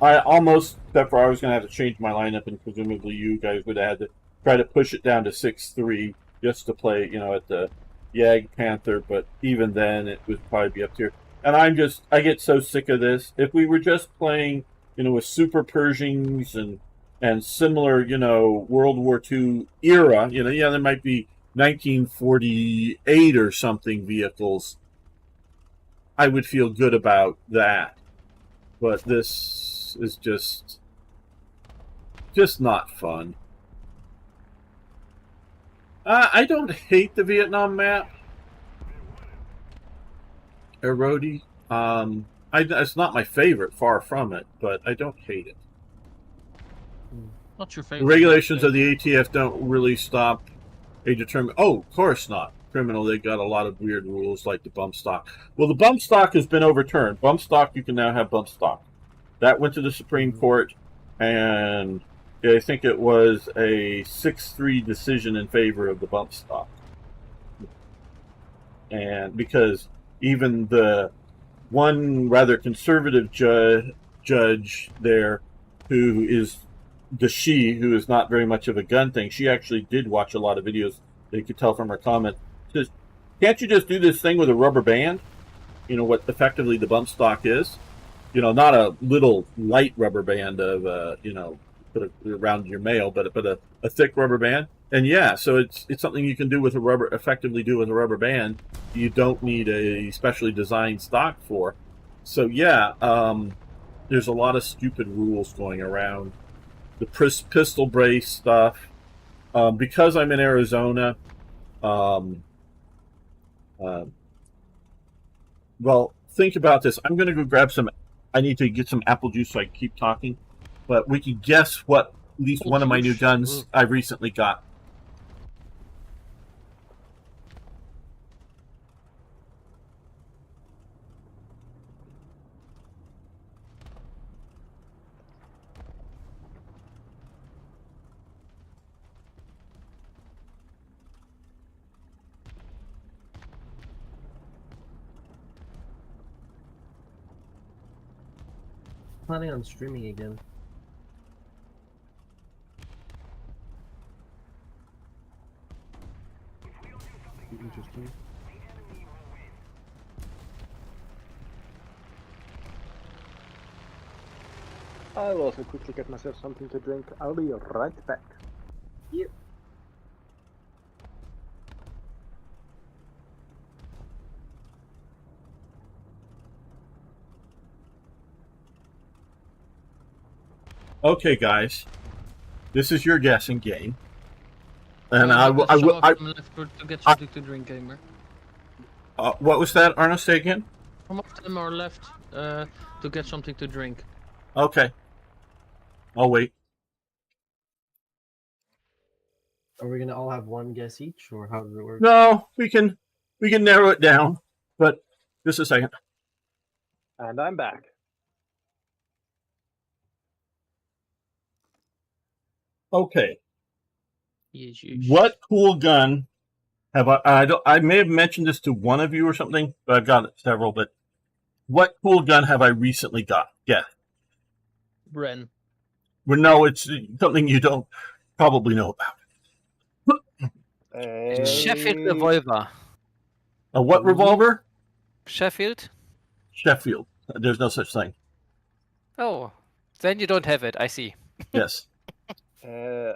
I almost, except for I was going to have to change my lineup, and presumably you guys would have had to try to push it down to 6-3 just to play, at the Yag Panther, but even then it would probably be up here. And I get so sick of this. If we were just playing, with Super Pershings and similar, World War II era, there might be 1948 or something vehicles, I would feel good about that. But this is just not fun. I don't hate the Vietnam map, Erodi. It's not my favorite, far from it, but I don't hate it. Not your The favorite. regulations of the ATF don't really stop a determined. Oh, of course not. Criminal, they got a lot of weird rules like the bump stock. Well, the bump stock has been overturned. Bump stock, you can now have bump stock. That went to the Supreme Court, and I think it was a 6-3 decision in favor of the bump stock. And because even the one rather conservative judge there, who is who is not very much of a gun thing, she actually did watch a lot of videos. You could tell from her comment. Says, can't you just do this thing with a rubber band? What effectively the bump stock is. Not a little light rubber band of, put it around your mail, but a thick rubber band. And yeah, so it's something you can do with effectively do with a rubber band. You don't need a specially designed stock for. So yeah, there's a lot of stupid rules going around. The pistol brace stuff. Because I'm in Arizona, well, think about this. I'm going to go grab some. I need to get some apple juice so I can keep talking. But we can guess what at least one of my new guns I recently got. planning on streaming again? Interesting. I'll also quickly get myself something to drink. I'll be right back. Yep. Okay, guys, this is your guessing game, and Well, I there's will. some of them left to get something to drink, gamer. What was that, Arno? Say again. Some of them are left to get something to drink. Okay, I'll wait. Are we gonna all have one guess each, or how does it work? No, we can narrow it down, but just a second. And I'm back. Okay, Yes, yes. what cool gun have I may have mentioned this to one of you or something, but I've got several. But what cool gun have I recently got? Yeah. Bren. Well, no, it's something you don't probably know about. Sheffield revolver. A what revolver? Sheffield? Sheffield. There's no such thing. Oh, then you don't have it. I see. Yes. A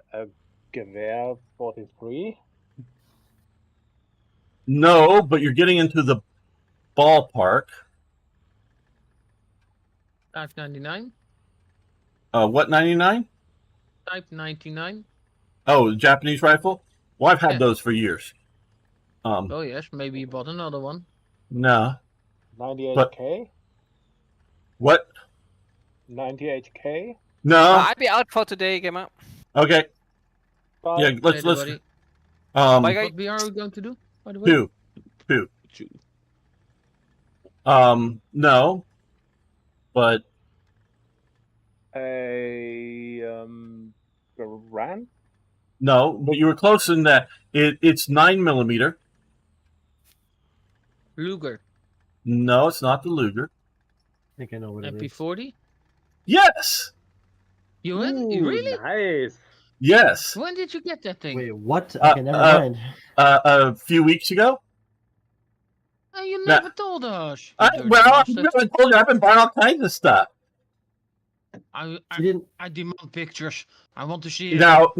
Gewehr 43. No, but you're getting into the ballpark. 599. What 99? Type 99. Oh, the Japanese rifle. Well, I've had Yeah. those for years. Oh yes, maybe you bought another one. No. 98k. What? 98k. No. I'll be out for today, gamer. Okay. Bye. Yeah. Let's. Everybody. Bye, Um. guys. What VR are we going to do, by the way? Two. Two. No. But A Garand. no. But you were close in that. It's 9mm. Luger. No, it's not the Luger. I think I know what it is. MP40. Yes. You win? Ooh, You really? Nice. Yes. When did you get that thing? Wait, what? Okay, never mind. A few weeks ago. Oh, you Nah. never told us. I you dirty bastard. told you I've been buying all kinds of stuff. I You didn't. demand pictures. I want to see it. Now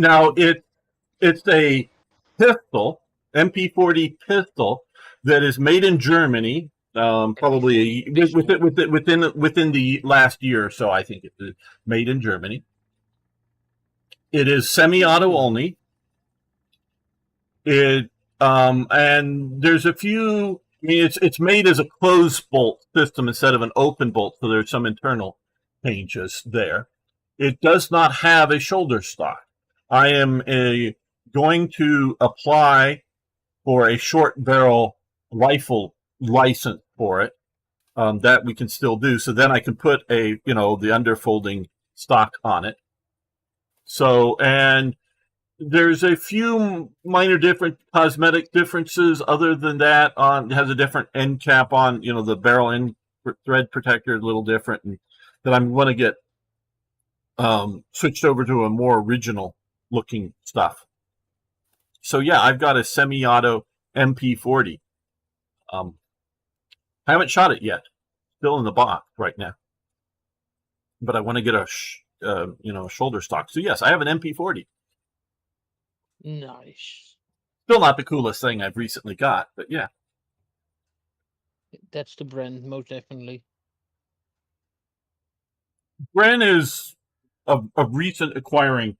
it's a pistol, MP40 pistol that is made in Germany. Probably within the last year or so. I think it's made in Germany. It is semi-auto only. And there's a few. I mean, it's made as a closed bolt system instead of an open bolt, so there's some internal changes there. It does not have a shoulder stock. I am going to apply for a short barrel rifle license for it. That we can still do. So then I can put the underfolding stock on it. So, and there's a few minor different cosmetic differences. Other than that, it has a different end cap on, the barrel end thread protector, a little different, and that I'm going to get switched over to a more original looking stuff. So yeah, I've got a semi-auto MP40. I haven't shot it yet. Still in the box right now. But I want to get a shoulder stock. So yes, I have an MP40. Nice. Still not the coolest thing I've recently got, but yeah. That's the brand, most definitely. Bren is a recent acquiring,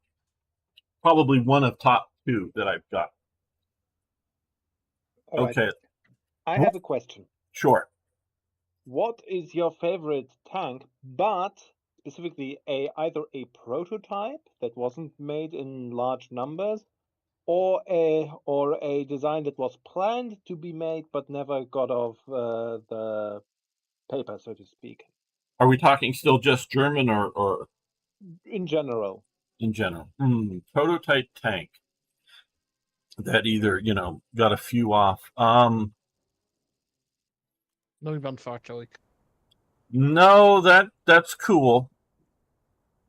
probably one of top two that I've got. All right. Okay, I have a question. sure. What is your favorite tank, but specifically either a prototype that wasn't made in large numbers, or a design that was planned to be made but never got off the paper, so to speak? Are we talking still just German or In general. in general? Prototype tank that either, got a few off. Nooit van het vaartuig. No, that's cool.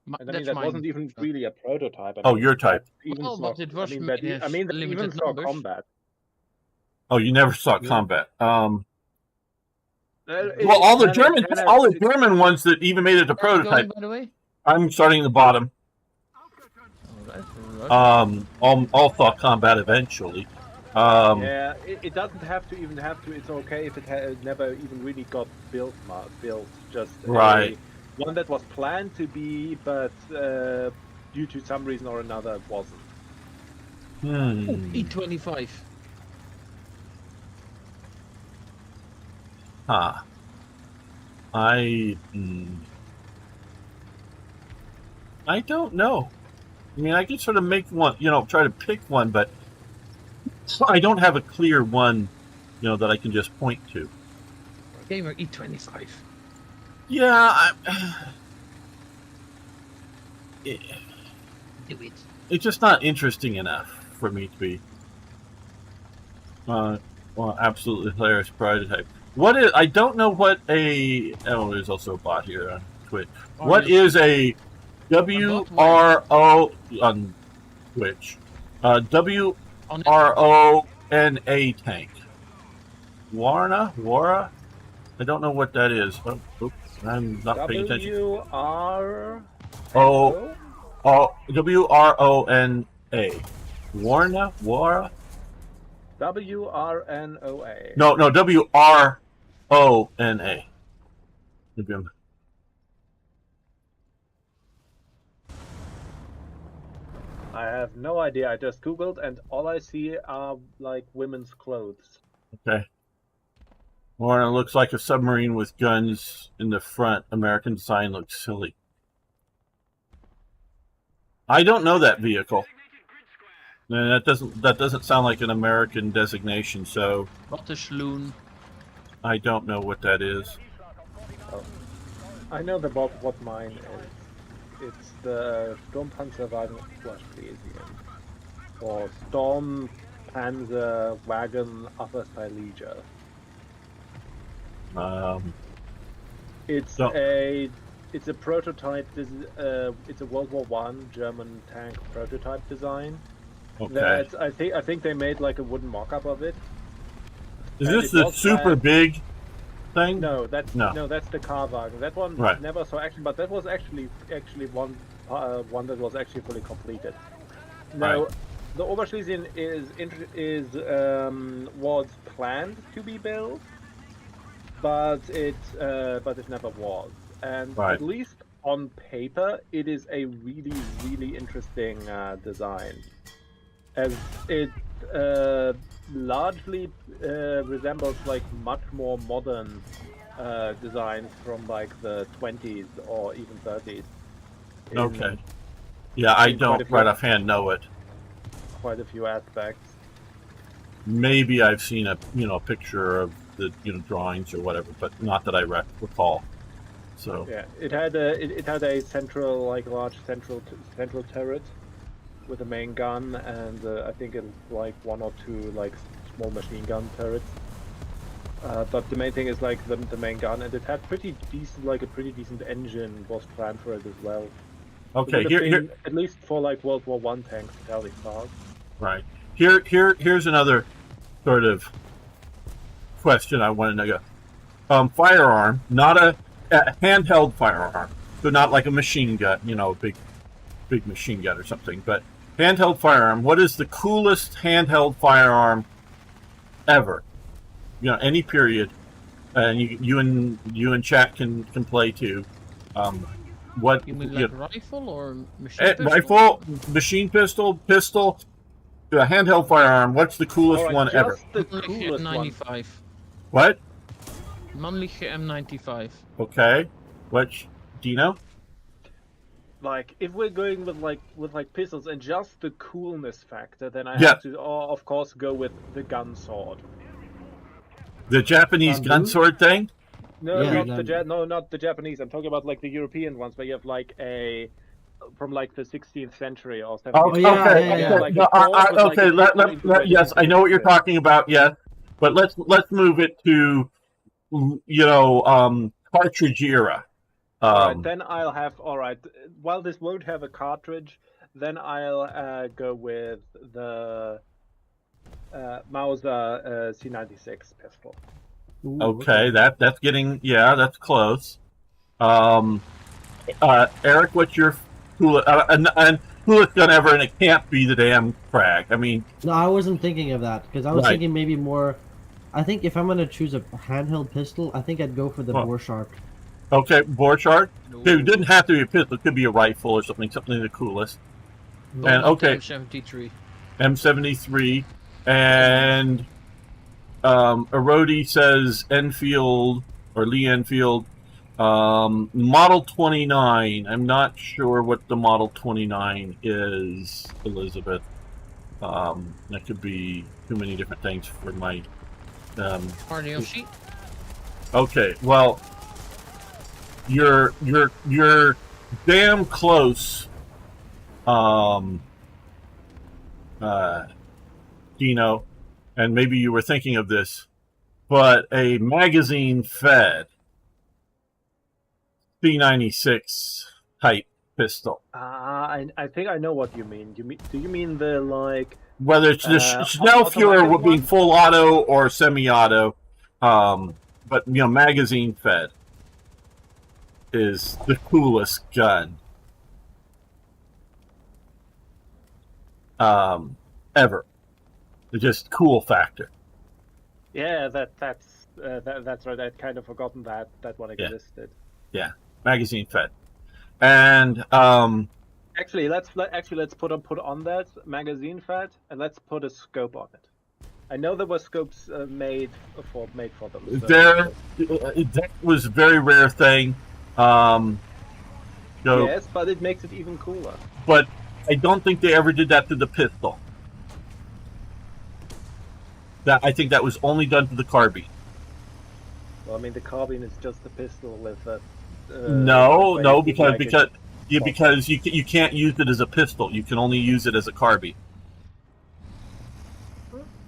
And I mean, That's that mine. wasn't even really a prototype. I Oh, mean, your type. that even Well, saw, but it was I mean, that, made I mean, as that even limited saw numbers. combat. Oh, you never saw Yeah. combat. Well, Well, all the it German ones that even made it a Where are you going, prototype. by the way? I'm starting at the bottom. Alright. All saw combat eventually. yeah, it doesn't have to even have to. It's okay if it never even really got built. Just Right. one that was planned to be, but due to some reason or another, wasn't. E25. Huh. I don't know. I mean, I can sort of make one, try to pick one, but I don't have a clear one, that I can just point to. Gamer E25. Yeah, Do it. it's just not interesting enough for me to be absolutely hilarious prototype. What is? I don't know what a. Oh, there's also a bot here on Twitch. What is a WRO on Twitch? WRONA tank. Wara? I don't know what that is. Oh, oops, I'm not paying attention. WRONA. Warna? Wara? WRNOA. No, WRONA. Maybe I'm... I have no idea. I just googled, and all I see are like women's clothes. Okay. Warna looks like a submarine with guns in the front. American design looks silly. I don't know that vehicle. And that doesn't sound like an American designation, so What a saloon. I don't know what that is. Oh. I know what mine is. It's the Sturmpanzerwagen Flashbläschen. Or Sturmpanzerwagen Upper Silesia. It's a prototype. It's a World War One German tank prototype design. Okay. I think they made like a wooden mock-up of it. Is this the super big thing? No, that's the Carwagen. That one never saw action, but that was actually one that was actually fully completed. Now, the Oberschlesien was planned to be built, but it never was. And at least on paper, it is a really, really interesting design, as it largely resembles like much more modern designs from like the 20s or even 30s. Okay. Yeah, I don't right offhand know it. Quite a few aspects. Maybe I've seen a picture of the drawings or whatever, but not that I recall. So yeah, it had a central large central turret with a main gun, and I think it like one or two like small machine gun turrets. But the main thing is like the main gun, and it had a pretty decent engine was planned for it as well. Okay, here at least for like World War One tanks fairly fast. Right. Here's another sort of question I want to know. Firearm, not a handheld firearm, so not like a machine gun, a big machine gun or something, but handheld firearm. What is the coolest handheld firearm ever? Any period, and you and chat can play too. What you mean like rifle or machine pistol? Rifle, machine pistol, a handheld firearm. What's the coolest one ever? The coolest M95. one. What? Mannliche M95. Okay. Which do you know? Like, if we're going with pistols and just the coolness factor, then I have to, of course, go with the gun sword. The Japanese gun sword thing? No, not the Japanese. I'm talking about like the European ones, where you have like from like the 16th century or 17th. Yes, I know what you're talking about. Yes, but let's move it to cartridge era. All right, then I'll have. All right, while this won't have a cartridge, then I'll go with the Mauser C96 pistol. Ooh, Okay, that's getting that's close. Eric, what's your coolest? And coolest gun ever, and it can't be the damn Krag. I mean, No, I wasn't thinking of that because I was Right. thinking maybe more. I think if I'm gonna choose a handheld pistol, I think I'd go for the Well, Borshark. okay, Borchardt. No. It didn't have to be a pistol; it could be a rifle or something the coolest. Go And with okay, M73. M73, and Erodi says Enfield or Lee Enfield. Model 29. I'm not sure what the Model 29 is, Elizabeth. That could be too many different things for my. RDLC. Okay, well, you're damn close. Dino, and maybe you were thinking of this, but a magazine fed P96 type pistol. I think I know what you mean. Do you mean the like? Whether it's the Schnellfuhrer automatic being one? full auto or semi-auto, but magazine fed is the coolest gun ever. It's just cool factor. Yeah, that's right. I'd kind of forgotten that one Yeah. existed. Magazine fed, and Actually, let's put on that magazine fed, and let's put a scope on it. I know there were scopes made for them. So that was a very rare thing. So, yes, but it makes it even cooler. but I don't think they ever did that to the pistol. I think that was only done to the carbine. Well, I mean, the carbine is just a pistol with a. No, because like because you can't use it as a pistol. You can only use it as a carbine.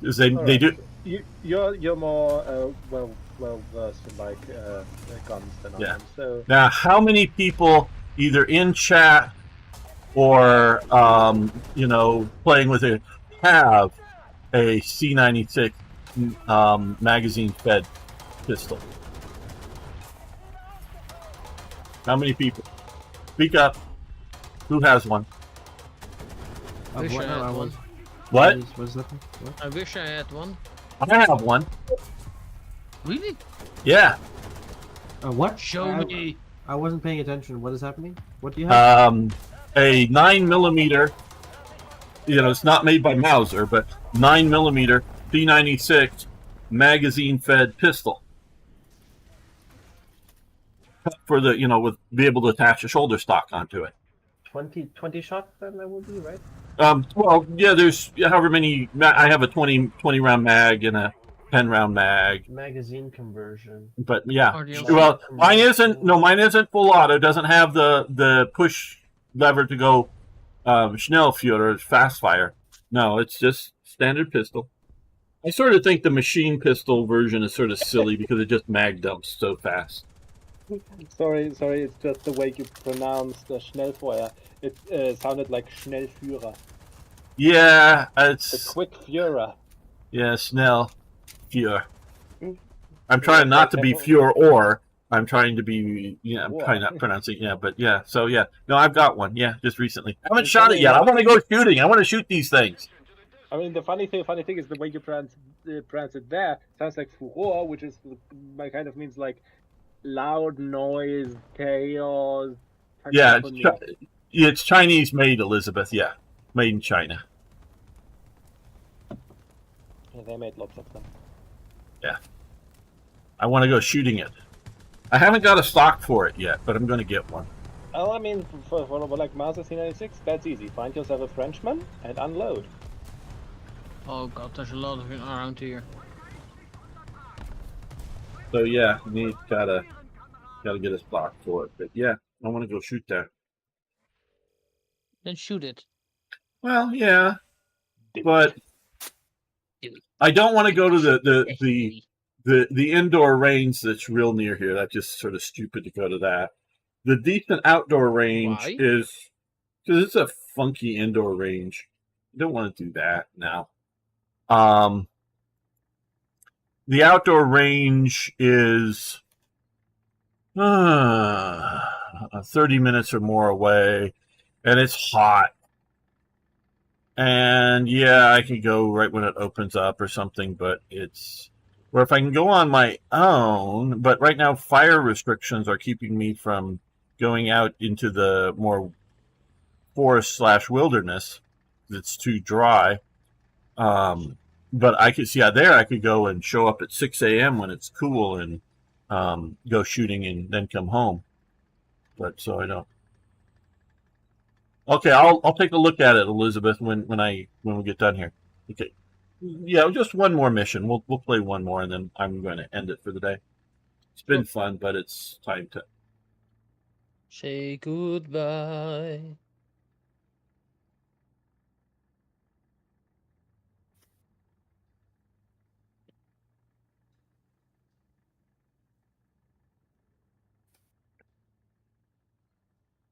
Because they do. You're more well versed in like guns than I am. So Now, how many people either in chat or playing with it have a C96 magazine fed pistol? How many people? Speak up. Who has one? Wish I had one. What? What is that? What? I wish I had one. I have one. Really? Yeah. What? Show me. I wasn't paying attention. What is happening? What do you have? A 9mm. It's not made by Mauser, but 9mm P96 magazine-fed pistol. For the be able to attach a shoulder stock onto it. 20 shot then that would be right. Well, yeah. There's however many. I have a 20 round mag and a 10 round mag. Magazine conversion. But yeah, RDLC. well, mine isn't. No, mine isn't full auto. It doesn't have the push lever to go Schnellfuhrer fast fire. No, it's just standard pistol. I sort of think the machine pistol version is sort of silly because it just mag dumps so fast. Sorry, it's just the way you pronounced Schnellfeuer. It sounded like Schnellführer. Yeah, The it's quick Führer. yeah, Schnellfuhrer. I'm trying not to be Führer. I'm trying to be I'm trying not pronouncing but yeah. So yeah, no, I've got one. Yeah, just recently. I haven't shot it yet. I want to go shooting. I want to shoot these things. I mean, the funny thing is the way you pronounce it there sounds like Furor, which is kind of means like loud noise, chaos. Yeah, cacophony. it's Chinese made, Elizabeth. Yeah, made in China. Yeah, they made lots of them. I want to go shooting it. I haven't got a stock for it yet, but I'm going to get one. Well, I mean, for like Mauser C96, that's easy. Find yourself a Frenchman and unload. Oh god, there's a lot of it around here. So yeah, we gotta get a stock for it. But yeah, I want to go shoot that. Then shoot it. Well, yeah, but I don't want to go to the indoor range that's real near here. That's just sort of stupid to go to that. The decent outdoor range Why? is because it's a funky indoor range. You don't want to do that now. The outdoor range is 30 minutes or more away, and it's hot. And yeah, I could go right when it opens up or something, but it's or if I can go on my own, but right now fire restrictions are keeping me from going out into the more forest/wilderness. It's too dry. But I could see out there. I could go and show up at 6 a.m. when it's cool and go shooting and then come home. But so I don't. Okay, I'll take a look at it, Elizabeth, when we get done here. Okay. Yeah, just one more mission. We'll play one more and then I'm going to end it for the day. It's been fun, but it's time to Say goodbye.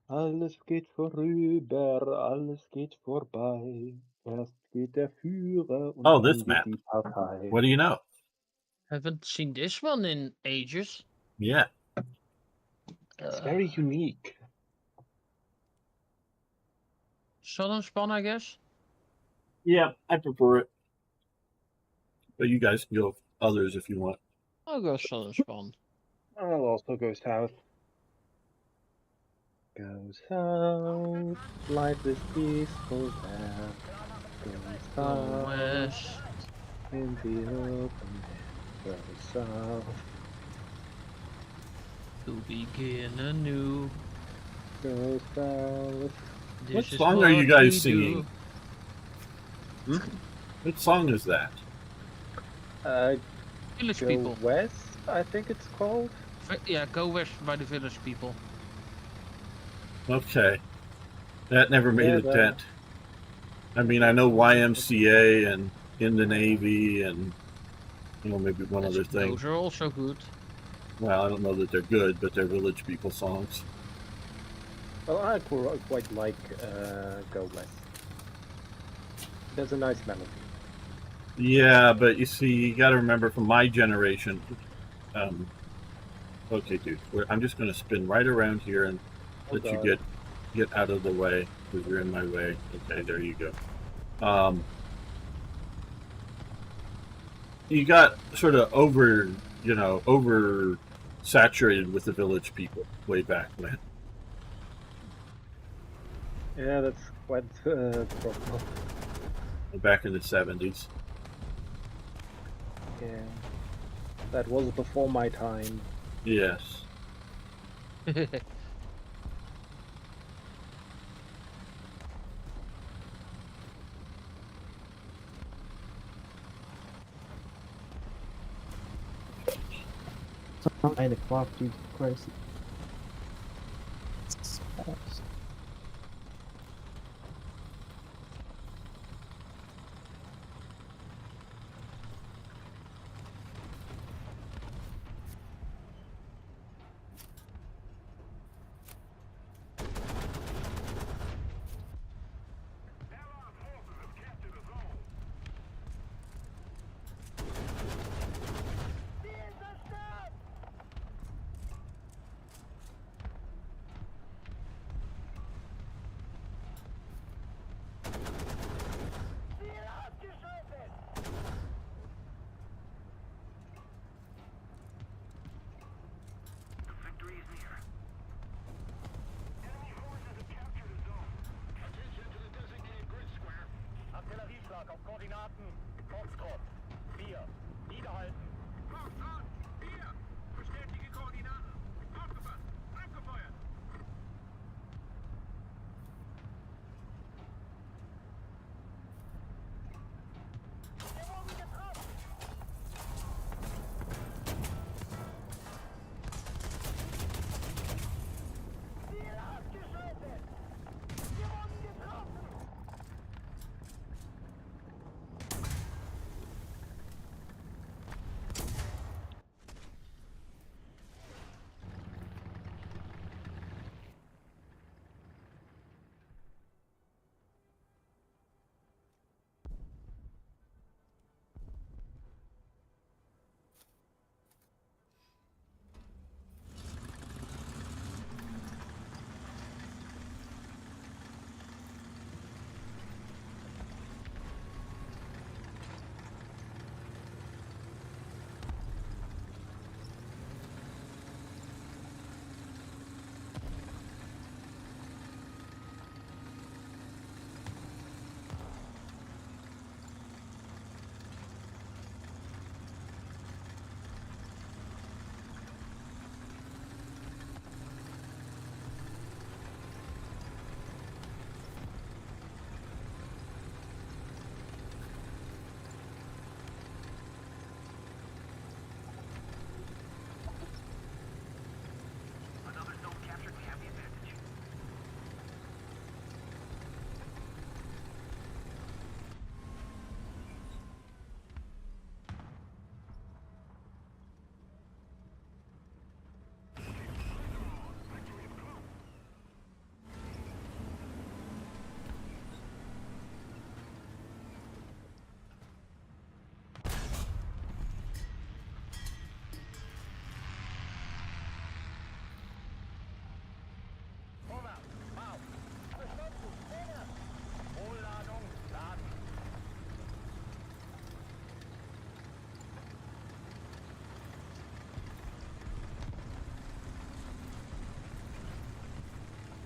Alles geht vorüber, alles geht vorbei. Erst geht der Führer und Oh, dann this geht map. die Partei. What do you know? Haven't seen this one in ages. Yeah. It's very unique. Southern Spawn, I guess. Yeah, I prefer it. But you guys can go with others if you want. I'll go Southern Spawn. I'll also go south. Go south, life is peaceful there. Go Go south, west. in the open air. Go south, To begin anew. go south. This What is song are you guys we singing? do. What song is that? Village Go people. west, I think it's called. Yeah, go west by the village people. Okay. That never made Yeah, a dent. I mean, I know YMCA and in the Navy and, maybe one other thing. Those are also good. Well, I don't know that they're good, but they're village people songs. Well, I quite like Go West. There's a nice melody. Yeah, but you see, you got to remember from my generation. Okay, dude, I'm just going to spin right around here and let you get out of the way because you're in my way. Okay, there you go. You got sort of over saturated with the village people way back when. Yeah, that's quite the problem. Back in the 70s. Yeah, that was before my time. Yes. It's 9 o'clock, dude. Christ. It's fast. Artillerieschlag auf Koordinaten. Foxtrot. 4. Niederhalten. Foxtrot. 4. Bestätige Koordinaten. Aufgefasst. Abgefeuert. Wir wurden getroffen. Ziel abgeschaltet. Wir wurden getroffen.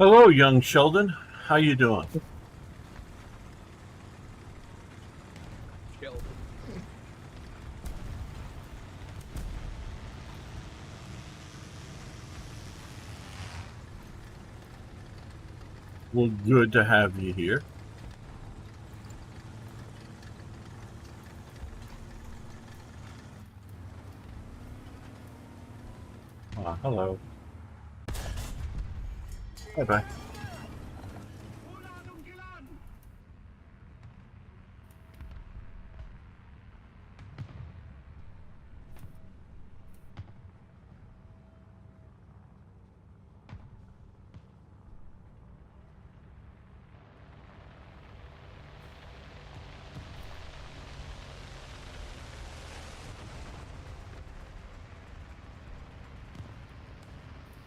Hello, young Sheldon. How you doing? Well, good to have you here. Hello. Bye-bye.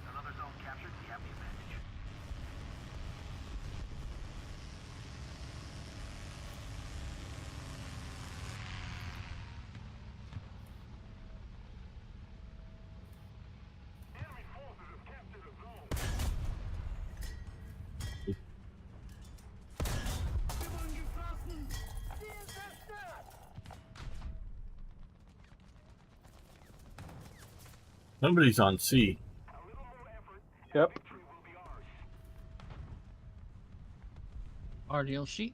Another zone captured. We have the advantage. Enemy forces have captured a zone. Ziel zerstört! Somebody's on C. A little more effort, and Yep. victory will be ours. RDLC.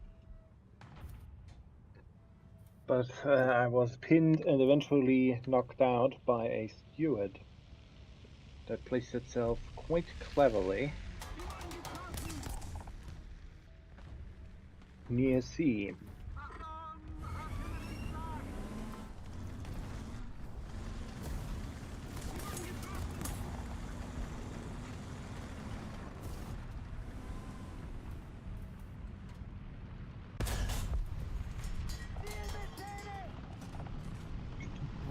But I was pinned and eventually knocked out by a steward that placed itself quite cleverly near C.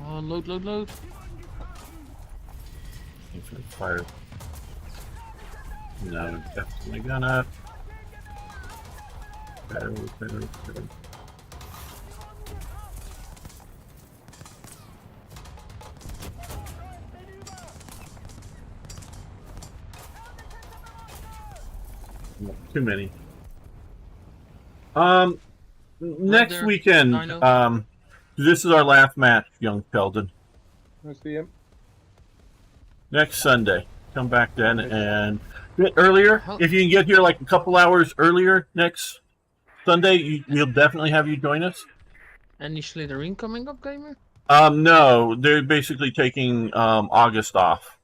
Oh, load. Thanks for the fire. No, definitely gonna. Better. Too many. Next there. weekend, I know. this is our last match, young Sheldon. I see him. Next Sunday. Come back then and a bit earlier. How- If you can get here like a couple hours earlier next Sunday, we'll definitely have you join us. Any Slytherin coming up, gamer? No, they're basically taking August off.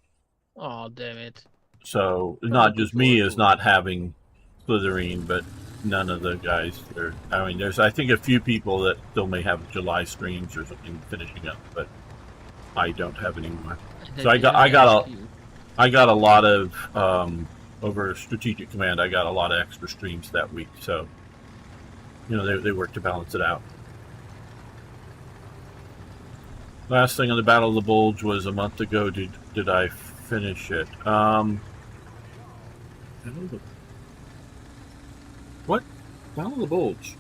Oh, damn it. So not looking just me forward is to not having Slytherin, but none of the guys are. I mean, there's I think a few people that still may have July streams or something finishing up, but I don't have any more. So I got a lot of over Strategic Command. I got a lot of extra streams that week, so you know they work to balance it out. Last thing on the Battle of the Bulge was a month ago. Did I finish it? What? Battle of the Bulge?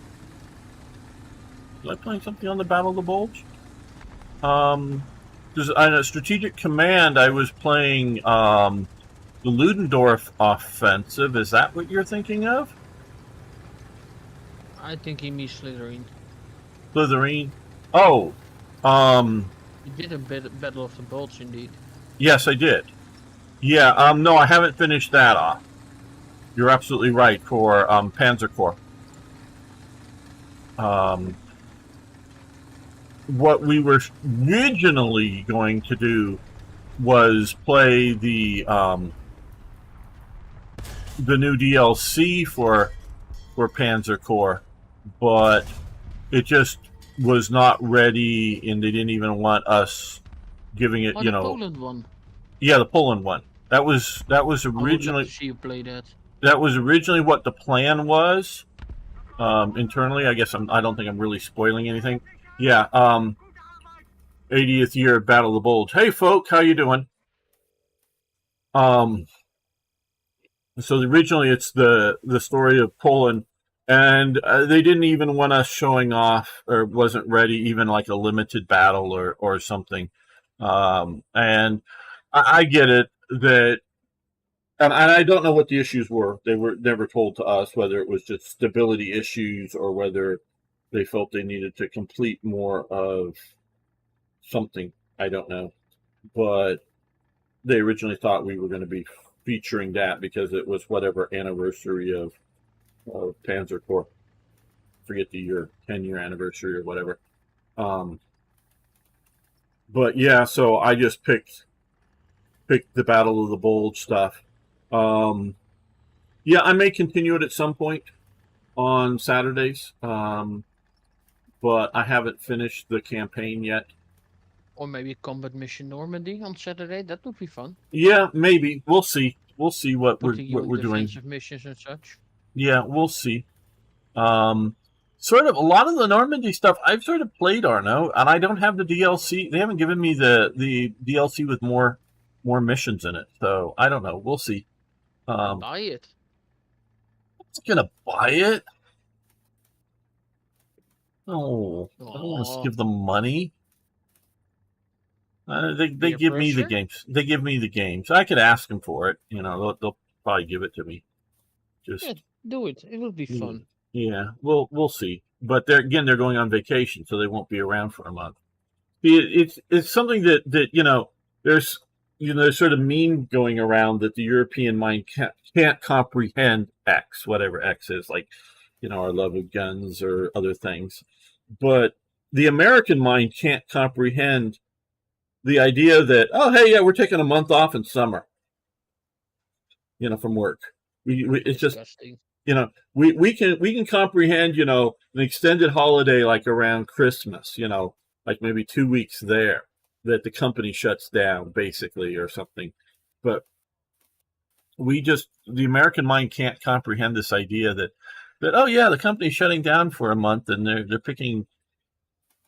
Was I playing something on the Battle of the Bulge? Because on a Strategic Command, I was playing the Ludendorff offensive. Is that what you're thinking of? I think he means Slytherin. Slytherin? Oh, He did a Battle of the Bulge, indeed. yes, I did. Yeah, no, I haven't finished that off. You're absolutely right for Panzer Corps. What we were originally going to do was play the new DLC for Panzer Corps, but it just was not ready, and they didn't even want us giving it. Oh, You the know, Poland one. yeah, the Poland one. That was I would love originally to see you play that. that was originally what the plan was. Internally, I guess I don't think I'm really spoiling anything. Yeah. 80th year of Battle of the Bulge. Hey, folk, how you doing? So originally it's the story of Poland, and they didn't even want us showing off, or wasn't ready, even like a limited battle or something. And I get it that and I don't know what the issues were. They were never told to us, whether it was just stability issues or whether they felt they needed to complete more of something. I don't know. But they originally thought we were going to be featuring that because it was whatever anniversary of Panzer Corps. Forget the year, 10-year anniversary or whatever. But yeah, so I just picked the Battle of the Bulge stuff. Yeah, I may continue it at some point on Saturdays, but I haven't finished the campaign yet. Or maybe Combat Mission Normandy on Saturday. That would be fun. Yeah, maybe we'll see. We'll see what Putting you we're on doing. defensive missions and such. Yeah, we'll see. Sort of a lot of the Normandy stuff I've sort of played, Arno, and I don't have the DLC. They haven't given me the DLC with more missions in it, so I don't know. We'll see. Buy it. I'm just gonna buy it. Oh, I don't want to Aw. give them money. They Peer give me the pressure? games. They give me the games. I could ask them for it. You know, they'll probably give it to me. Just Yeah, do it. It will be fun. yeah, we'll see. But they're going on vacation, so they won't be around for a month. It's something that there's sort of meme going around that the European mind can't comprehend X, whatever X is, like our love of guns or other things, but the American mind can't comprehend the idea that, oh hey, yeah, we're taking a month off in summer, from work. It's just Disgusting. we can comprehend an extended holiday like around Christmas, like maybe 2 weeks there, that the company shuts down basically or something, but the American mind can't comprehend this idea that oh yeah, the company's shutting down for a month and they're picking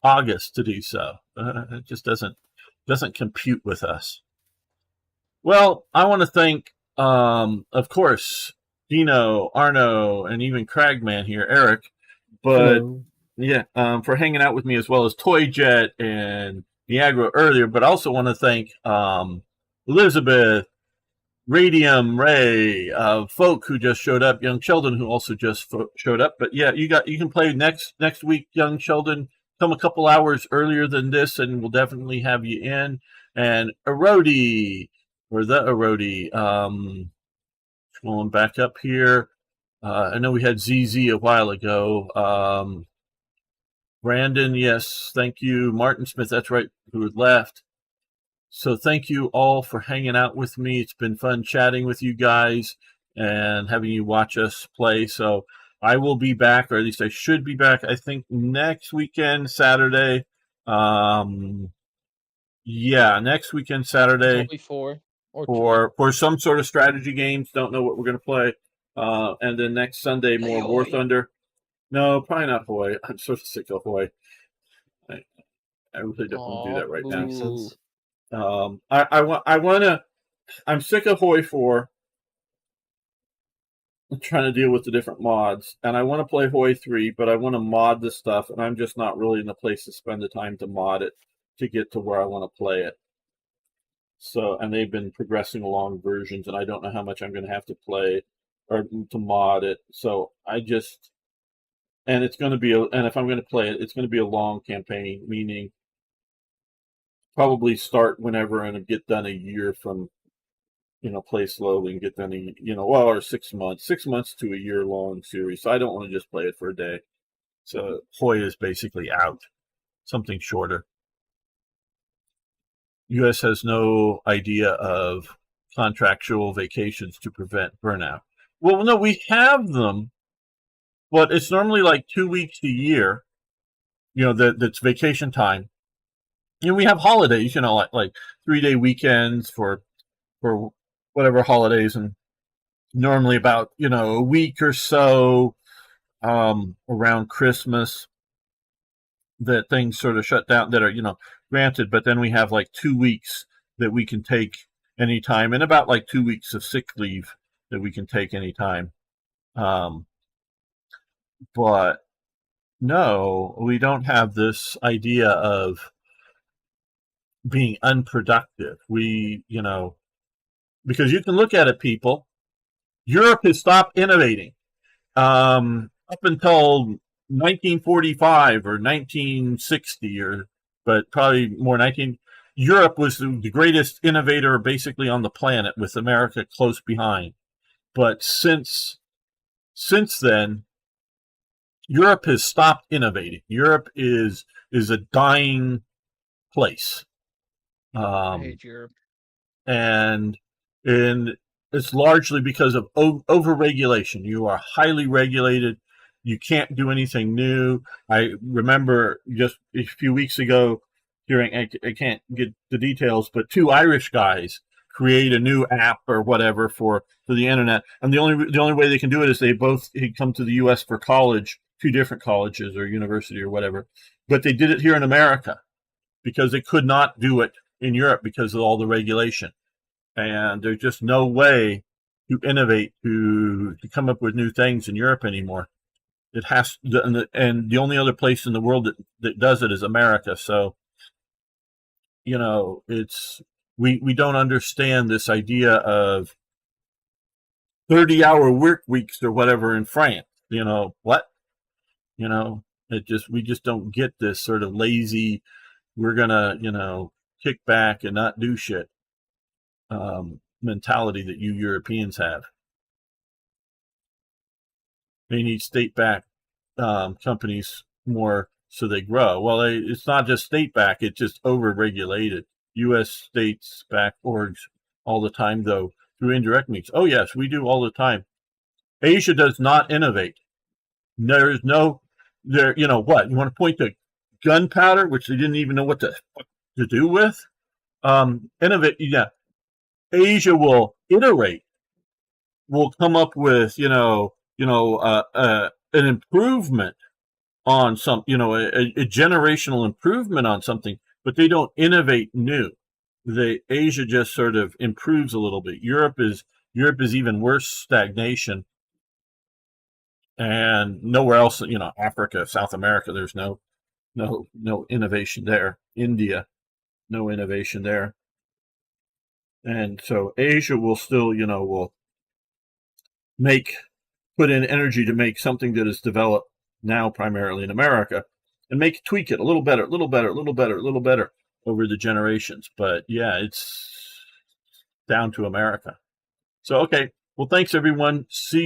August to do so. It just doesn't compute with us. Well, I want to thank, of course, Dino, Arno, and even Cragman here, Eric, but Hello. yeah, for hanging out with me, as well as Toy Jet and Niagara earlier. But I also want to thank Elizabeth, Radium, Ray, Folk who just showed up, Young Sheldon who also just showed up. But yeah, you can play next week, Young Sheldon. Come a couple hours earlier than this, and we'll definitely have you in. And Erodi, or the Erodi, scrolling back up here. I know we had ZZ a while ago. Brandon, yes, thank you. Martin Smith, that's right, who had left. So thank you all for hanging out with me. It's been fun chatting with you guys and having you watch us play. So I will be back, or at least I should be back, I think, next weekend, Saturday. Yeah, next weekend, Saturday, Before or for some sort of strategy games. Don't know what we're going to play. And then next Sunday, more War Hoy. Thunder. No, probably not Hoy. I'm so sick of Hoy. I really don't want to do that right now. Makes sense. I'm sick of Hoi 4. I'm trying to deal with the different mods, and I want to play Hoi 3, but I want to mod the stuff, and I'm just not really in the place to spend the time to mod it to get to where I want to play it. So, and they've been progressing along versions, and I don't know how much I'm going to have to play or to mod it. So and it's going to be, and if I'm going to play it, it's going to be a long campaign, meaning probably start whenever and get done a year from, play slowly and get done or 6 months, 6 months to a year long series. So I don't want to just play it for a day. So Hoi is basically out, something shorter. U.S. has no idea of contractual vacations to prevent burnout. Well, no, we have them, but it's normally like 2 weeks a year, that's vacation time. We have holidays, like 3-day weekends for whatever holidays, and normally about a week or so around Christmas that things sort of shut down, that are granted. But then we have like 2 weeks that we can take anytime, and about like 2 weeks of sick leave that we can take anytime. But no, we don't have this idea of being unproductive. We because you can look at it, people. Europe has stopped innovating up until 1945 or 1960, but probably more 19. Europe was the greatest innovator basically on the planet, with America close behind. But since then, Europe has stopped innovating. Europe is a dying place. I hate Europe. And it's largely because of overregulation. You are highly regulated. You can't do anything new. I remember just a few weeks ago hearing, I can't get the details, but 2 Irish guys create a new app or whatever for the internet, and the only way they can do it is they both come to the U.S. for college, 2 different colleges or university or whatever, but they did it here in America because they could not do it in Europe because of all the regulation. And there's just no way to innovate, to come up with new things in Europe anymore. It has, and the only other place in the world that does it is America. So, it's we don't understand this idea of 30-hour work weeks or whatever in France. What? We just don't get this sort of lazy, we're gonna, kick back and not do shit mentality that you Europeans have. They need state-backed companies more so they grow. Well, it's not just state-backed; it's just over-regulated. U.S. states-back orgs all the time, though, through indirect means. Oh yes, we do all the time. Asia does not innovate. There's no there. What? You want to point to gunpowder, which they didn't even know what to do with? Innovate. Yeah. Asia will iterate, will come up with, an improvement on some, a generational improvement on something, but they don't innovate new. Asia just sort of improves a little bit. Europe is even worse, stagnation, and nowhere else. Africa, South America, there's no innovation there. India, no innovation there. And so Asia will still, will put in energy to make something that is developed now primarily in America and tweak it a little better over the generations. But yeah, it's down to America. So, okay. Well, thanks everyone. See